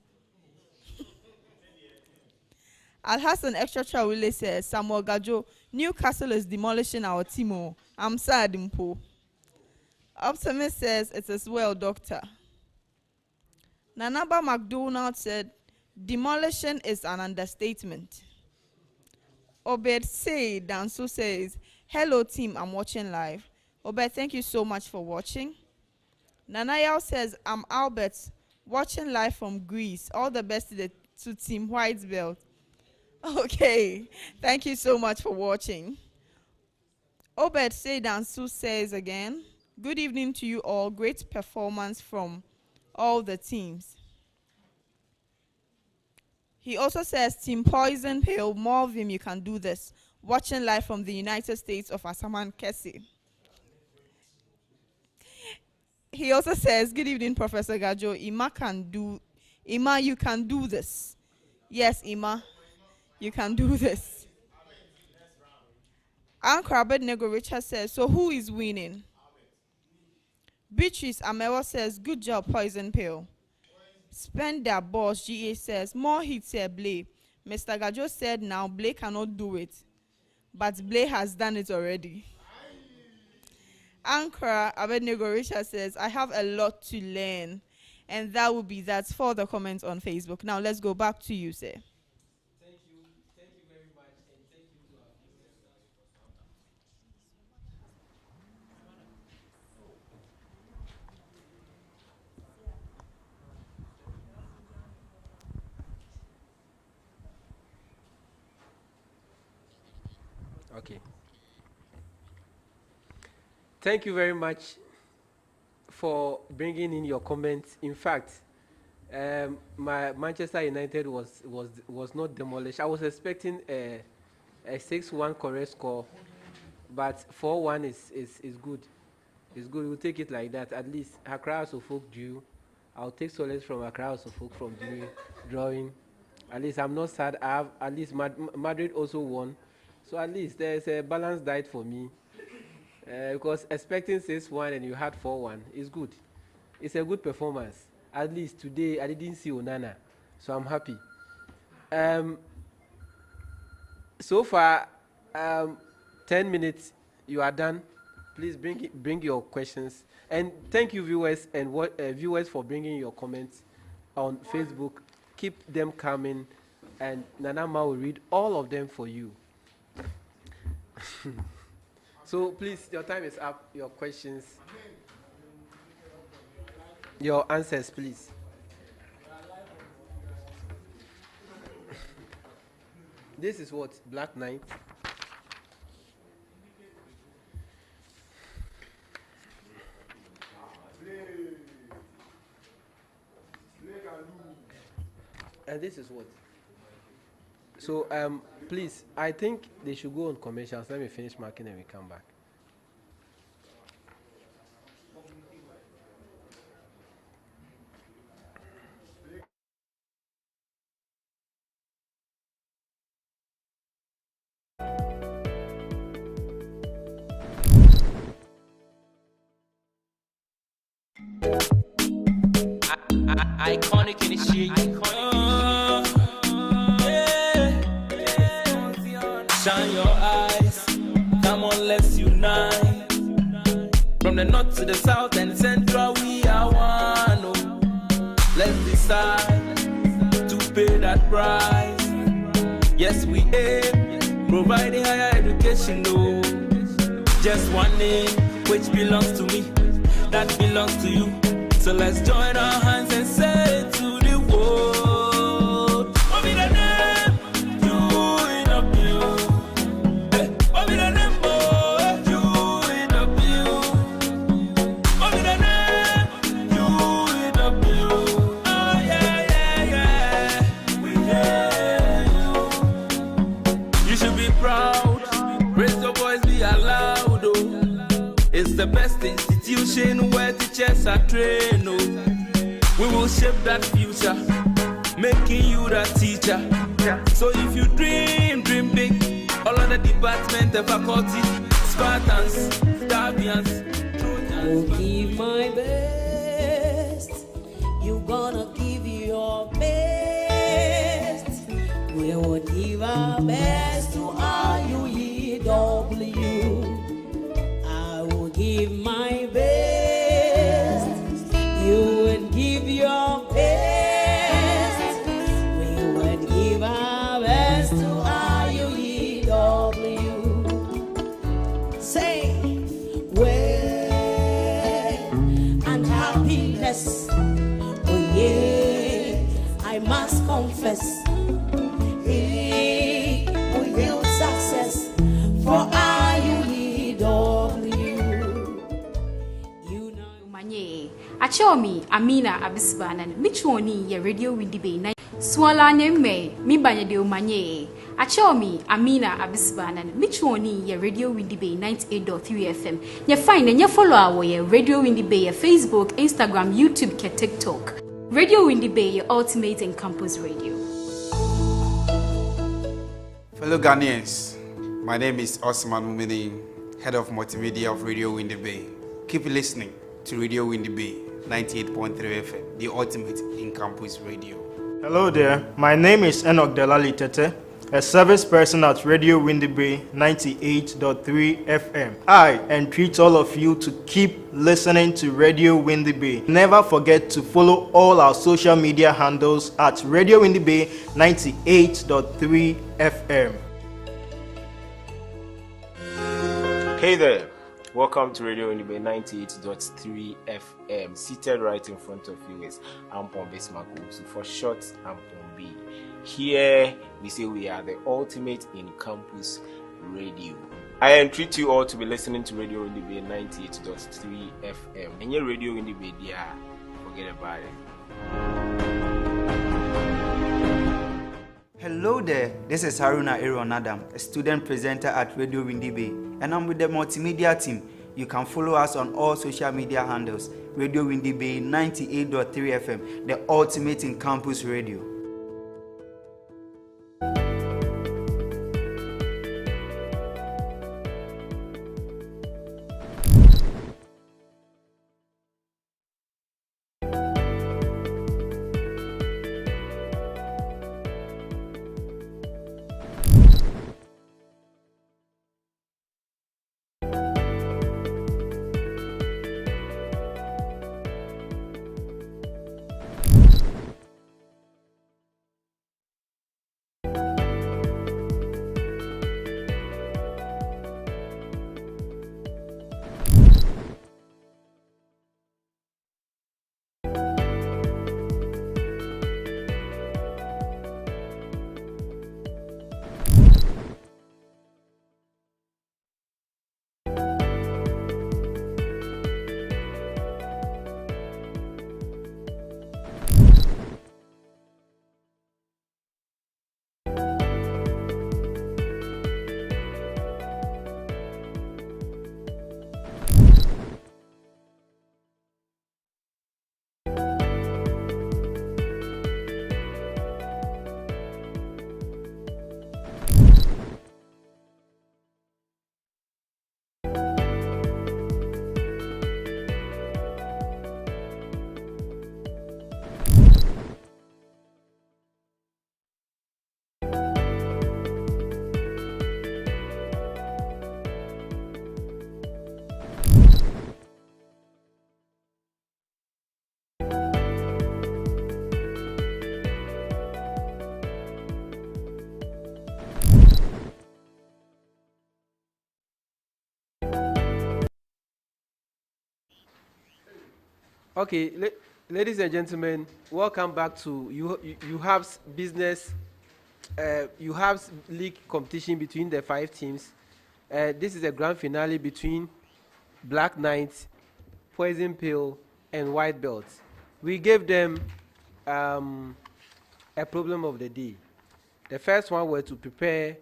Alhassan Extra Chawile says, Samuel Gajo, Newcastle is demolishing our team. I'm sad, Impo. Optimist says, it is well, doctor. Nanaba McDonald said, demolition is an understatement. Obed Say Danso says, hello team, I'm watching live. Obed, thank you so much for watching. Nanayao says, I'm Albert, watching live from Greece. All the best to Team White Belt. Okay, thank you so much for watching. Obed Seydansu says again, good evening to you all. Great performance from all the teams. He also says, Team Poison Pill, more of him, you can do this. Watching live from the United States of Asaman Kesi. He also says, good evening, Professor Gajo. Ima, you can do this. Yes, Ima, you can do this. Anchor Abednego Richard says, so who is winning? Beatrice Amewa says, good job, Poison Pill. Spender Boss GA says, more hits here, Blay. Mr. Gajo said now Blay cannot do it. But Blay has done it already. Anchor Abednego Richard says, I have a lot to learn. And that will be that for the comments on Facebook. Now let's go back to you, sir. Thank you very much, and thank you to our viewers. Okay. Thank you very much for bringing in your comments. In fact, my Manchester United was not demolished. I was expecting a 6-1 correct score, but 4-1 is good. It's good. We'll take it like that. At least Accra Suffolk drew. I'll take solace from Accra Suffolk from drawing. At least I'm not sad. I have at least Madrid also won, so at least there's a balanced diet for me. Because expecting 6-1 and you had 4-1 is good. It's a good performance. At least today I didn't see Onana, so I'm happy. So far, 10 minutes, you are done. Please bring your questions, and thank you viewers and viewers for bringing your comments on Facebook. Keep them coming, and Nanama will read all of them for you. So please, your time is up. Your questions, your answers, please. This is what? Black 9. And this is what? So, please, I think they should go on commercials. Let me finish marking and we come back. Iconic initiate. Shine your eyes. Come on, let's unite. From the north to the south and central, we are one. Oh, let's decide to pay that price. Yes, we aim providing higher education. No, just one name which belongs to me, that belongs to you. So let's join our hands and say to the world, what be the name? You in a view. What be the name, boy? You in a view. What be the name? You in a view. Oh yeah, yeah, yeah. We hear you. You should be proud. Raise your voice, be loud. Oh, it's the best institution where teachers are trained. Oh, we will shape that future, making you the teacher. So if you dream big, all of the department, the faculty, Spartans, Stallions, I'll give my best. You gonna give your best. We will give our best to RUEW. I will give my best. You will give your best. We will give our best to RUEW. Say, well, and happiness. Oh yeah, I must confess. It will yield success for RUEW. You know. Manye, Achomi, Amina Abisbanan, Michoni, ye radio windy bay, Swalla name, mi banya de Manye. Achomi, Amina Abisbanan, Michoni, ye radio windy bay 98.3 FM. Ye find and ye follow our ye radio windy bay, ye Facebook, Instagram, YouTube, ke TikTok. Radio Windy Bay, your ultimate in campus radio. Fellow Ghanaians, my name is Osman Mumini, Head of Multimedia of Radio Windy Bay. Keep listening to Radio Windy Bay 98.3 FM, the ultimate in campus radio. Hello there, my name is Enoch Delali Tete, a service person at Radio Windy Bay 98.3 FM. I entreat all of you to keep listening to Radio Windy Bay. Never forget to follow all our social media handles at Radio Windy Bay 98.3 FM. Hey there, welcome to Radio Windy Bay 98.3 FM. Seated right in front of you is Ampon Bismarck, so for short, Ampon B. Here we say we are the ultimate in campus radio. I entreat you all to be listening to Radio Windy Bay 98.3 FM. And your Radio Windy Bay, dear, forget about it. Hello there, this is Haruna Aaron Adam, a student presenter at Radio Windy Bay, and I'm with the multimedia team. You can follow us on all social media handles. Radio Windy Bay 98.3 FM, the ultimate in campus radio. Okay, ladies and gentlemen, welcome back to Uewabs Business. Uewabs League competition between the 5 teams. This is a grand finale between Black Knights, Poison Pill, and White Belt. We gave them a problem of the day. The first one was to prepare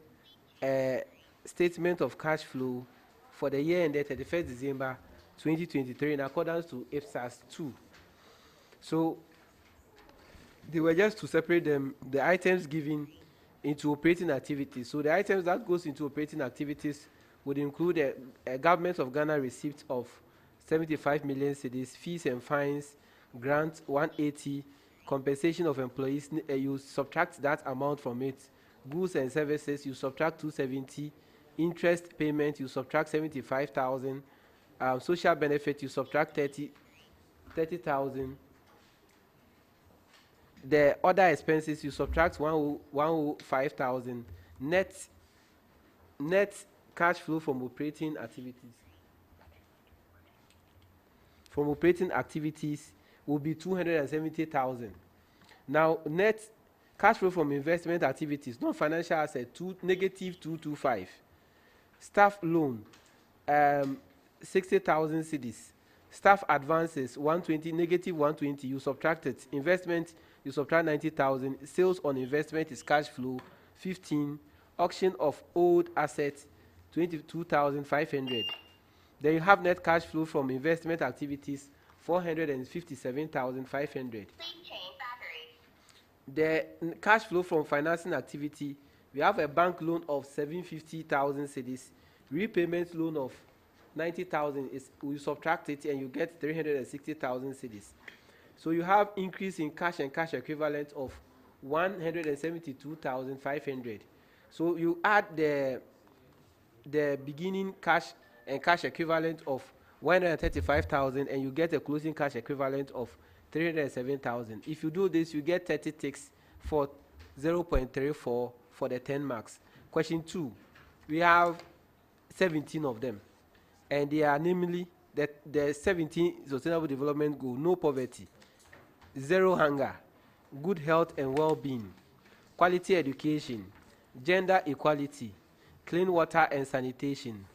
a statement of cash flow for the year ended 31st December 2023 in accordance to IPSAS 2. So they were just to separate them, the items given into operating activities. So the items that goes into operating activities would include a government of Ghana receipt of 75 million cedis, fees and fines, grant 180, compensation of employees, you subtract that amount from it, goods and services, you subtract 270, interest payment, you subtract 75,000, social benefit, you subtract 30,000. The other expenses, you subtract 105,000. Net cash flow from operating activities. From operating activities will be 270,000. Now, net cash flow from investment activities, non-financial asset, negative 225. Staff loan, 60,000 cedis. Staff advances, 120, negative 120. You subtract it. Investment, you subtract 90,000. Sales on investment is cash flow, 15. Auction of old assets, 22,500. Then you have net cash flow from investment activities, 457,500. The cash flow from financing activity, we have a bank loan of 750,000 cedis, repayment loan of 90,000 is we subtract it and you get 360,000 cedis. So you have increase in cash and cash equivalent of 172,500. So you add the beginning cash and cash equivalent of 135,000 and you get a closing cash equivalent of 307,000. If you do this, you get 30 ticks for 0.34 for the 10 marks. Question 2, we have 17 of them, and they are namely the 17 sustainable development goal: no poverty, zero hunger, good health and well-being, quality education, gender equality, clean water and sanitation,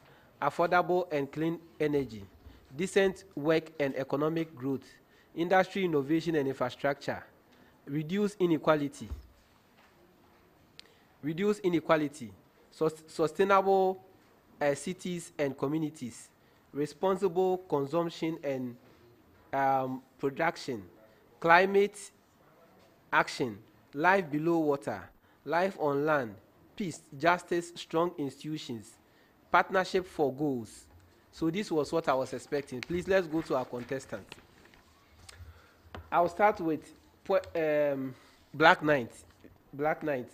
affordable and clean energy, decent work and economic growth, industry innovation and infrastructure, reduce inequality, sustainable cities and communities, responsible consumption and production, climate action, life below water, life on land, peace, justice, strong institutions, partnership for goals. So this was what I was expecting. Please, let's go to our contestant. I'll start with Black Knights.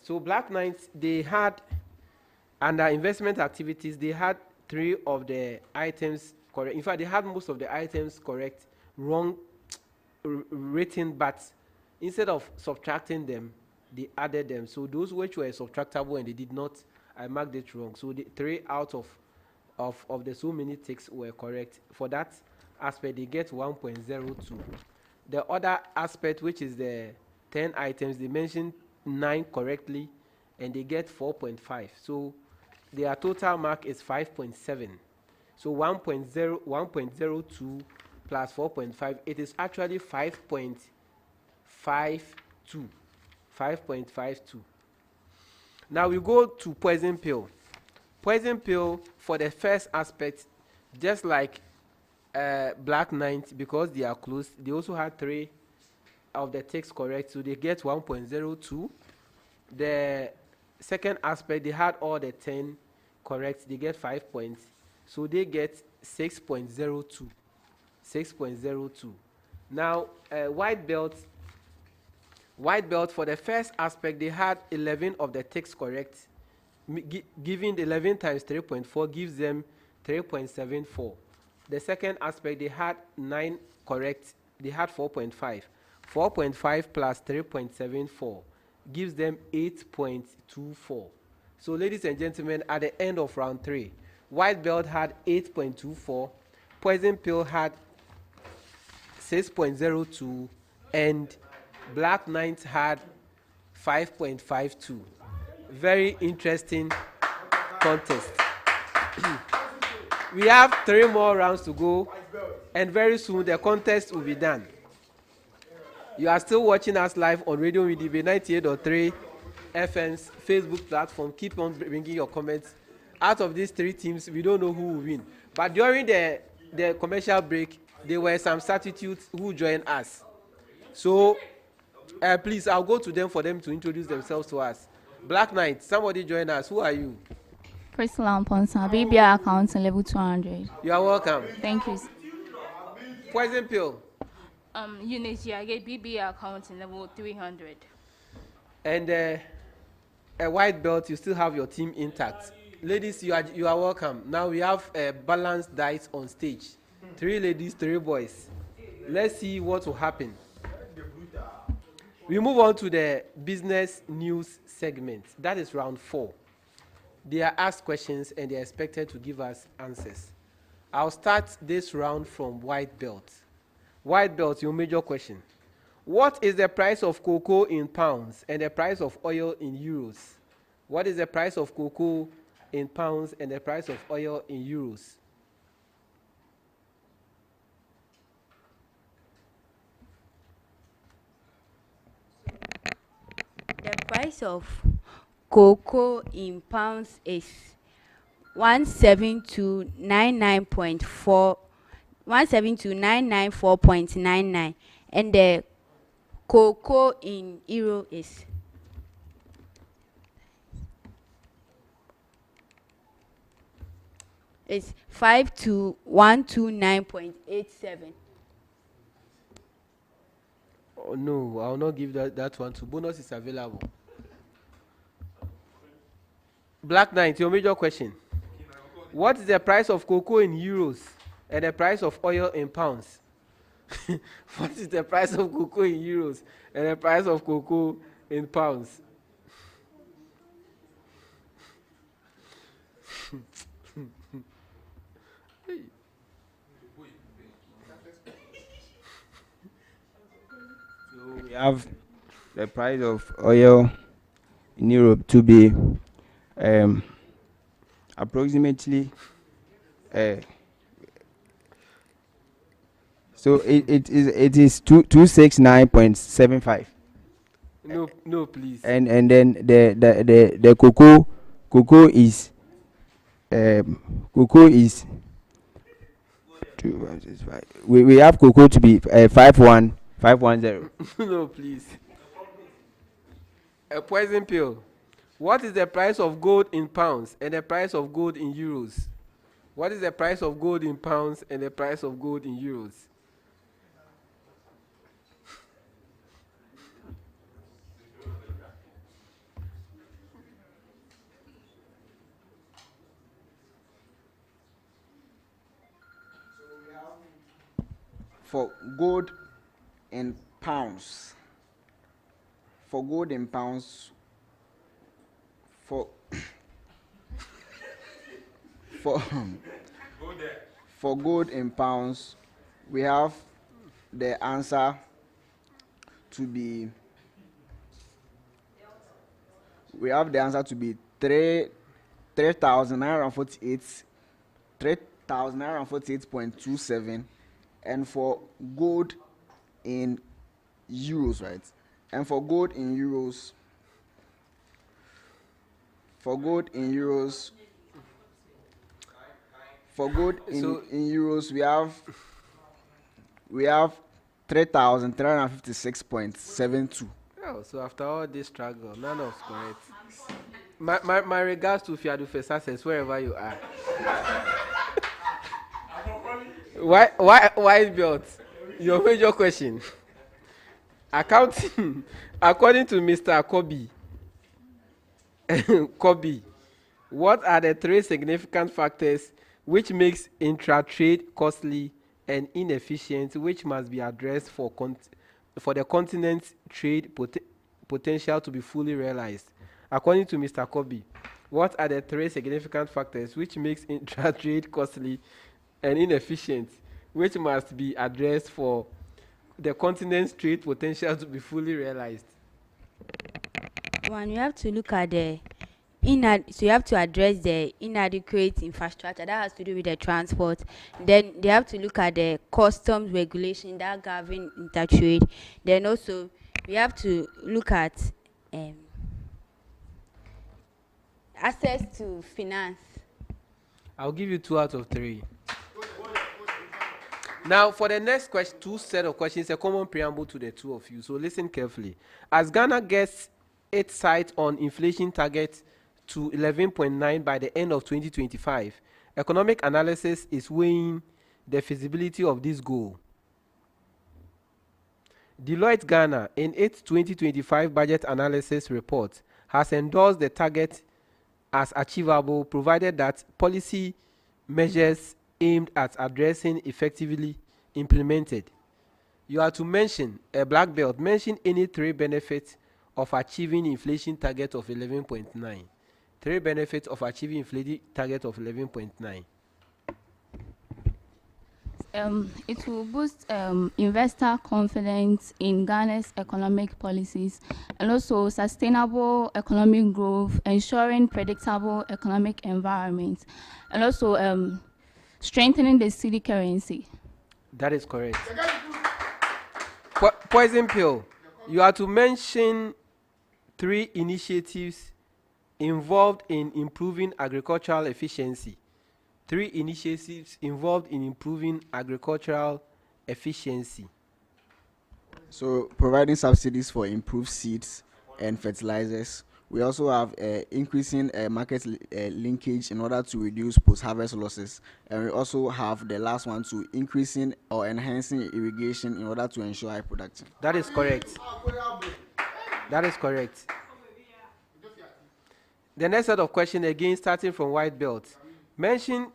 So Black Knights, they had, under investment activities, they had 3 of the items correct. In fact, they had most of the items correct, wrong written, but instead of subtracting them, they added them. So those which were subtractable and they did not, I marked it wrong. So the 3 out of the so many ticks were correct. For that aspect, they get 1.02. The other aspect, which is the 10 items, they mentioned 9 correctly, and they get 4.5. So their total mark is 5.7. So 1.02 plus 4.5, it is actually 5.52. 5.52. Now we go to Poison Pill. Poison Pill, for the first aspect, just like Black Knight, because they are close, they also had 3 of the ticks correct, so they get 1.02. The second aspect, they had all the 10 correct, they get 5 points, so they get 6.02. 6.02. Now White Belt, for the first aspect, they had 11 of the ticks correct, giving 11 times 3.4 gives them 3.74. The second aspect, they had 9 correct, they had 4.5. 4.5 plus 3.74 gives them 8.24. So ladies and gentlemen, at the end of round 3, White Belt had 8.24, Poison Pill had 6.02, and Black Knight had 5.52. Very interesting contest. We have 3 more rounds to go, and very soon the contest will be done. You are still watching us live on Radio WDB 98.3 FM's Facebook platform. Keep on bringing your comments. Out of these 3 teams, we don't know who will win. But during the commercial break, there were some substitutes who joined us. So, please, I'll go to them for them to introduce themselves to us. Black Knight, somebody join us. Who are you? Priscilla Ponsa, BBI account level 200. You are welcome. Thank you. Poison Pill. Unity, I get BBI account level 300. And a white belt, you still have your team intact. Ladies, you are welcome. Now we have a balanced diet on stage. 3 ladies, 3 boys. Let's see what will happen. We move on to the business news segment. That is round 4. They are asked questions and they are expected to give us answers. I'll start this round from white belt. White belt, your major question. What is the price of cocoa in pounds and the price of oil in euros? What is the price of cocoa in pounds and the price of oil in euros? The price of cocoa in pounds is 172.99.99, and the cocoa in euro is it's 52,129.87. Oh no, I will not give that one to bonus is available. Black Knight, your major question. What is the price of cocoa in euros and the price of oil in pounds? What is the price of cocoa in euros and the price of cocoa in pounds? So we have the price of oil in Europe to be approximately so it is 269.75. No, please. And then the cocoa is we have cocoa to be 51510. No, please. A poison pill. What is the price of gold in pounds and the price of gold in euros? What is the price of gold in pounds and the price of gold in euros? For gold in pounds. For gold in pounds. For gold in pounds, we have the answer to be 3,948.27, and for gold in euros, right? And for gold in euros, we have 3,356.72. Oh, so after all this struggle, none of correct. My regards to Fiadu for success wherever you are. Why belt? Your major question. Accounting, according to Mr. Kobe, what are the 3 significant factors which makes intra-trade costly and inefficient, which must be addressed for the continent's trade potential to be fully realized? According to Mr. Kobe, what are the 3 significant factors which makes intra-trade costly and inefficient, which must be addressed for the continent's trade potential to be fully realized? One, you have to look at the so you have to address the inadequate infrastructure that has to do with the transport. Then they have to look at the customs regulation that govern intertrade. Then also we have to look at access to finance. I'll give you 2 out of 3. Now, for the next question, 2 set of questions, a common preamble to the 2 of you. So listen carefully. As Ghana gets its sight on inflation target to 11.9 by the end of 2025, economic analysis is weighing the feasibility of this goal. Deloitte Ghana, in its 2025 budget analysis report, has endorsed the target as achievable, provided that policy measures aimed at addressing effectively implemented. You are to mention a black belt. Mention any 3 benefits of achieving inflation target of 11.9. 3 benefits of achieving inflation target of 11.9. It will boost investor confidence in Ghana's economic policies and also sustainable economic growth, ensuring predictable economic environment, and also strengthening the city currency. That is correct. Poison pill. You are to mention 3 initiatives involved in improving agricultural efficiency. 3 initiatives involved in improving agricultural efficiency. So providing subsidies for improved seeds and fertilizers. We also have increasing market linkage in order to reduce post-harvest losses. And we also have the last one, to increasing or enhancing irrigation in order to ensure high production. That is correct. That is correct. The next set of questions, again, starting from white belt. Mention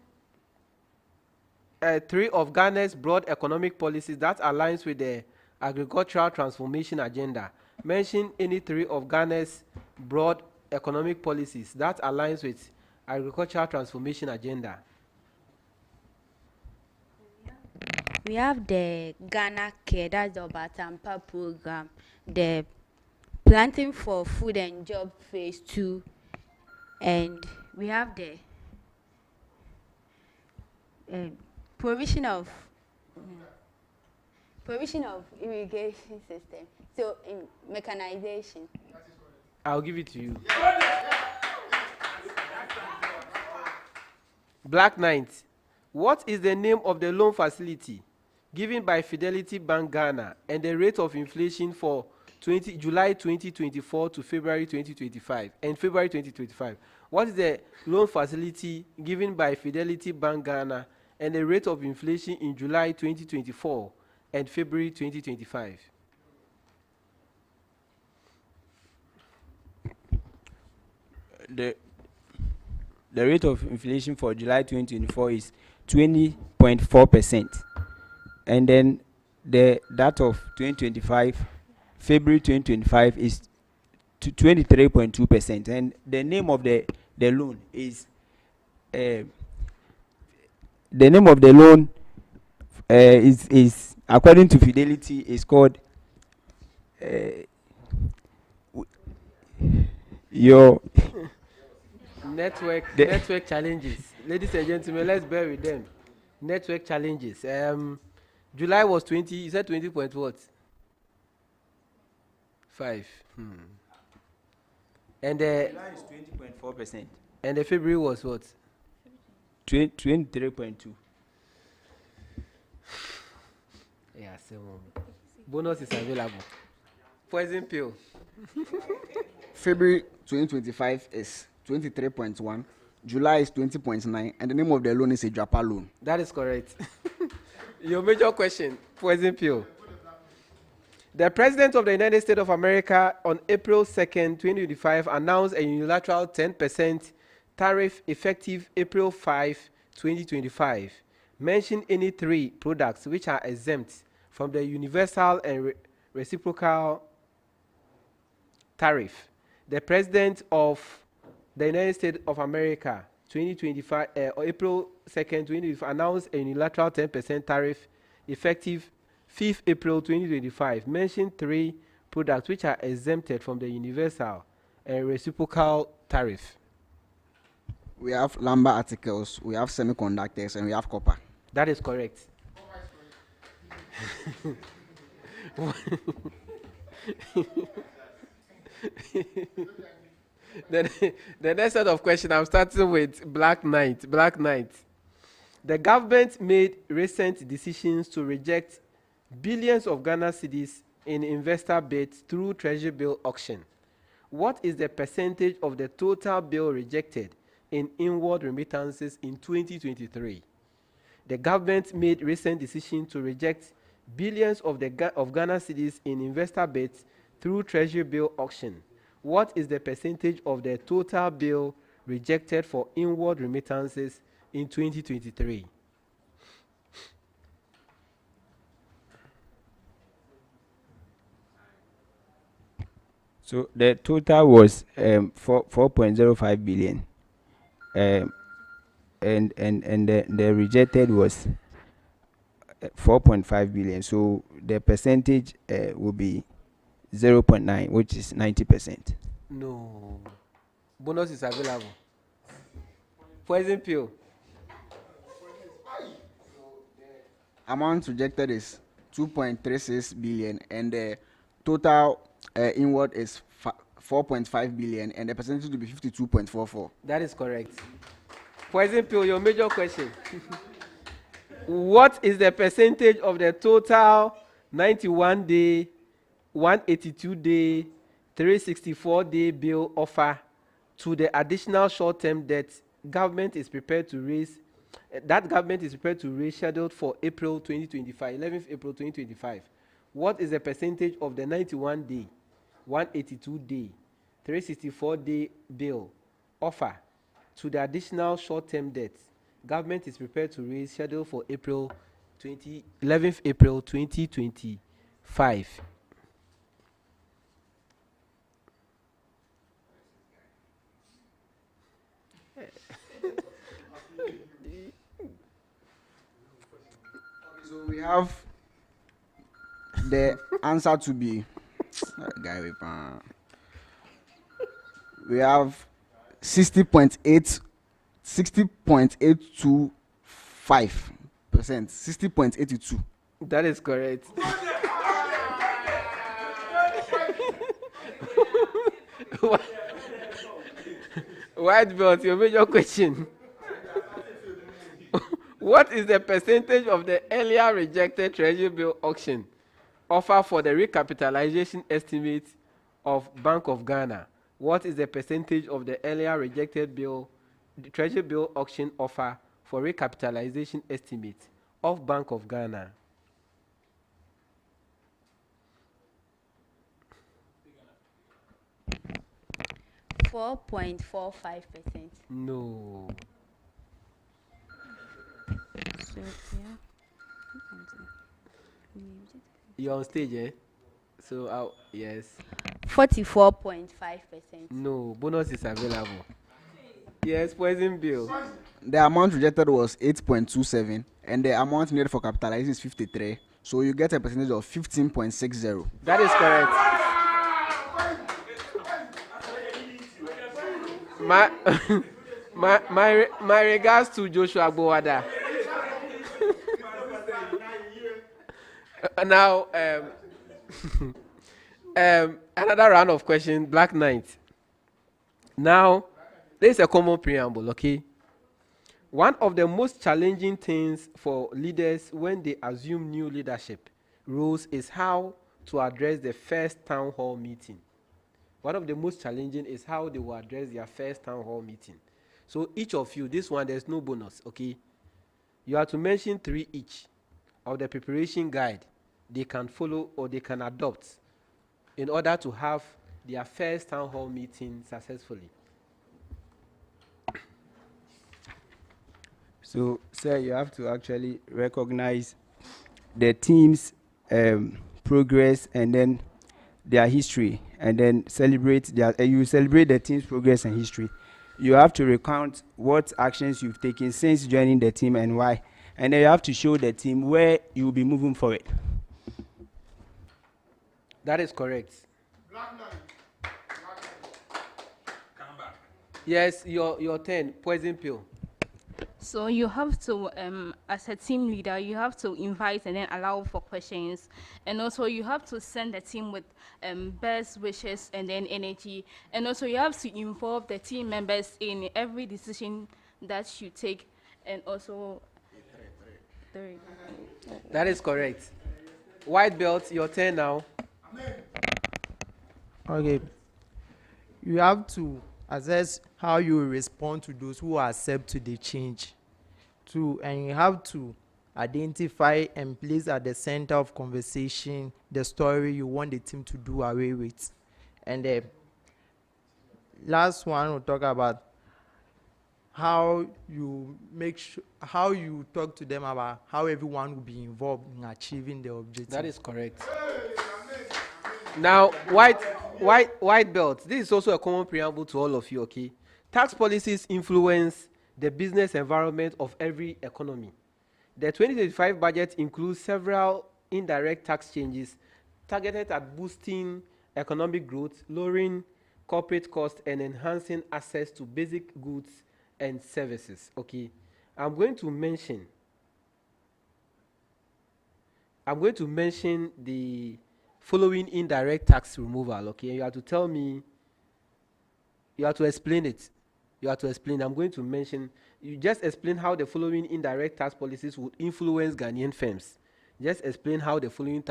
3 of Ghana's broad economic policies that aligns with the agricultural transformation agenda. Mention any 3 of Ghana's broad economic policies that aligns with agricultural transformation agenda. We have the Ghana Care, that's the Obatampa program, the Planting for Food and Job Phase 2, and we have the provision of irrigation system, so in mechanization. I'll give it to you. Black Knight, what is the name of the loan facility given by Fidelity Bank Ghana and the rate of inflation for July 2024 to February 2025 and February 2025? What is the loan facility given by Fidelity Bank Ghana and the rate of inflation in July 2024 and February 2025? The rate of inflation for July 2024 is 20.4%, and then that of 2025, February 2025, is 23.2%, and the name of the loan is is according to Fidelity is called your network challenges. Ladies and gentlemen, let's bear with them. Network challenges. July was 20. You said 20 point what? 5. And July is 20.4%. And the February was what? 23.2. Yeah, so bonus is available. Poison pill. February 2025 is 23.1. July is 20.9, and the name of the loan is a Japa loan. That is correct. Your major question, poison pill. The President of the United States of America on April 2nd, 2025 announced a unilateral 10% tariff effective April 5, 2025. Mention any 3 products which are exempt from the universal and reciprocal tariff. The President of the United States of America 2025 April 2nd, 2025 announced a unilateral 10% tariff effective 5th April 2025 mentioned 3 products which are exempted from the universal and reciprocal tariff. We have lumber articles, we have semiconductors, and we have copper. That is correct. The next set of questions, I'm starting with Black Knight. Black Knight. The government made recent decisions to reject billions of Ghana cedis in investor bids through treasury bill auction. What is the percentage of the total bill rejected in inward remittances in 2023? The government made recent decision to reject billions of Ghana cedis in investor bids through treasury bill auction. What is the percentage of the total bill rejected for inward remittances in 2023? So the total was 4.05 billion, and the rejected was 4.5 billion. So the percentage will be 0.9, which is 90%. No. Bonus is available. Poison pill. Amount rejected is 2.36 billion, and the total inward is 4.5 billion, and the percentage will be 52.44. That is correct. Poison pill, your major question. What is the percentage of the total 91-day, 182-day, 364-day bill offer to the additional short-term debt government is prepared to raise? That government is prepared to raise, scheduled for April 2025, 11th April 2025. What is the percentage of the 91-day, 182-day, 364-day bill offer to the additional short-term debt government is prepared to raise, scheduled for 11th April 2025? So we have the answer to be we have 60.8 60.825%. 60.82. That is correct. White belt, your major question. What is the percentage of the earlier rejected treasury bill auction offer for the recapitalization estimate of Bank of Ghana? What is the percentage of the earlier rejected the treasury bill auction offer for recapitalization estimate of Bank of Ghana? .45%. No. So, yeah. You're on stage, eh? So, yes. 44.5%. No, bonus is available. Yes, poison bill. The amount rejected was 8.27, and the amount needed for capitalization is 53. So you get a percentage of 15.60. That is correct. My regards to Joshua Bowada. Now, another round of questions, Black Knight. Now, there's a common preamble, okay? One of the most challenging things for leaders when they assume new leadership roles is how to address the first town hall meeting. One of the most challenging is how they will address their first town hall meeting. So each of you, this one, there's no bonus, okay? You have to mention 3 each of the preparation guide they can follow or they can adopt in order to have their first town hall meeting successfully. So, sir, you have to actually recognize the team's progress and then their history, and then celebrate their. You celebrate the team's progress and history. You have to recount what actions you've taken since joining the team and why, and then you have to show the team where you will be moving forward. That is correct. Yes, your turn. Poison pill. So you have to, as a team leader, you have to invite and then allow for questions, and also you have to send the team with best wishes and then energy, and also you have to involve the team members in every decision that you take, and also. Three. That is correct. White belt, your turn now. Okay. You have to assess how you respond to those who accept to the change. Two, and you have to identify and place at the center of conversation the story you want the team to do away with. And the last one we'll talk about how you how you talk to them about how everyone will be involved in achieving the objective. That is correct. Now, white belt. This is also a common preamble to all of you, okay? Tax policies influence the business environment of every economy. The 2025 budget includes several indirect tax changes targeted at boosting economic growth, lowering corporate costs, and enhancing access to basic goods and services, okay? I'm going to mention the following indirect tax removal, okay? You have to tell me, you have to explain it. You have to explain. I'm going to mention, you just explain how the following indirect tax policies would influence Ghanaian firms. Just explain how the following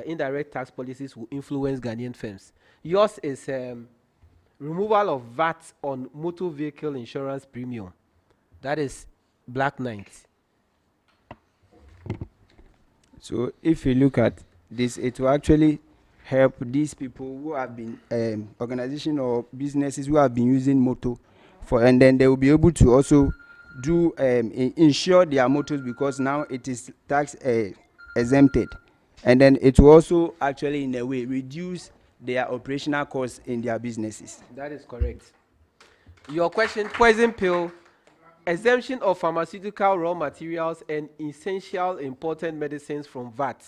indirect tax policies will influence Ghanaian firms. Yours is removal of VAT on motor vehicle insurance premium. That is Black Knight. So if you look at this, it will actually help these people who have been organizations or businesses who have been using motor for, and then they will be able to also do insure their motors, because now it is tax exempted, and then it will also actually in a way reduce their operational costs in their businesses. That is correct. Your question, poison pill, exemption of pharmaceutical raw materials and essential imported medicines from VAT.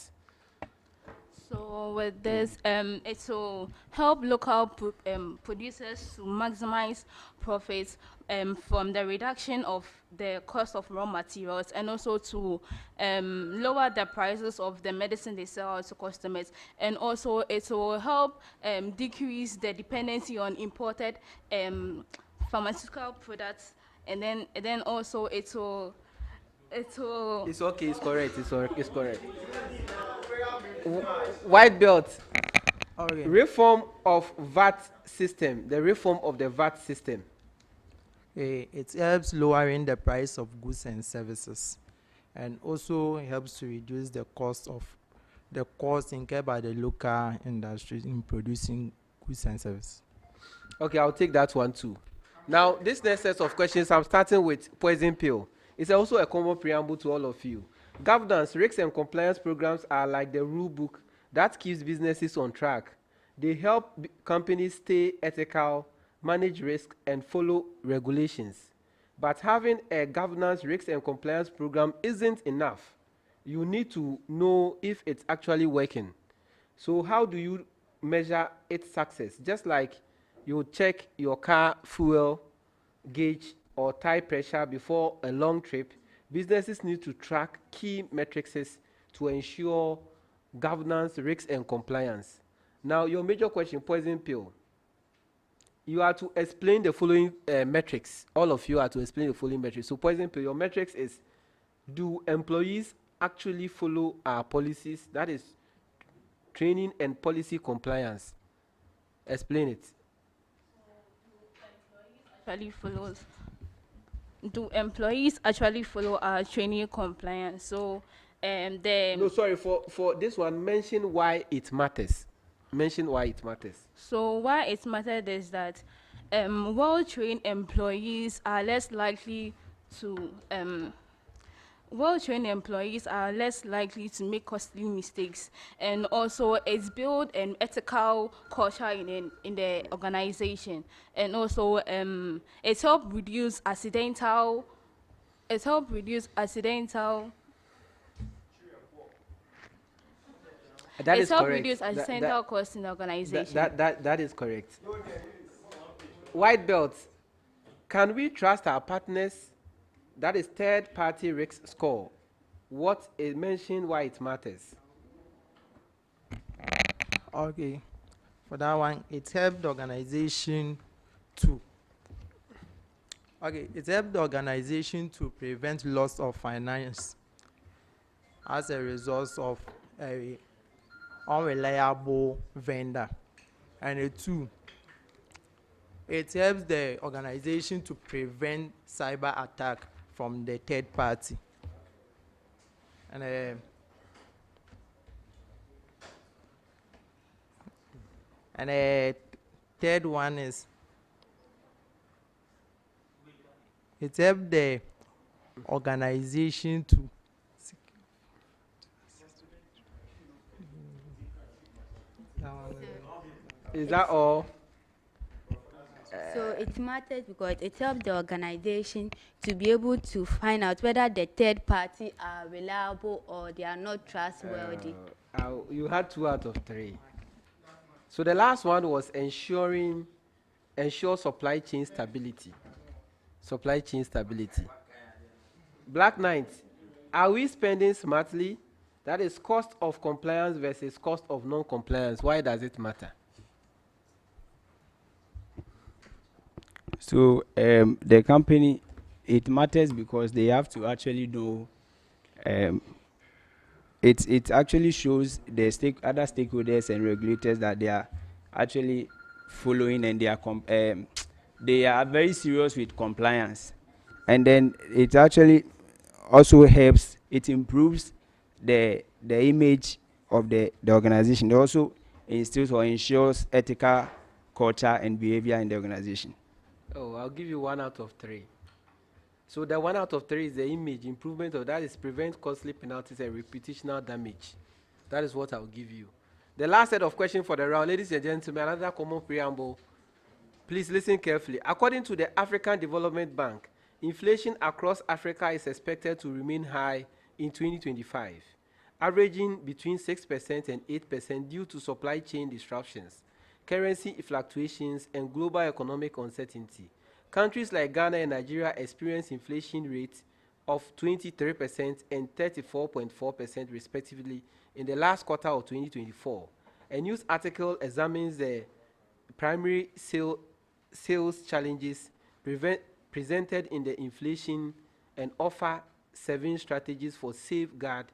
So with this, it will help local producers to maximize profits from the reduction of the cost of raw materials, and also to lower the prices of the medicine they sell to customers. And also it will help decrease the dependency on imported pharmaceutical products. And then also it will. It's okay. It's correct. It's correct. White belt. Okay. Reform of VAT system. The reform of the VAT system. It helps lowering the price of goods and services, and also helps to reduce the cost incurred by the local industries in producing goods and services. Okay, I'll take that one too. Now, this next set of questions, I'm starting with poison pill. It's also a common preamble to all of you. Governance, risks, and compliance programs are like the rule book that keeps businesses on track. They help companies stay ethical, manage risk, and follow regulations. But having a governance, risks, and compliance program isn't enough. You need to know if it's actually working. So how do you measure its success? Just like you check your car fuel gauge or tire pressure before a long trip, businesses need to track key metrics to ensure governance, risks, and compliance. Now, your major question, poison pill. You are to explain the following metrics. All of you are to explain the following metrics. So, poison pill, your metrics is, do employees actually follow our policies? That is training and policy compliance. Explain it. Do employees actually follow our training compliance? So, no, sorry, for this one, mention why it matters. Mention why it matters. So why it matters is that well-trained employees are less likely to make costly mistakes, and also it's built an ethical culture in the organization, and also it helps reduce accidental. That It's is help correct. reduce accidental costs in the organization. That is correct. White belt. Can we trust our partners? That is third party risk score. What is mentioned why it matters? Okay, for that one, it helped the organization to. Okay, it helped the organization to prevent loss of finance as a result of a unreliable vendor, and two, it helps the organization to prevent cyber attack from the third party. And a third one is it helps the organization to Is that all? So it matters because it helps the organization to be able to find out whether the third party are reliable or they are not trustworthy. You had 2 out of 3. So the last one was ensure supply chain stability. Supply chain stability. Black Knight, are we spending smartly? That is cost of compliance versus cost of non-compliance. Why does it matter? So the company, it matters because they have to actually know. It actually shows the other stakeholders and regulators that they are actually following, and they are very serious with compliance. And then it actually also helps. It improves the image of the organization. It also instills or ensures ethical culture and behavior in the organization. Oh, I'll give you 1 out of 3. So the 1 out of 3 is the image improvement of that is prevent costly penalties and reputational damage. That is what I'll give you. The last set of questions for the round, ladies and gentlemen, another common preamble. Please listen carefully. According to the African Development Bank, inflation across Africa is expected to remain high in 2025, averaging between 6% and 8% due to supply chain disruptions, currency fluctuations, and global economic uncertainty. Countries like Ghana and Nigeria experience inflation rates of 23% and 34.4% respectively in the last quarter of 2024. A news article examines the primary sales challenges presented in the inflation and offer 7 strategies for safeguard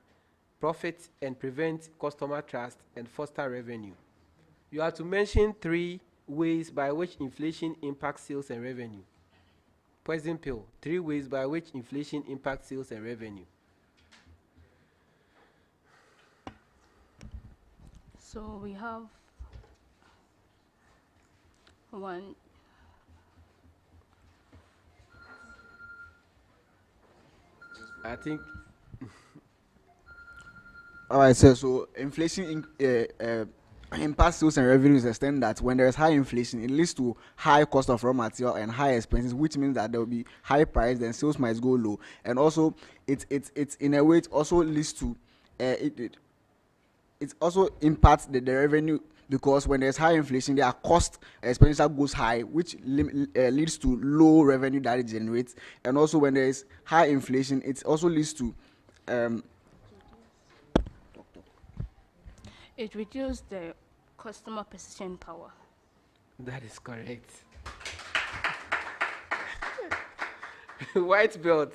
profit and prevent customer trust and foster revenue. You are to mention 3 ways by which inflation impacts sales and revenue. Poison pill, 3 ways by which inflation impacts sales and revenue. So we have 1. I think. All right, so inflation impacts sales and revenues to the extent that when there is high inflation, it leads to high cost of raw material and high expenses, which means that there will be high price, then sales might go low, and also it's in a way it also leads to it also impacts the revenue, because when there's high inflation, their cost expenditure goes high, which leads to low revenue that it generates, and also when there is high inflation, it also leads to It reduces the customer purchasing power. That is correct. White belt.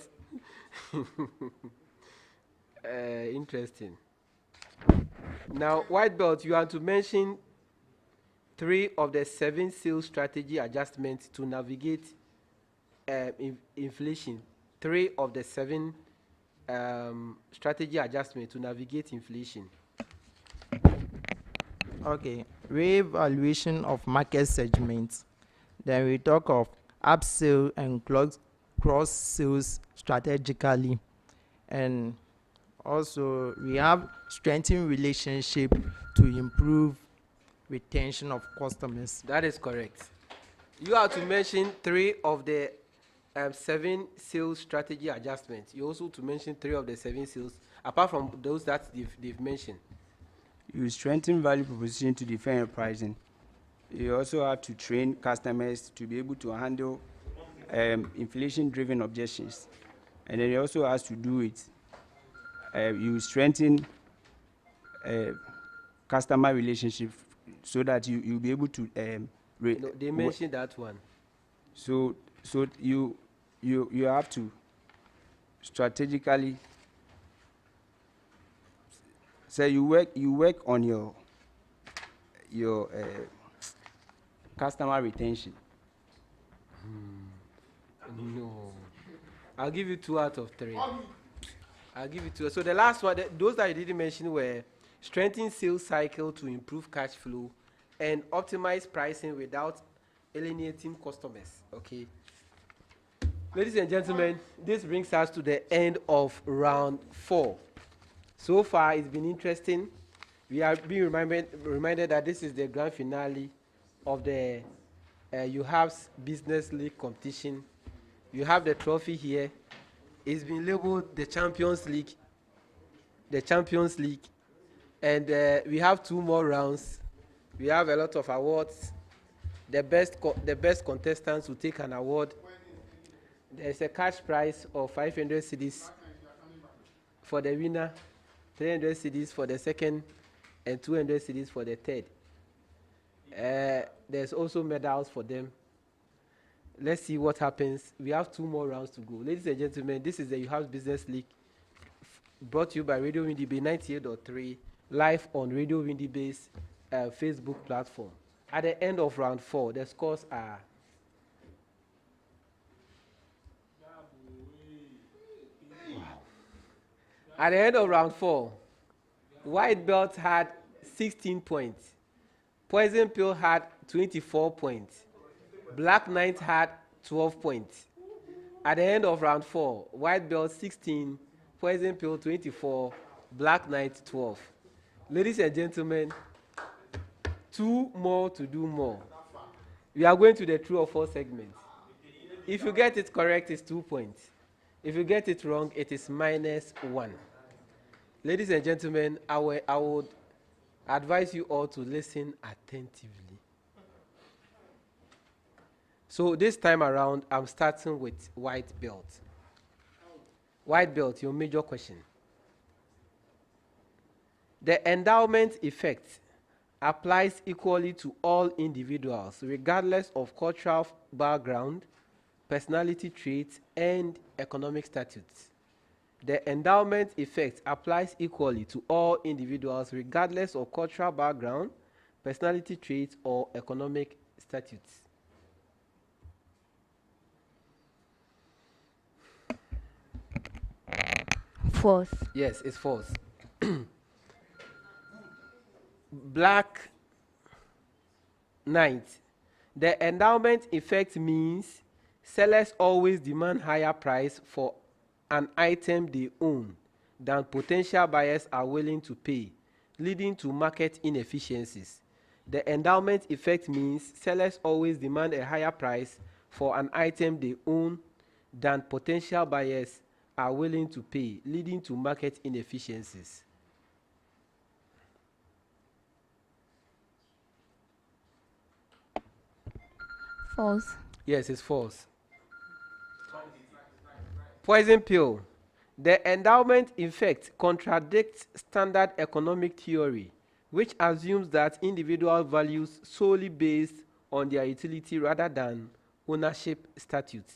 Interesting. Now, white belt, you are to mention 3 of the 7 sales strategy adjustments to navigate inflation. 3 of the 7 strategy adjustments to navigate inflation. Okay, re-evaluation of market segments. Then we talk of upsell and cross sales strategically, and also we have strengthen relationship to improve retention of customers. That is correct. You have to mention 3 of the 7 sales strategy adjustments. You also to mention 3 of the 7 sales, apart from those that they've mentioned. You strengthen value proposition to defend pricing. You also have to train customers to be able to handle inflation-driven objections. And then it also has to do with you strengthen customer relationship so that you'll be able to No, they mentioned that one. so you have to strategically say you work on your customer retention. No. I'll give you 2 out of 3. I'll give you 2. So the last one, those that you didn't mention were strengthen sales cycle to improve cash flow and optimize pricing without alienating customers. Okay. Ladies and gentlemen, this brings us to the end of round 4. So far, it's been interesting. We are being reminded that this is the grand finale of the Uewabs Business League competition. You have the trophy here. It's been labeled the Champions League. The Champions League. And we have 2 more rounds. We have a lot of awards. The best contestants will take an award. There's a cash prize of 500 cedis for the winner, 300 cedis for the second, and 200 cedis for the third. There's also medals for them. Let's see what happens. We have 2 more rounds to go. Ladies and gentlemen, this is the Uewabs Business League brought to you by Radio Windy Bay 98.3, live on Radio Windy Bay's Facebook platform. At the end of round 4, the scores are At the end of round 4, White Belt had 16 points. Poison Pill had 24 points. Black Knight had 12 points. At the end of round 4, White Belt 16, Poison Pill 24, Black Knight 12. Ladies and gentlemen, 2 more to do more. We are going to the true or false segment. If you get it correct, it's 2 points. If you get it wrong, it is -1. Ladies and gentlemen, I would advise you all to listen attentively. So this time around, I'm starting with White Belt. White Belt, your major question. The endowment effect applies equally to all individuals, regardless of cultural background, personality traits, and economic status. The endowment effect applies equally to all individuals, regardless of cultural background, personality traits, or economic status. False. Yes, it's false. Black Knight. The endowment effect means sellers always demand higher price for an item they own than potential buyers are willing to pay, leading to market inefficiencies. The endowment effect means sellers always demand a higher price for an item they own than potential buyers are willing to pay, leading to market inefficiencies. False. Yes, it's false. Poison Pill. The endowment effect contradicts standard economic theory, which assumes that individual values solely based on their utility rather than ownership statutes.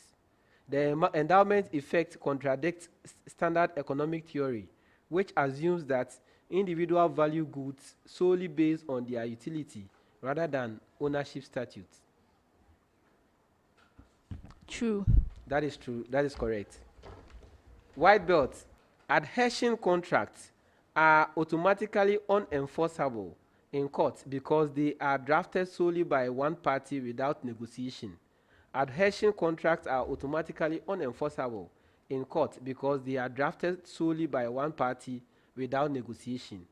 The endowment effect contradicts standard economic theory, which assumes that individual value goods solely based on their utility rather than ownership statutes. True. That is true. That is correct. White Belt. Adhesion contracts are automatically unenforceable in court because they are drafted solely by one party without negotiation. Adhesion contracts are automatically unenforceable in court because they are drafted solely by one party without negotiation.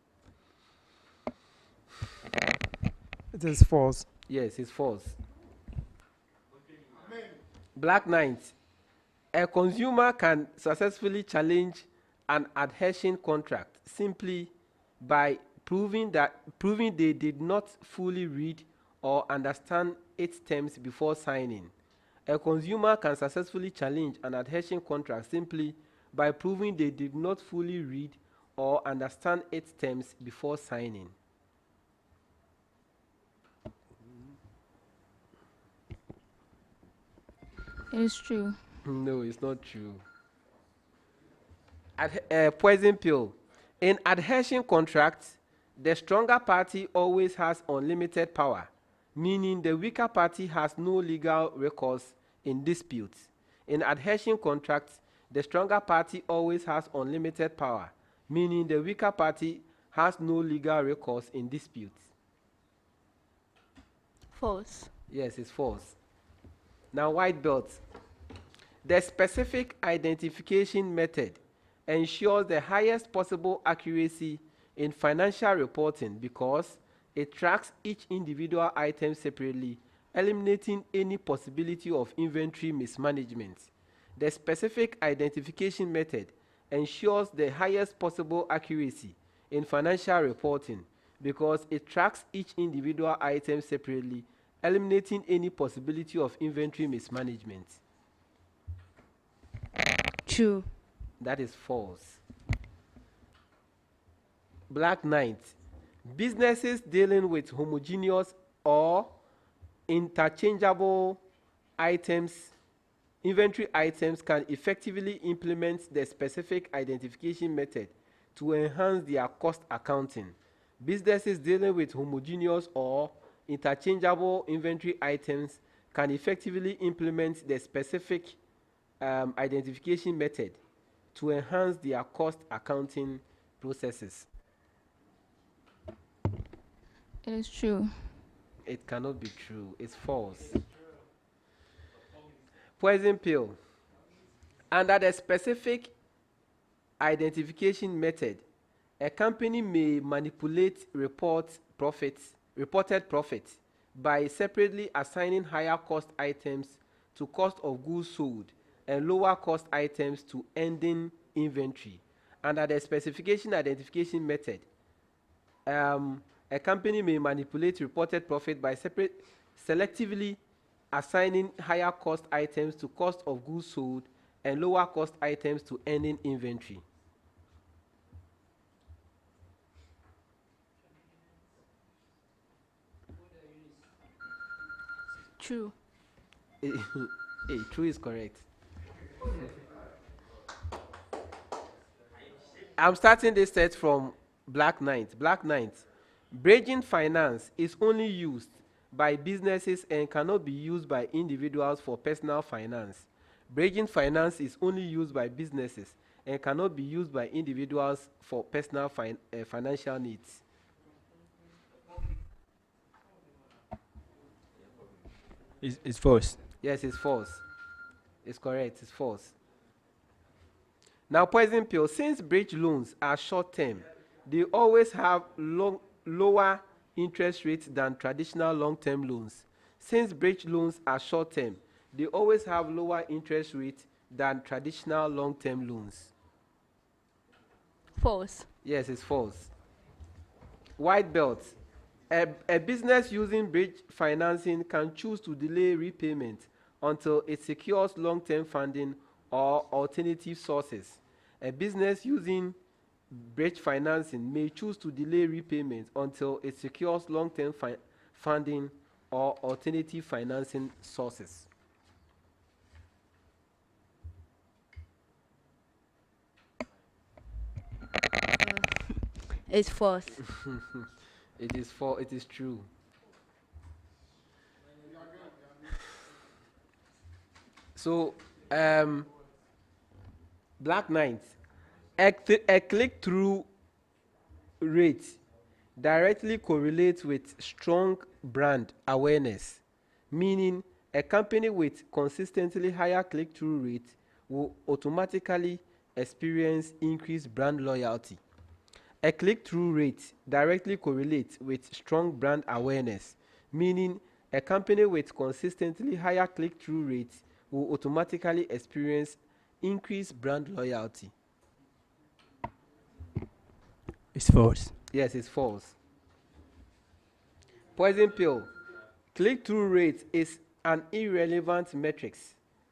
It is false. Yes, it's false. Black Knight. A consumer can successfully challenge an adhesion contract simply by proving they did not fully read or understand its terms before signing. A consumer can successfully challenge an adhesion contract simply by proving they did not fully read or understand its terms before signing. It is true. No, it's not true. Poison pill. In adhesion contracts, the stronger party always has unlimited power, meaning the weaker party has no legal recourse in disputes. In adhesion contracts, the stronger party always has unlimited power, meaning the weaker party has no legal recourse in disputes. False. Yes, it's false. Now, white belt. The specific identification method ensures the highest possible accuracy in financial reporting because it tracks each individual item separately, eliminating any possibility of inventory mismanagement. The specific identification method ensures the highest possible accuracy in financial reporting because it tracks each individual item separately, eliminating any possibility of inventory mismanagement. True. That is false. Black Knight. Businesses dealing with homogeneous or interchangeable items, inventory items, can effectively implement the specific identification method to enhance their cost accounting. Businesses dealing with homogeneous or interchangeable inventory items can effectively implement the specific identification method to enhance their cost accounting processes. It is true. It cannot be true. It's false. Poison pill. Under the specific identification method, a company may manipulate reported profits by separately assigning higher cost items to cost of goods sold and lower cost items to ending inventory. Under the specification identification method, a company may manipulate reported profit by selectively assigning higher cost items to cost of goods sold and lower cost items to ending inventory. True. Hey, true is correct. I'm starting this set from Black Knight. Black Knight. Bridging finance is only used by businesses and cannot be used by individuals for personal finance. Bridging finance is only used by businesses and cannot be used by individuals for personal financial needs. It's false. Yes, it's false. It's correct. It's false. Now, poison pill. Since bridge loans are short term, they always have lower interest rates than traditional long-term loans. Since bridge loans are short-term, they always have lower interest rates than traditional long-term loans. False. Yes, it's false. White belt. A business using bridge financing can choose to delay repayment until it secures long-term funding or alternative sources. A business using bridge financing may choose to delay repayment until it secures long-term funding or alternative financing sources. It's false. It is false. It is true. So, Black Knight, a click-through rate directly correlates with strong brand awareness, meaning a company with consistently higher click-through rate will automatically experience increased brand loyalty. A click-through rate directly correlates with strong brand awareness, meaning a company with consistently higher click-through rates will automatically experience increased brand loyalty. It's false. Yes, it's false. Poison pill. Click-through rate is an irrelevant metric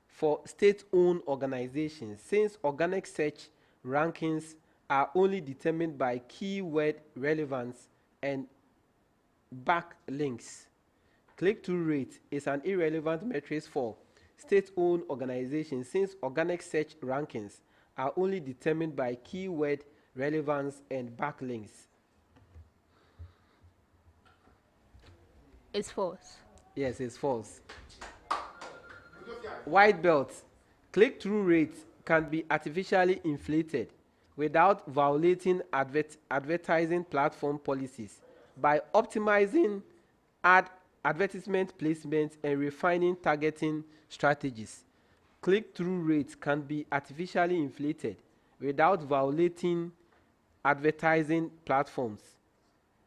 for state-owned organizations since organic search rankings are only determined by keyword relevance and backlinks. Click-through rate is an irrelevant metric for state-owned organizations since organic search rankings are only determined by keyword relevance and backlinks. It's false. Yes, it's false. White belt. Click-through rate can be artificially inflated without violating advertising platform policies by optimizing advertisement placement and refining targeting strategies. Click-through rate can be artificially inflated without violating advertising platforms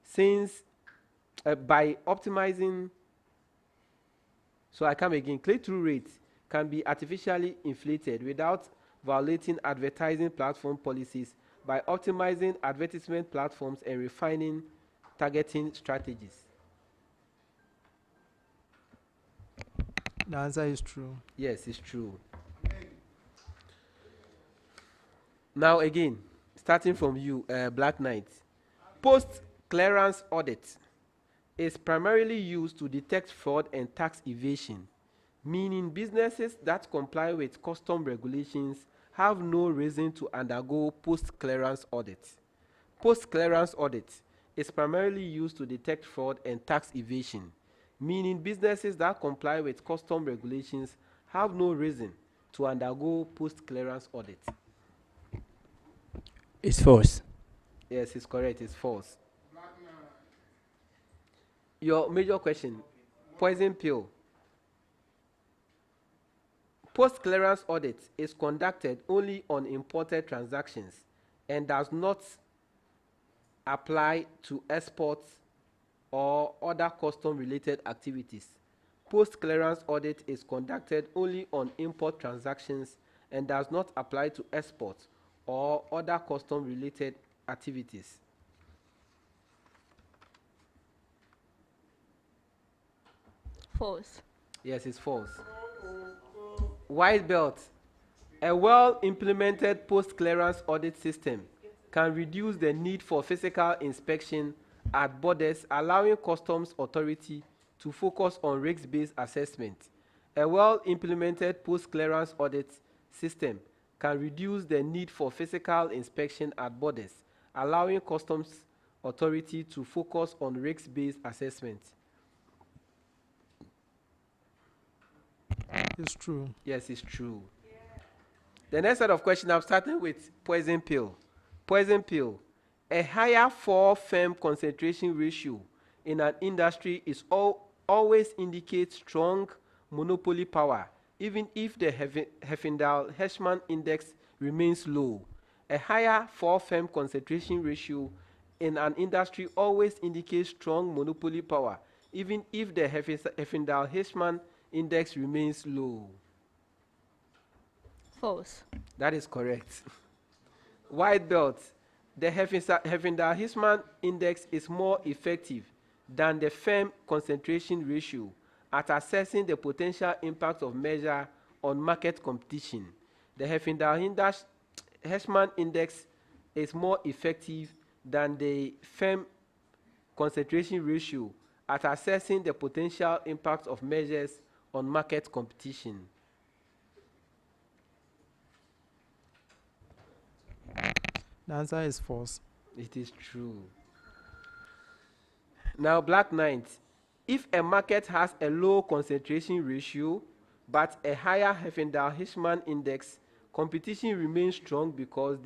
since by optimizing. So I come again. Click-through rate can be artificially inflated without violating advertising platform policies by optimizing advertisement platforms and refining targeting strategies. The answer is true. Yes, it's true. Now again, starting from you, Black Knight. Post-clearance audit is primarily used to detect fraud and tax evasion, meaning businesses that comply with custom regulations have no reason to undergo post-clearance audit. Post-clearance audit is primarily used to detect fraud and tax evasion, meaning businesses that comply with custom regulations have no reason to undergo post-clearance audit. It's false. Yes, it's correct. It's false. Your major question, poison pill. Post-clearance audit is conducted only on imported transactions and does not apply to exports or other custom-related activities. Post-clearance audit is conducted only on import transactions and does not apply to exports or other custom-related activities. False. Yes, it's false. White belt. A well-implemented post-clearance audit system can reduce the need for physical inspection at borders, allowing customs authority to focus on risk-based assessment. A well-implemented post-clearance audit system can reduce the need for physical inspection at borders, allowing customs authority to focus on risk-based assessment. It's true. Yes, it's true. The next set of questions, I'm starting with poison pill. Poison pill. A higher four-firm concentration ratio in an industry is always indicates strong monopoly power, even if the Heffendal-Hirschman index remains low. A higher four-firm concentration ratio in an industry always indicates strong monopoly power, even if the Heffendal-Hirschman index remains low. False. That is correct. White belt. The Heffendal-Hirschman index is more effective than the firm concentration ratio at assessing the potential impact of measure on market competition. The Heffendal-Hirschman index is more effective than the firm concentration ratio at assessing the potential impact of measures on market competition. The answer is false. It is true. Now, Black Knight. If a market has a low concentration ratio but a higher Heffendal-Hirschman index, competition remains strong because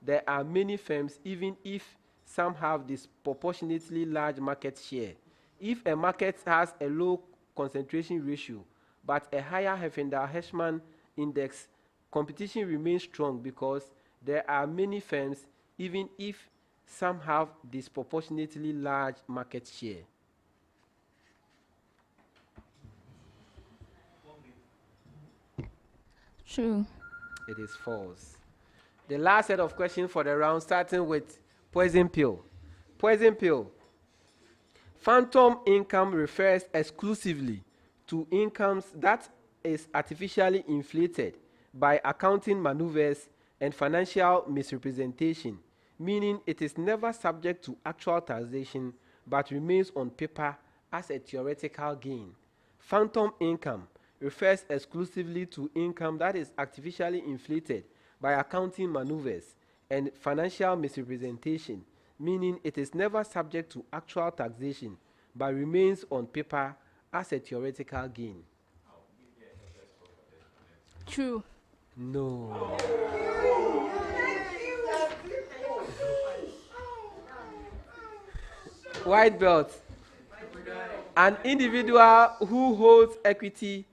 there are many firms, even if some have disproportionately large market share. If a market has a low concentration ratio but a higher Heffendal-Hirschman index, competition remains strong because there are many firms, even if some have disproportionately large market share. True. It is false. The last set of questions for the round, starting with poison pill. Poison pill. Phantom income refers exclusively to incomes that is artificially inflated by accounting maneuvers and financial misrepresentation, meaning it is never subject to actual taxation but remains on paper as a theoretical gain. Phantom income refers exclusively to income that is artificially inflated by accounting maneuvers and financial misrepresentation, meaning it is never subject to actual taxation but remains on paper as a theoretical gain. True. No. White belt. An individual who holds equity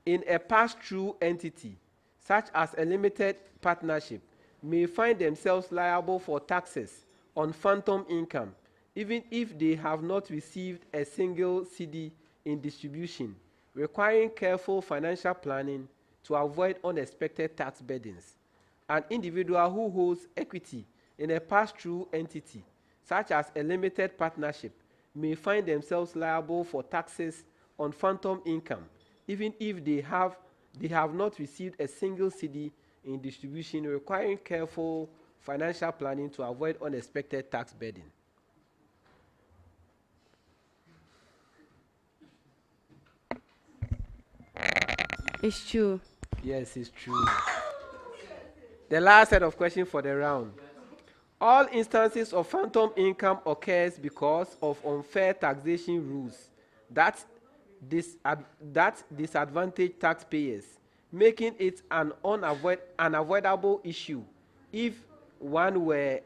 in a pass-through entity, such as a limited partnership, may find themselves liable for taxes on phantom income, even if they have not received a single CD in distribution, requiring careful financial planning to avoid unexpected tax burdens. An individual who holds equity in a pass-through entity, such as a limited partnership, may find themselves liable for taxes on phantom income, even if they have not received a single CD in distribution, requiring careful financial planning to avoid unexpected tax burden. It's true. Yes, it's true. The last set of questions for the round. All instances of phantom income occurs because of unfair taxation rules that disadvantage taxpayers, making it an unavoidable issue if one were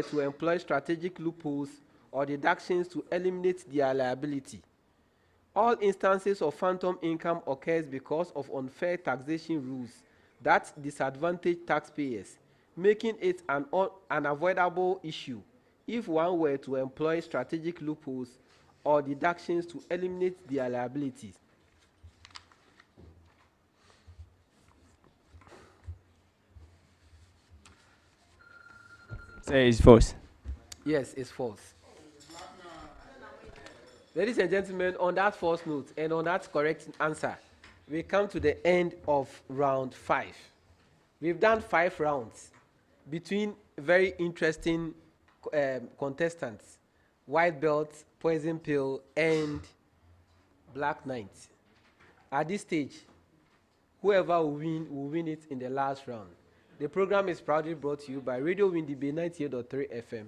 to employ strategic loopholes or deductions to eliminate their liability. All instances of phantom income occurs because of unfair taxation rules that disadvantage taxpayers, making it an unavoidable issue if one were to employ strategic loopholes or deductions to eliminate their liabilities. Say it's false. Yes, it's false. Ladies and gentlemen, on that false note and on that correct answer, we come to the end of round 5. We've done 5 rounds between very interesting contestants: white belt, poison pill, and black knight. At this stage, whoever will win it in the last round. The program is proudly brought to you by Radio Windy Bay 98.3 FM,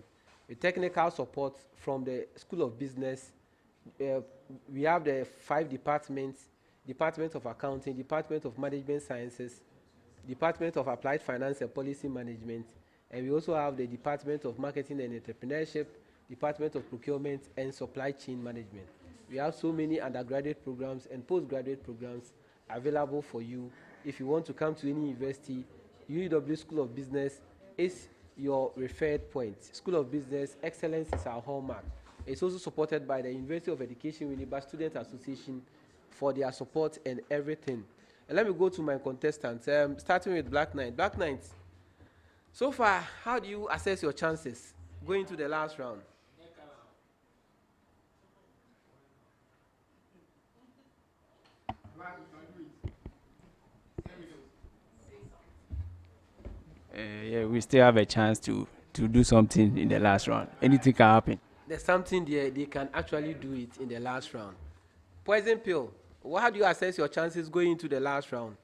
with technical support from the School of Business. We have the 5 departments: Department of Accounting, Department of Management Sciences, Department of Applied Finance and Policy Management, and we also have the Department of Marketing and Entrepreneurship, Department of Procurement and Supply Chain Management. We have so many undergraduate programs and postgraduate programs available for you. If you want to come to any university, UEW School of Business is your referred point. School of Business excellence is our hallmark. It's also supported by the University of Education, Winneba Student Association, for their support and everything. And let me go to my contestants, starting with Black Knight. Black Knight, so far, how do you assess your chances going to the last round? Yeah, we still have a chance to do something in the last round. Anything can happen. There's something there, they can actually do it in the last round. Poison pill, how do you assess your chances going into the last round?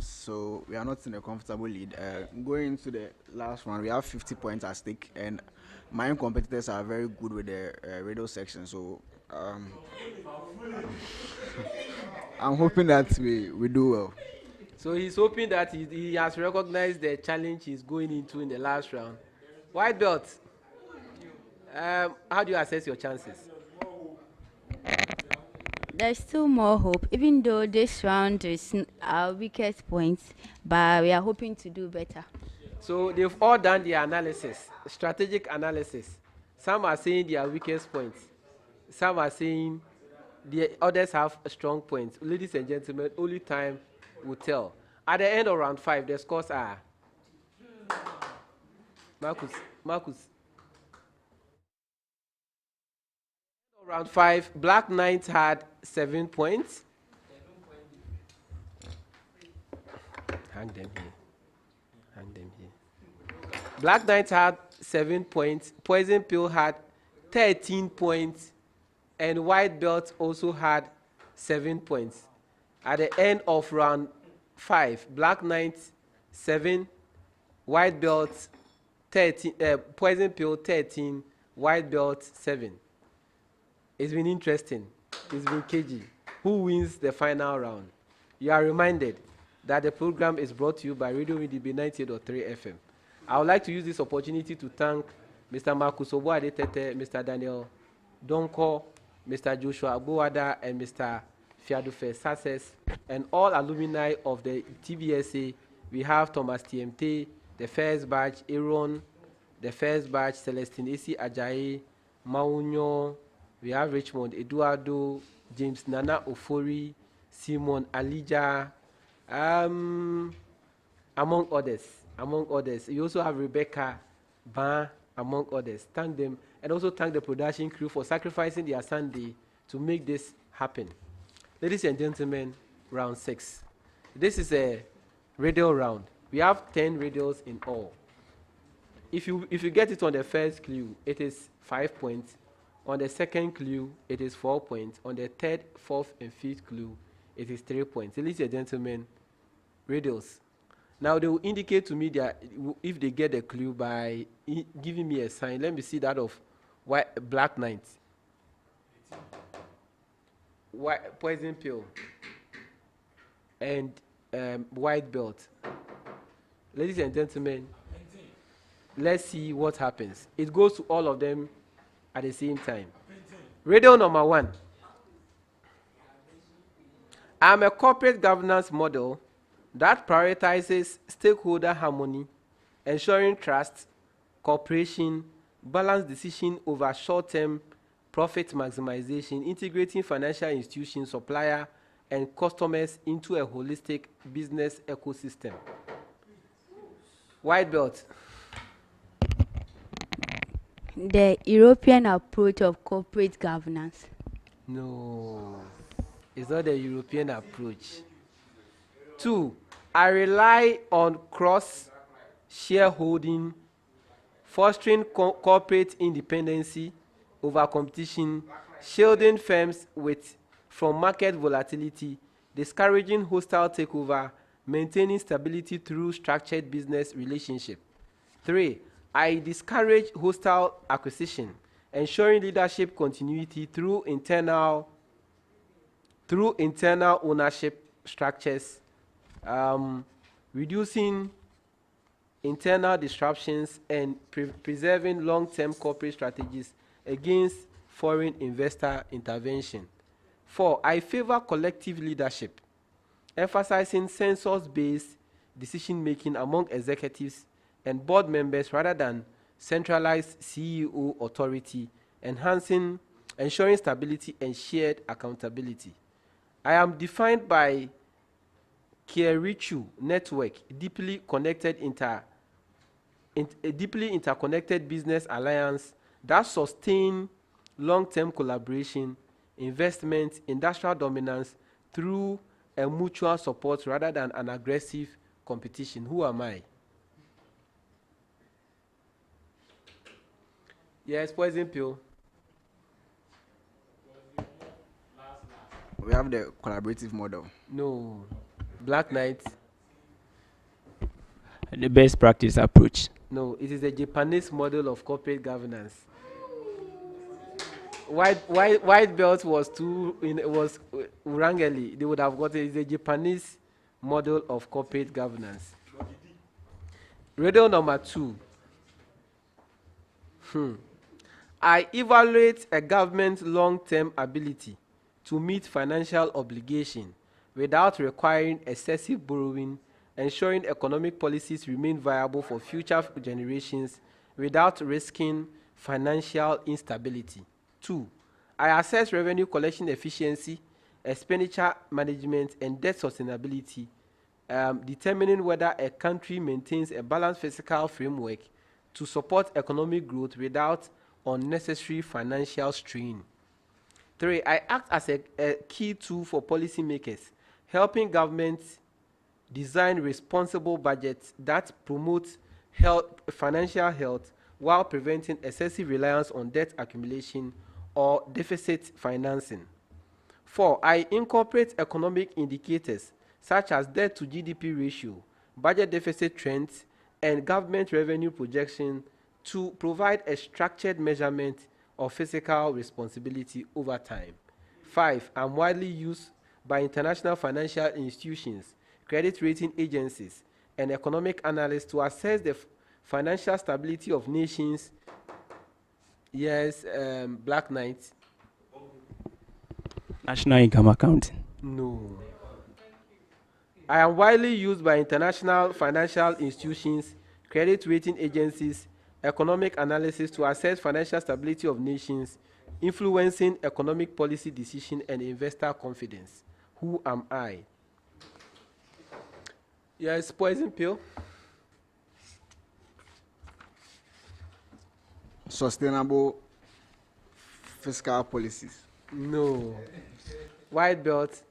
So we are not in a comfortable lead. Going into the last round, we have 50 points at stake, and my competitors are very good with the radio section. So I'm hoping that we do well. So he's hoping that he has recognized the challenge he's going into in the last round. White belt, how do you assess your chances? There's still more hope, even though this round is our weakest point, but we are hoping to do better. So they've all done their analysis, strategic analysis. Some are saying their weakest points. Some are saying the others have a strong points. Ladies and gentlemen, only time will tell. At the end of round 5, the scores are Marcus. Round 5, Black Knights had 7 points. Hang them here. Black Knights had 7 points. Poison Pill had 13 points. And White Belt also had 7 points. At the end of round 5, Black Knights 7, White Belt 13, Poison Pill 13, White Belt 7. It's been interesting. It's been cagey. Who wins the final round? You are reminded that the program is brought to you by Radio WDB 98.3 FM. I would like to use this opportunity to thank Mr. Marcus Obuadetete, Mr. Daniel Donko, Mr. Joshua Abuwada, and Mr. Fiadufe Success, and all alumni of the TBSA. We have Thomas TMT, the first batch, Aaron, the first batch, Celestine Isi Ajayi, Maunyo, we have Richmond Eduardo, James Nana Ofori, Simon Alija, among others. You also have Rebecca Ban, among others. Thank them, and also thank the production crew for sacrificing their Sunday to make this happen. Ladies and gentlemen, round 6. This is a radio round. We have 10 radios in all. If you get it on the first clue, it is 5 points. On the second clue, it is 4 points. On the third, fourth, and fifth clue, it is 3 points. Ladies and gentlemen, radios. Now they will indicate to me that if they get a clue by giving me a sign. Let me see that of Black Knight, Poison Pill, and White Belt. Ladies and gentlemen, let's see what happens. It goes to all of them at the same time. Radio number 1. I'm a corporate governance model that prioritizes stakeholder harmony, ensuring trust, cooperation, balanced decision over short-term profit maximization, integrating financial institutions, supplier, and customers into a holistic business ecosystem. White Belt. The European approach of corporate governance. No, it's not the European approach. 2, I rely on cross-shareholding, fostering corporate independency over competition, shielding firms from market volatility, discouraging hostile takeover, maintaining stability through structured business relationship. 3, I discourage hostile acquisition, ensuring leadership continuity through internal ownership structures, reducing internal disruptions, and preserving long-term corporate strategies against foreign investor intervention. 4, I favor collective leadership, emphasizing census-based decision-making among executives and board members rather than centralized CEO authority, ensuring stability and shared accountability. I am defined by Kerichu network, a deeply interconnected business alliance that sustain long-term collaboration, investment, industrial dominance through a mutual support rather than an aggressive competition. Who am I? Yes, Poison Pill. We have the collaborative model. No. Black Knight. The best practice approach. No, it is the Japanese model of corporate governance. White Belt was Urangeli. They would have got it. It's the Japanese model of corporate governance. Radio number 2. I evaluate a government's long-term ability to meet financial obligation without requiring excessive borrowing, ensuring economic policies remain viable for future generations without risking financial instability. 2, I assess revenue collection efficiency, expenditure management, and debt sustainability, determining whether a country maintains a balanced fiscal framework to support economic growth without unnecessary financial strain. 3. I act as a key tool for policymakers, helping governments design responsible budgets that promote financial health while preventing excessive reliance on debt accumulation or deficit financing. 4. I incorporate economic indicators such as debt to GDP ratio, budget deficit trends, and government revenue projection to provide a structured measurement of fiscal responsibility over time. 5. I'm widely used by international financial institutions, credit rating agencies, and economic analysts to assess the financial stability of nations. Yes, Black Knight. National income accounting. No. I am widely used by international financial institutions, credit rating agencies, economic analysis to assess financial stability of nations, influencing economic policy decision and investor confidence. Who am I? Yes, poison pill. Sustainable fiscal policies. No. White belt.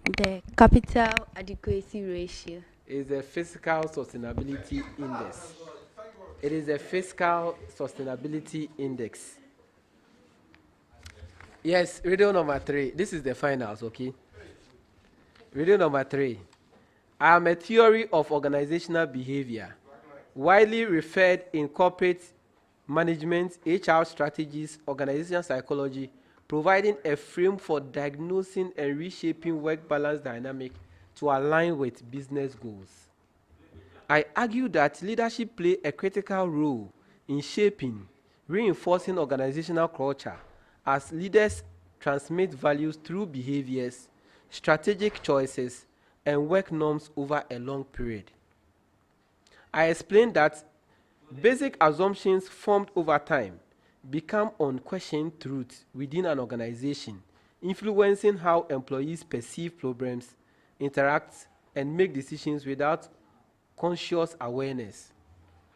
The capital adequacy ratio Is a fiscal sustainability index. It is a fiscal sustainability index. Yes, radio number 3. This is the finals, okay? Radio number 3. I am a theory of organizational behavior, widely referred in corporate management, HR strategies, organizational psychology, providing a frame for diagnosing and reshaping work balance dynamic to align with business goals. I argue that leadership play a critical role in shaping, reinforcing organizational culture as leaders transmit values through behaviors, strategic choices, and work norms over a long period. I explained that basic assumptions formed over time become unquestioned truths within an organization, influencing how employees perceive problems, interact, and make decisions without conscious awareness.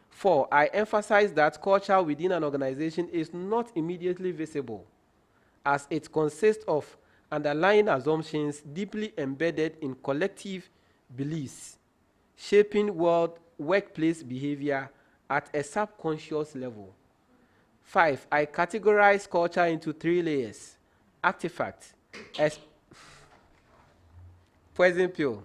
4. I emphasize that culture within an organization is not immediately visible, as it consists of underlying assumptions deeply embedded in collective beliefs, shaping workplace behavior at a subconscious level. 5. I categorize culture into 3 layers: artifact, poison pill.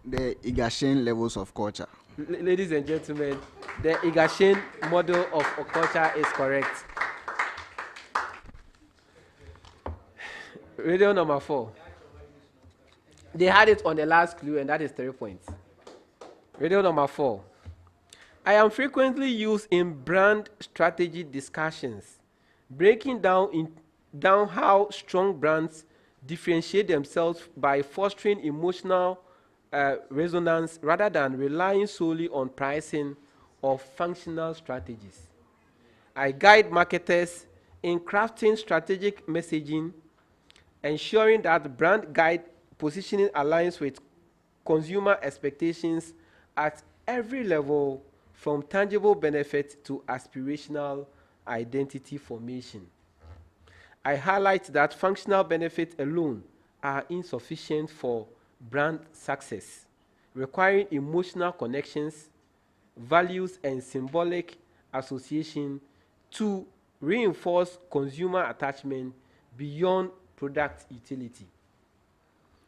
The Igashin levels of culture. Ladies and gentlemen, the Igashin model of culture is correct. Radio number 4. They had it on the last clue, and that is 3 points. Radio number 4. I am frequently used in brand strategy discussions, breaking down how strong brands differentiate themselves by fostering emotional resonance rather than relying solely on pricing or functional strategies. I guide marketers in crafting strategic messaging, ensuring that brand guide positioning aligns with consumer expectations at every level, from tangible benefit to aspirational identity formation. I highlight that functional benefits alone are insufficient for brand success, requiring emotional connections, values, and symbolic association to reinforce consumer attachment beyond product utility.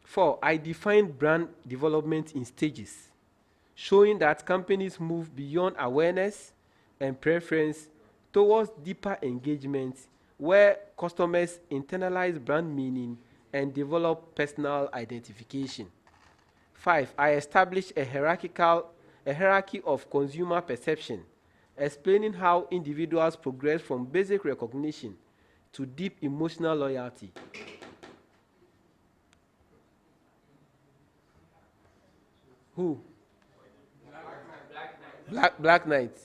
4. I define brand development in stages, showing that companies move beyond awareness and preference towards deeper engagement where customers internalize brand meaning and develop personal identification. 5. I establish a hierarchy of consumer perception, explaining how individuals progress from basic recognition to deep emotional loyalty. Who? Black Knight.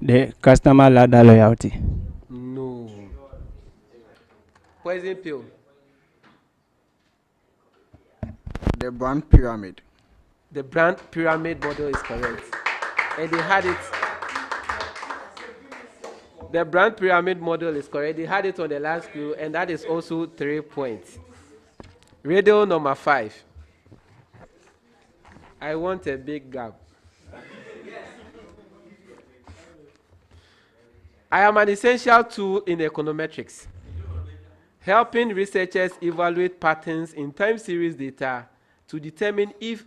The customer ladder loyalty. No. Poison pill. The brand pyramid. The brand pyramid model is correct. And they had it. The brand pyramid model is correct. They had it on the last clue, and that is also 3 points. Radio number 5. I want a big gap. I am an essential tool in econometrics, helping researchers evaluate patterns in time series data to determine if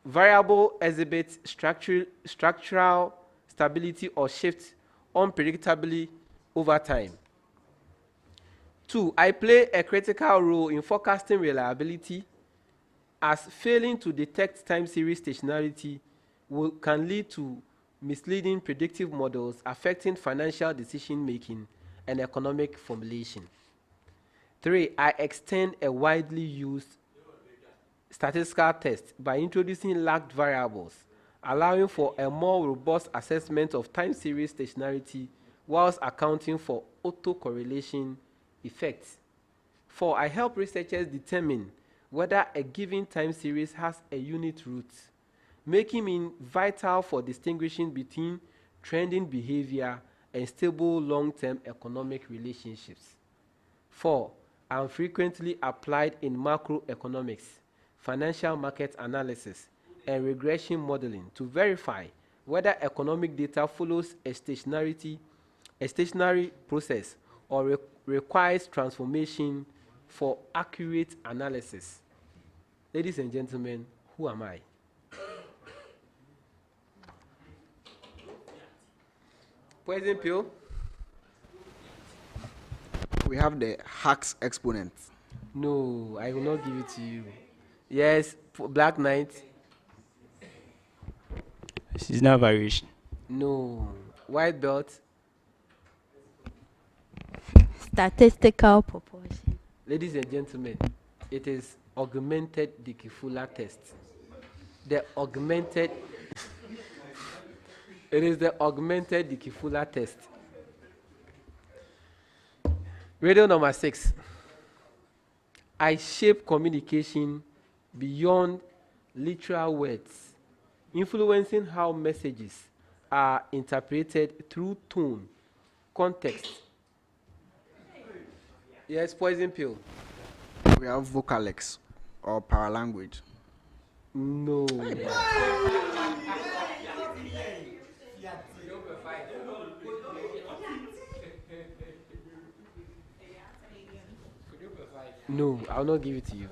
variable exhibits structural stability or shift unpredictably over time. 2. I play a critical role in forecasting reliability, as failing to detect time series stationarity can lead to misleading predictive models affecting financial decision making and economic formulation. 3. I extend a widely used statistical test by introducing lagged variables, allowing for a more robust assessment of time series stationarity whilst accounting for autocorrelation effects. 4. I help researchers determine whether a given time series has a unit root, making me vital for distinguishing between trending behavior and stable long-term economic relationships. 4. I am frequently applied in macroeconomics, financial market analysis, and regression modeling to verify whether economic data follows a stationary process or requires transformation for accurate analysis. Ladies and gentlemen, who am I? Poison pill? We have the Hacks exponent. No, I will not give it to you. Yes, Black Knight? Seasonal variation. No. White belt? Statistical proportion. Ladies and gentlemen, it is augmented Dickey-Fuller test. The augmented it is the augmented Dickey-Fuller test. Radio number 6. I shape communication beyond literal words, influencing how messages are interpreted through tone, context. Yes, poison pill. We have vocalex or paralanguage. No. No, I'll not give it to you.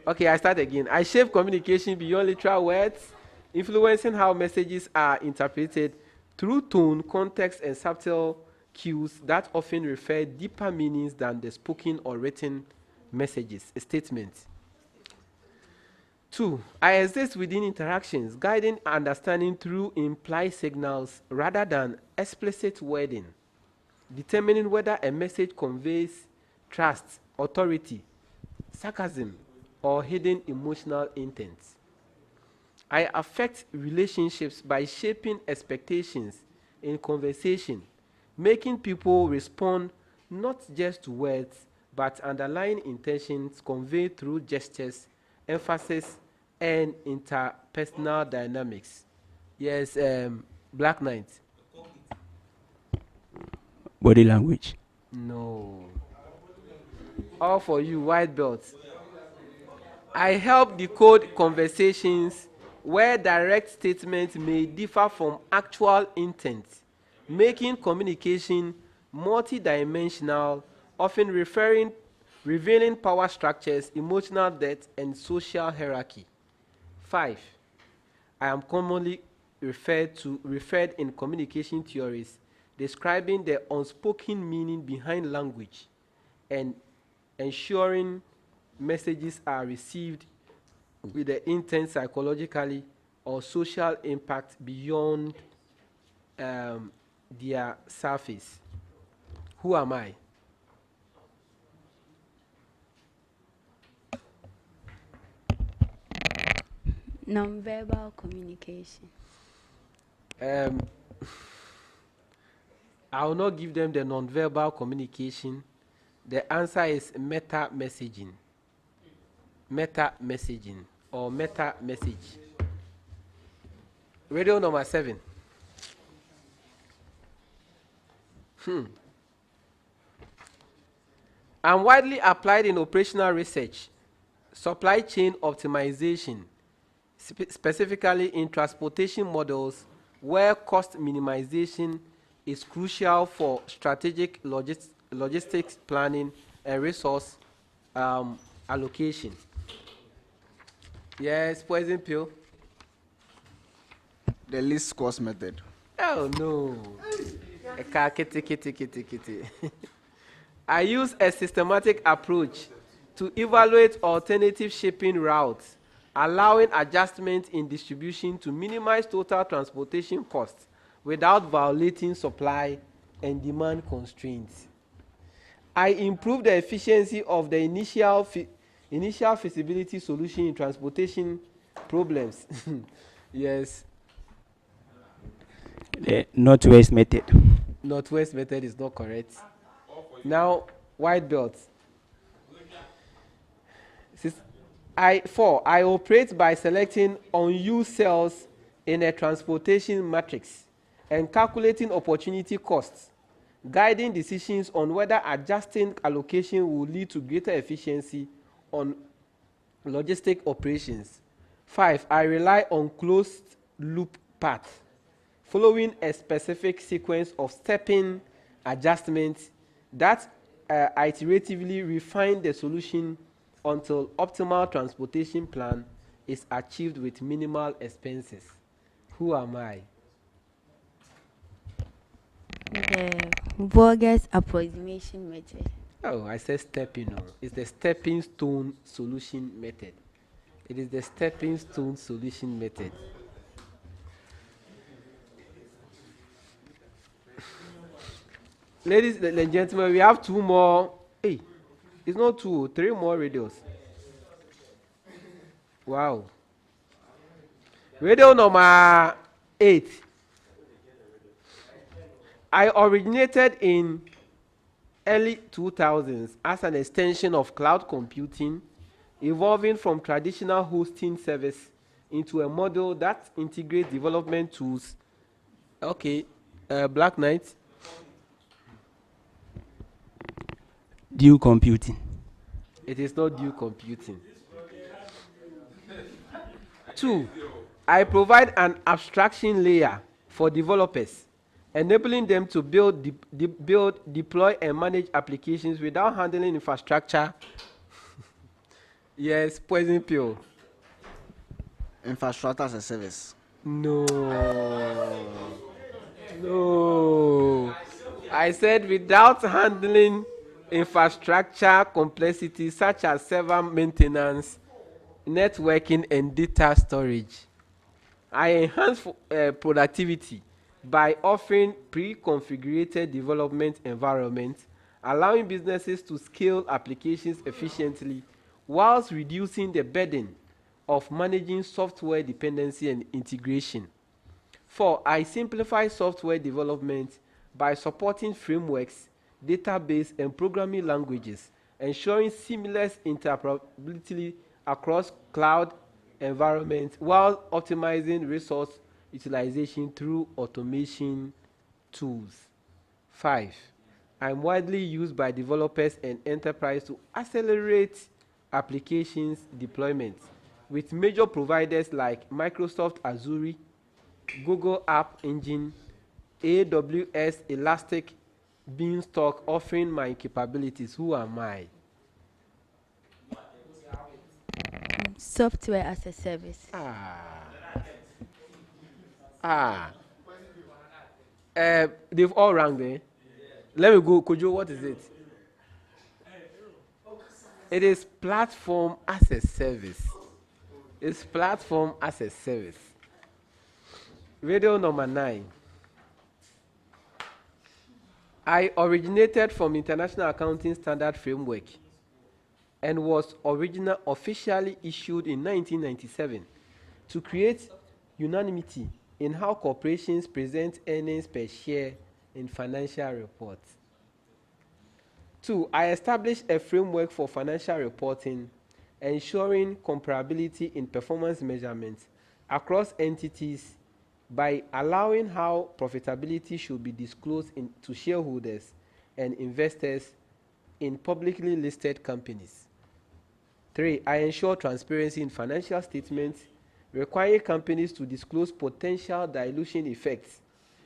Okay, I start again. I shape communication beyond literal words, influencing how messages are interpreted through tone, context, and subtle cues that often refer deeper meanings than the spoken or written messages, a statement. 2. I exist within interactions, guiding understanding through implied signals rather than explicit wording, determining whether a message conveys trust, authority, sarcasm, or hidden emotional intent. I affect relationships by shaping expectations in conversation, making people respond not just to words, but underlying intentions conveyed through gestures, emphasis, and interpersonal dynamics. Yes, Black Knight. Body language. No. All for you, white belts. I help decode conversations where direct statements may differ from actual intent, making communication multidimensional, often revealing power structures, emotional depth, and social hierarchy. 5. I am commonly referred in communication theories, describing the unspoken meaning behind language and ensuring messages are received with the intent psychologically or social impact beyond their surface. Who am I? Non-verbal communication. I will not give them the non-verbal communication. The answer is meta messaging. Meta messaging. or meta message. Radio number 7. And widely applied in operational research, supply chain optimization, specifically in transportation models where cost minimization is crucial for strategic logistics planning and resource allocation. Yes, poison pill. The least cost method. Oh no. Kitty. I use a systematic approach to evaluate alternative shipping routes, allowing adjustment in distribution to minimize total transportation costs without violating supply and demand constraints. I improve the efficiency of the initial feasibility solution in transportation problems. Yes. The Northwest method. Northwest method is not correct. Now, white belt. I operate by selecting unused cells in a transportation matrix and calculating opportunity costs, guiding decisions on whether adjusting allocation will lead to greater efficiency on logistic operations. 5. I rely on closed loop path, following a specific sequence of stepping adjustments that iteratively refine the solution until optimal transportation plan is achieved with minimal expenses. Who am I? The bogus approximation method. Oh, I said stepping. No. It's the stepping stone solution method. It is the stepping stone solution method. Ladies and gentlemen, we have 2 more. Hey, it's not 2, 3 more radios. Wow. Radio number 8. I originated in early 2000s as an extension of cloud computing, evolving from traditional hosting service into a model that integrates development tools. Okay, Black Knight. Due computing. It is not due computing. 2. I provide an abstraction layer for developers, enabling them to build, deploy, and manage applications without handling infrastructure. Yes, poison pill. Infrastructure as a service. No. No. I said without handling infrastructure complexity such as server maintenance, networking, and data storage. I enhance productivity by offering pre-configured development environments, allowing businesses to scale applications efficiently whilst reducing the burden of managing software dependency and integration. 4. I simplify software development by supporting frameworks, database, and programming languages, ensuring seamless interoperability across cloud environments while optimizing resource utilization through automation tools. 5. I'm widely used by developers and enterprise to accelerate applications deployment with major providers like Microsoft Azure, Google App Engine, AWS Elastic Beanstalk, offering my capabilities. Who am I? Software as a service. They've all rang there. Let me go. Kojo, what is it? It is platform as a service. It's platform as a service. Radio number 9. I originated from International Accounting Standard Framework and was officially issued in 1997 to create unanimity in how corporations present earnings per share in financial reports. 2. I established a framework for financial reporting ensuring comparability in performance measurements across entities by allowing how profitability should be disclosed to shareholders and investors in publicly listed companies. 3, I ensure transparency in financial statements, requiring companies to disclose potential dilution effects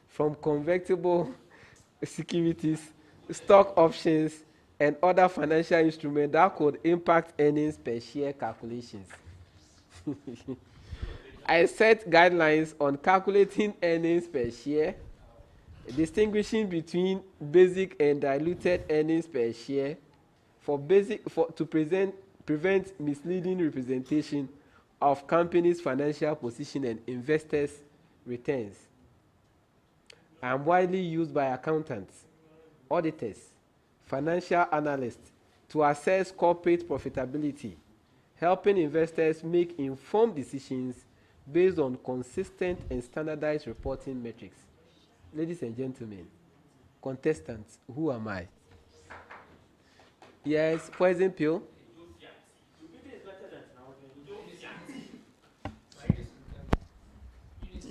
from convertible securities, stock options, and other financial instruments that could impact earnings per share calculations. I set guidelines on calculating earnings per share, distinguishing between basic and diluted earnings per share to prevent misleading representation of companies' financial position and investors' returns. I am widely used by accountants, auditors, financial analysts to assess corporate profitability, helping investors make informed decisions based on consistent and standardized reporting metrics. Ladies and gentlemen, contestants, who am I? Yes, poison pill.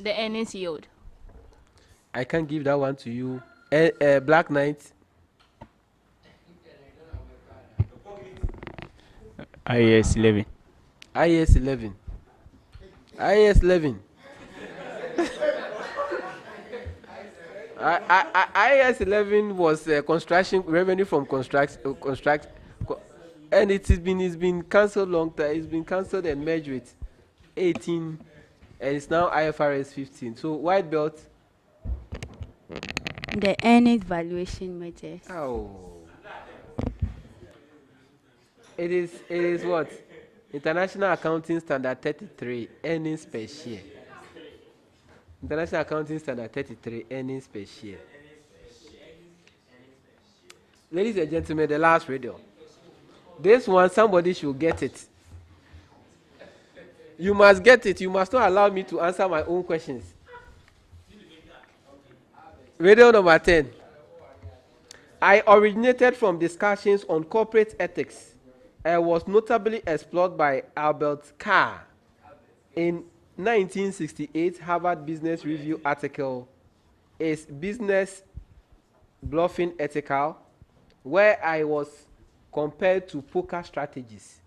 The earnings yield. I can't give that one to you. Black Knight. IAS 11. IAS 11. IAS 11. IAS 11 was construction revenue from and it's been cancelled long time. It's been cancelled and merged with 18, and it's now IFRS 15. So white belt. The earnings valuation measures. Oh. It is what? International Accounting Standard 33, earnings per share. International Accounting Standard 33, earnings per share. Ladies and gentlemen, the last radio. This one, somebody should get it. You must get it. You must not allow me to answer my own questions. Radio number 10. I originated from discussions on corporate ethics and was notably explored by Albert Carr in 1968 Harvard Business Review article, Is Business Bluffing Ethical?, where I was compared to poker strategies.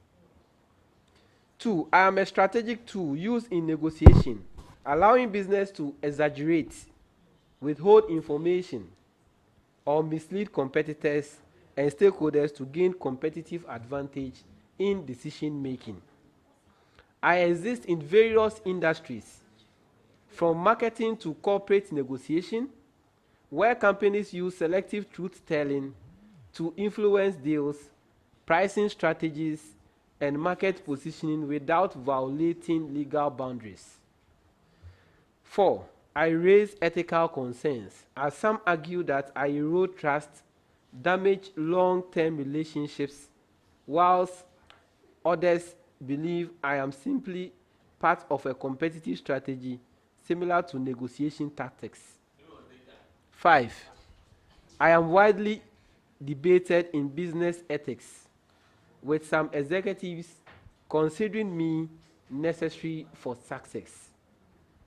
2, I am a strategic tool used in negotiation, allowing business to exaggerate, withhold information, or mislead competitors and stakeholders to gain competitive advantage in decision making. I exist in various industries, from marketing to corporate negotiation, where companies use selective truth-telling to influence deals, pricing strategies, and market positioning without violating legal boundaries. 4, I raise ethical concerns, as some argue that I erode trust, damage long-term relationships, whilst others believe I am simply part of a competitive strategy similar to negotiation tactics. 5, I am widely debated in business ethics, with some executives considering me necessary for success,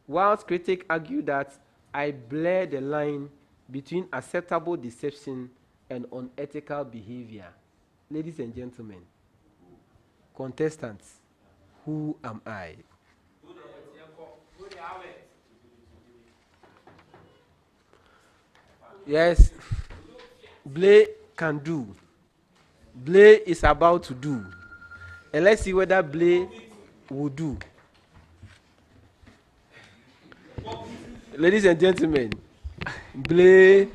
whilst critics argue that I blur the line between acceptable deception and unethical behavior. Ladies and gentlemen, contestants, who am I? Yes, Blay can do. Blay is about to do. And let's see whether Blay will do. Ladies and gentlemen, Blay.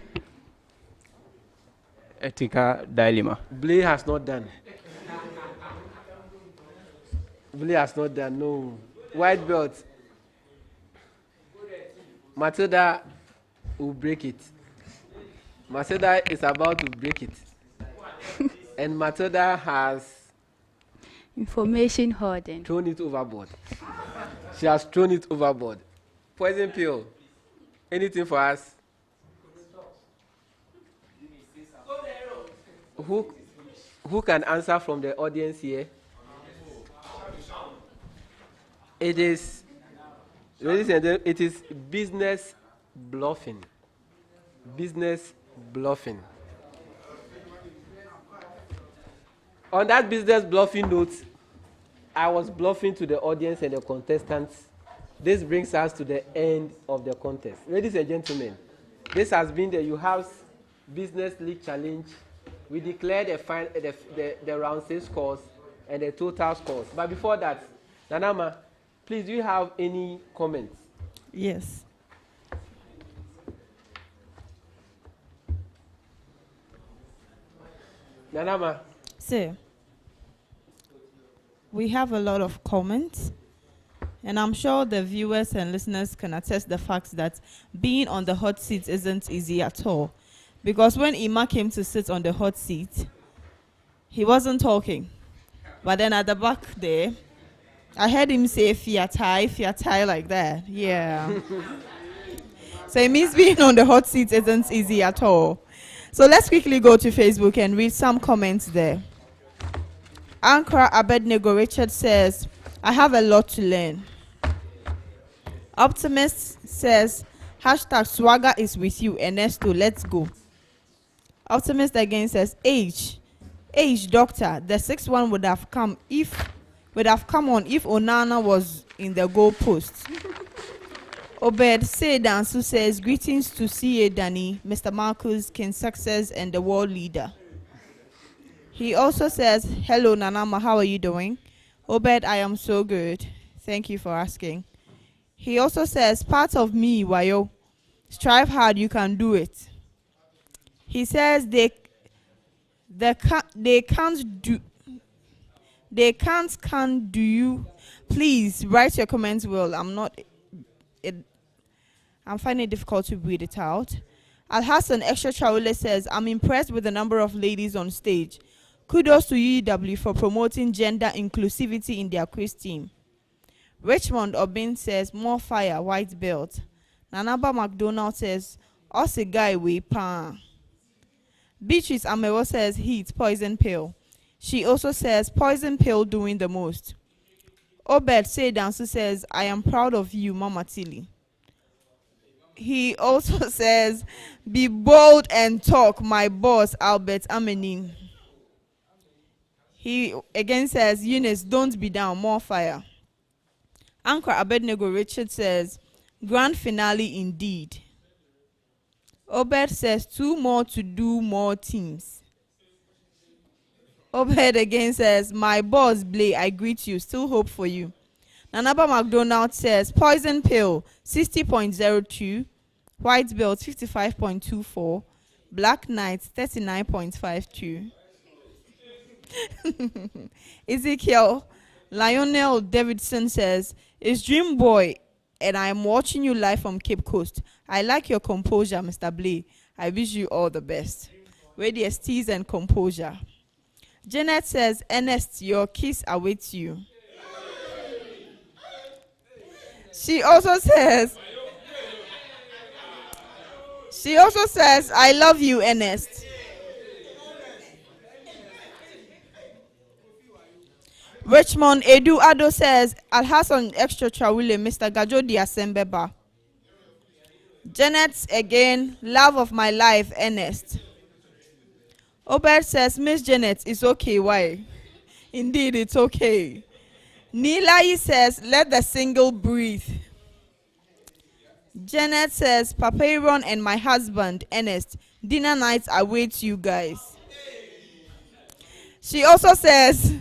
Ethical dilemma. Blay has not done. Blay has not done, no. White belt. Matilda will break it. Matilda is about to break it. And Matilda has information hoarding. Thrown it overboard. She has thrown it overboard. Poison pill. Anything for us? Who can answer from the audience here? It is, ladies and gentlemen, it is business bluffing. Business bluffing. On that business bluffing note, I was bluffing to the audience and the contestants. This brings us to the end of the contest. Ladies and gentlemen, this has been the Uewabs Business League Challenge. We declared the round 6 scores and the total scores. But before that, Nanama, please, do you have any comments? Yes. Nanama. So, we have a lot of comments, and I'm sure the viewers and listeners can attest the fact that being on the hot seat isn't easy at all. Because when Ima came to sit on the hot seat, he wasn't talking. But then at the back there, I heard him say fiatai like that. Yeah. So it means being on the hot seat isn't easy at all. So let's quickly go to Facebook and read some comments there. Ankara Abednego Richard says, I have a lot to learn. Optimist says, hashtag swagger is with you, Ernesto, let's go. Optimist again says, age doctor, the 6-1 would have come on if Onana was in the goal post. Obed Sedansu says, greetings to CA Danny, Mr. Marcus, King Success, and the world leader. He also says, hello Nanama, how are you doing? Obed, I am so good. Thank you for asking. He also says, part of me, Wayo. Strive hard, you can do it. He says they can't do you. Please write your comments well. I'm finding it difficult to read it out. Al Hassan Extra Traule says, I'm impressed with the number of ladies on stage. Kudos to UEW for promoting gender inclusivity in their quiz team. Richmond Obin says, more fire, white belt. Nanaba McDonald says, Ose guy we pan. Beatrice Amewo says, heat, poison pill. She also says, poison pill doing the most. Obed Sedansu says, I am proud of you, Mama Tilly. He also says, be bold and talk, my boss, Albert Amenin. He again says, Eunice, don't be down, more fire. Anchor Abednego Richard says, grand finale indeed. Obed says, 2 more to do more teams. Obed again says, my boss, Blay, I greet you, still hope for you. Nanaba McDonald says, poison pill, 60.02, white belt, 55.24, black knight, 39.52. Ezekiel Lionel Davidson says, it's Dream Boy, and I'm watching you live from Cape Coast. I like your composure, Mr. Blay. I wish you all the best. With the steez and composure. Janet says, Ernest, your kiss awaits you. She also says, I love you, Ernest. Richmond Edu Ado says, Al Hassan Extra Trawile, Mr. Gajo di Asembeba. Janet again, love of my life, Ernest. Obed says, Miss Janet, it's okay, why? Indeed, it's okay. Nilai says, let the single breathe. Janet says, Papayron and my husband, Ernest, dinner nights await you guys. She also says,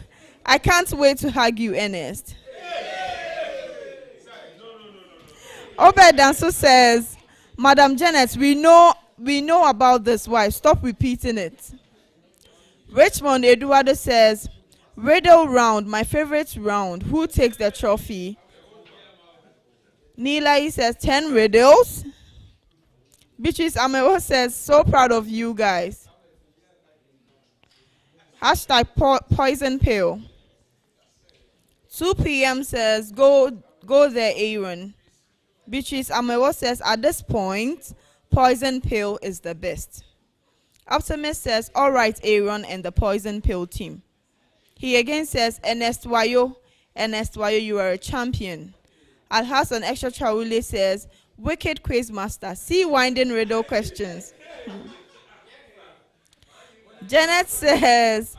I can't wait to hug you, Ernest. Obed Danso says, Madam Janet, we know about this. Why? Stop repeating it. Richmond Eduardo says, riddle round, my favorite round. Who takes the trophy? Nilai says, 10 riddles. Beatrice Amewo says, so proud of you guys. Hashtag poison pill. 2 p.m. says, go there, Aaron. Beatrice Amewo says, at this point, poison pill is the best. Optimist says, all right, Aaron and the poison pill team. He again says, Ernest Wayo, Ernest Wayo, you are a champion. Alhassan Extra Chaule says, wicked quiz master, see winding riddle questions. Janet says,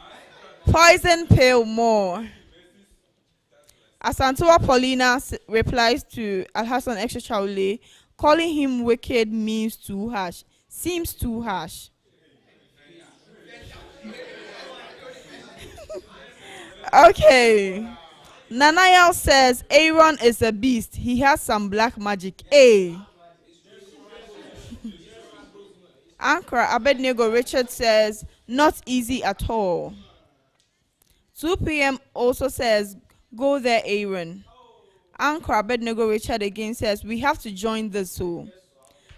poison pill more. Asantua Paulina replies to Alhassan Extra Chaule, calling him wicked means too harsh, seems too harsh. Okay. Nanayal says Aaron is a beast. He has some black magic. A. Ankara Abednego Richard says not easy at all. 2 p.m. also says go there, Aaron. Ankara Abednego Richard again says we have to join this. So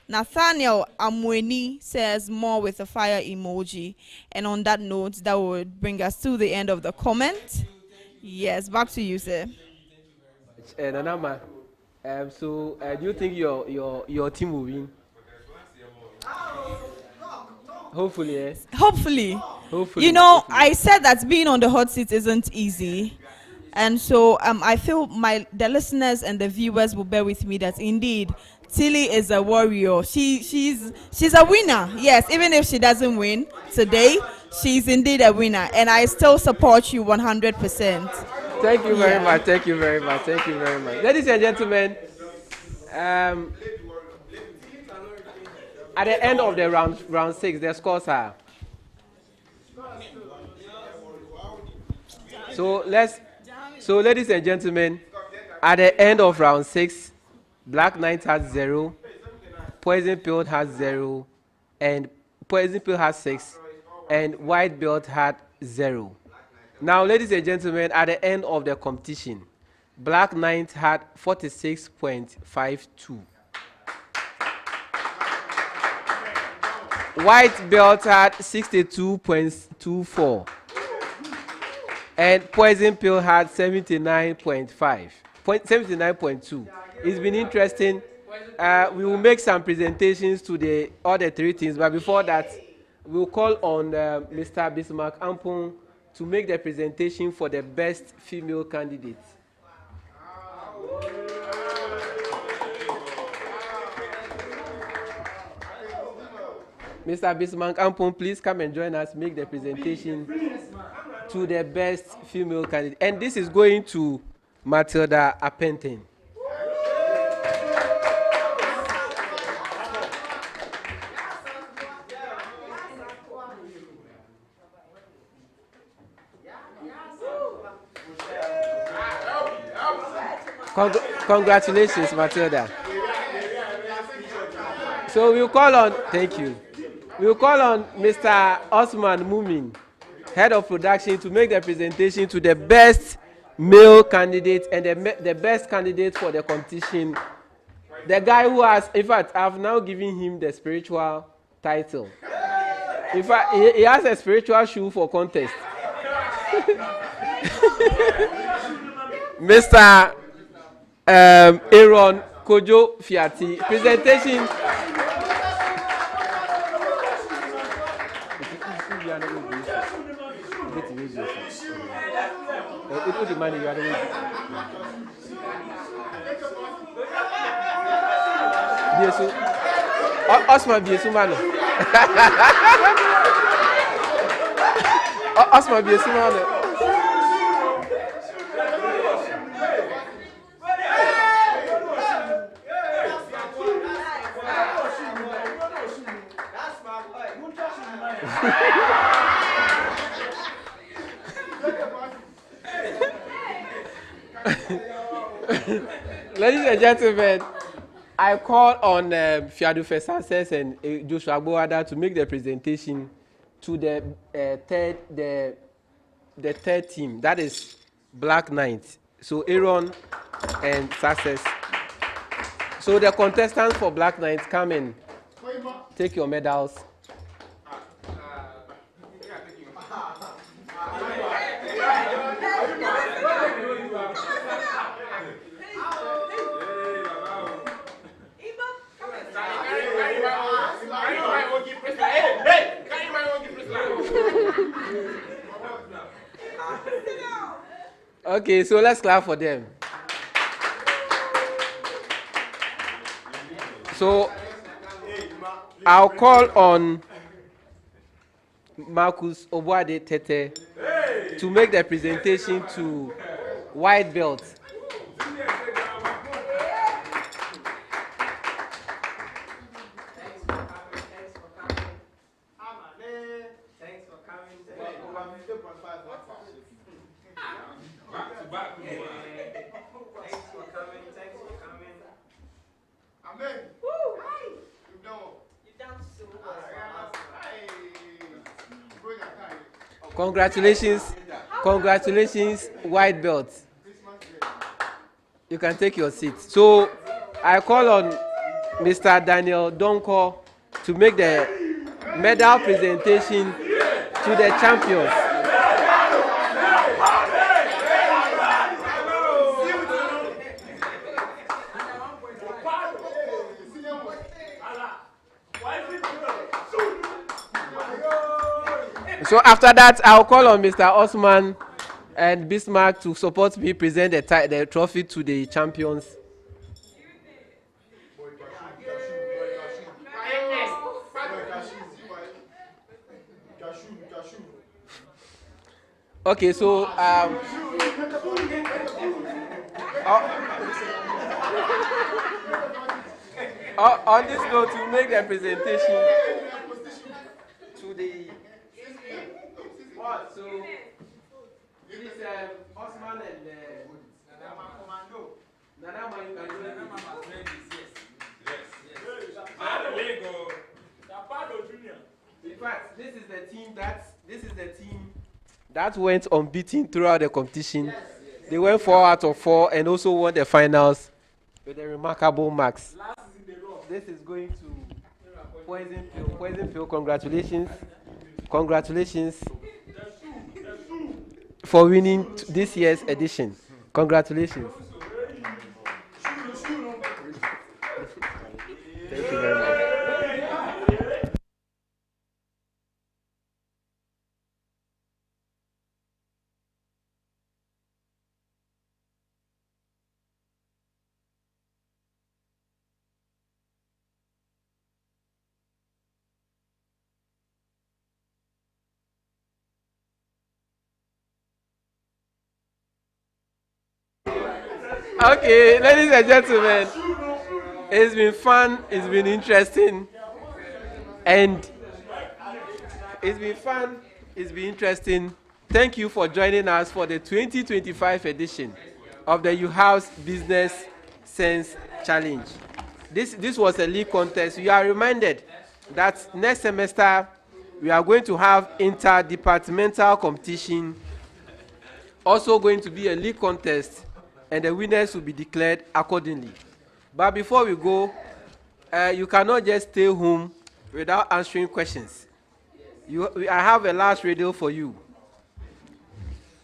Nathaniel Amweni says more with a fire emoji. And on that note, that would bring us to the end of the comment. Yes, back to you, sir. Nanama, do you think your team will win? Hopefully, yes. Hopefully. Hopefully. You know, I said that being on the hot seat isn't easy. And so I feel the listeners and the viewers will bear with me that indeed Tilly is a warrior. She's a winner. Yes, even if she doesn't win today, she's indeed a winner. And I still support you 100%. Thank you very much. Thank you very much. Thank you very much. Ladies and gentlemen, at the end of the round 6, the scores are. So ladies and gentlemen, at the end of round 6, Black Knight has 0, Poison Pill has 0, and Poison Pill has 6, and White Belt had 0. Now, ladies and gentlemen, at the end of the competition, Black Knight had 46.52. White Belt had 62.24. And Poison Pill had 79.2. It's been interesting. We will make some presentations to all the 3 teams, but before that, we'll call on Mr. Bismarck Ampon to make the presentation for the best female candidate. Mr. Bismarck Ampon, please come and join us, make the presentation to the best female candidate. And this is going to Matilda Apenten. Congratulations, Matilda. So we'll call on, thank you. We'll call on Mr. Osman Mumin, head of production, to make the presentation to the best male candidate and the best candidate for the competition. The guy who has, in fact, I've now given him the spiritual title. In fact, he has a spiritual shoe for contest. Mr. Aaron Kojo Fiati, presentation. Osman Biesumano. Osman Biesumano. Ladies and gentlemen, I call on Fiadu Fesasses and Joshua Boada to make the presentation to the third team. That is Black Knight. So Aaron and Success. So the contestants for Black Knight, come and take your medals. Okay, so let's clap for them. So I'll call on Marcus Obuade Tete to make the presentation to white belt. Congratulations, white belt. You can take your seat. So I call on Mr. Daniel Donko to make the medal presentation to the champions. So after that, I'll call on Mr. Osman and Bismarck to support me present the trophy to the champions. Okay, so on this note, to make the presentation to the so this Osman and Nana in fact, this is the team that went unbeaten throughout the competition. Yes. They went 4 out of 4 and also won the finals with a remarkable marks. This is going to Poison Pill. Poison Pill, congratulations. Congratulations for winning this year's edition. Congratulations. Thank you very much. Okay, ladies and gentlemen, it's been fun, it's been interesting, and it's been interesting. Thank you for joining us for the 2025 edition of the Uewabs Business Sense Challenge. This was a league contest. You are reminded that next semester we are going to have interdepartmental competition, also going to be a league contest, and the winners will be declared accordingly. But before we go, you cannot just stay home without answering questions. I have a last radio for you.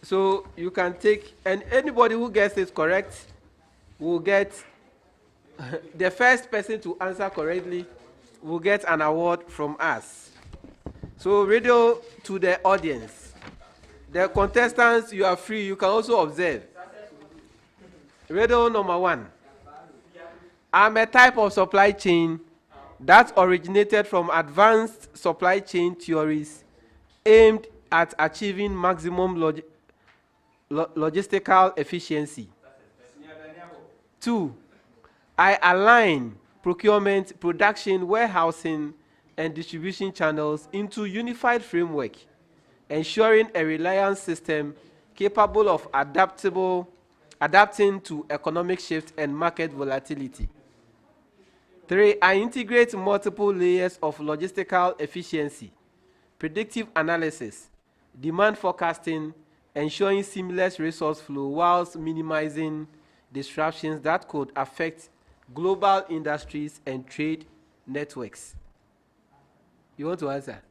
So you can take, and anybody who gets it correct will get, the first person to answer correctly will get an award from us. So radio to the audience. The contestants, you are free, you can also observe. Riddle number 1. I'm a type of supply chain that originated from advanced supply chain theories aimed at achieving maximum logistical efficiency. 2. I align procurement, production, warehousing, and distribution channels into unified framework, ensuring a reliance system capable of adapting to economic shift and market volatility. 3. I integrate multiple layers of logistical efficiency, predictive analysis, demand forecasting, ensuring seamless resource flow whilst minimizing disruptions that could affect global industries and trade networks. You want to answer?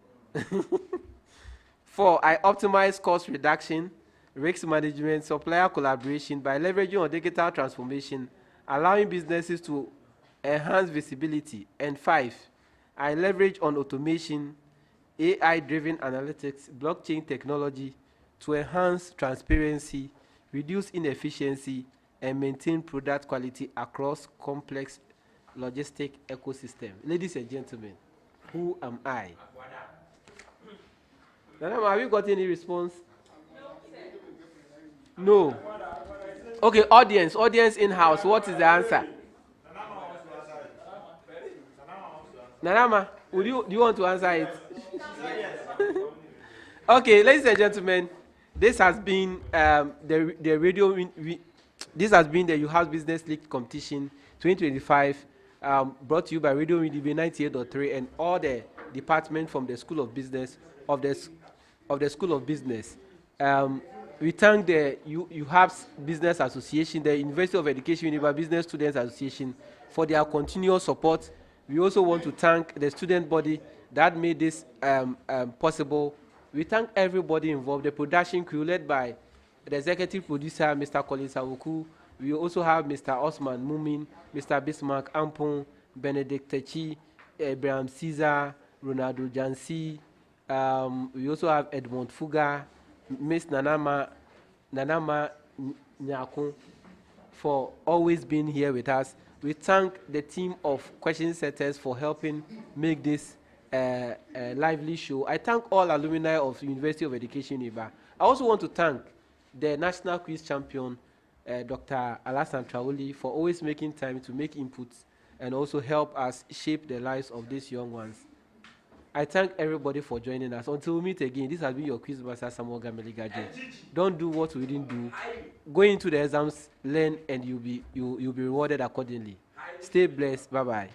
4. I optimize cost reduction, risk management, supplier collaboration by leveraging on digital transformation, allowing businesses to enhance visibility. And 5, I leverage on automation, AI-driven analytics, blockchain technology to enhance transparency, reduce inefficiency, and maintain product quality across complex logistic ecosystem. Ladies and gentlemen, who am I? Nanama, have you got any response? No. Okay, audience in-house, what is the answer? Nanama, do you want to answer it? Okay, ladies and gentlemen, this has been this has been the Uewabs Business League competition 2025, brought to you by Radio WINDB 98.3 and all the department from the School of Business of the School of Business. We thank the Uewabs Business Association, the University of Education Uewabs Business Students Association for their continuous support. We also want to thank the student body that made this possible. We thank everybody involved, the production crew led by the executive producer, Mr. Collins Awuku. We also have Mr. Osman Mumin, Mr. Bismarck Ampon, Benedict Techi, Abraham Caesar, Ronaldo Jansi. We also have Edmond Fuga, Miss Nanama Nyakun for always being here with us. We thank the team of question setters for helping make this lively show. I thank all alumni of University of Education Iba. I also want to thank the national quiz champion, Dr. Alassane Traoli, for always making time to make inputs and also help us shape the lives of these young ones. I thank everybody for joining us. Until we meet again, this has been your quiz master, Samuel Gameligajo. Don't do what we didn't do. Go into the exams, learn, and you'll be rewarded accordingly. Stay blessed. Bye-bye.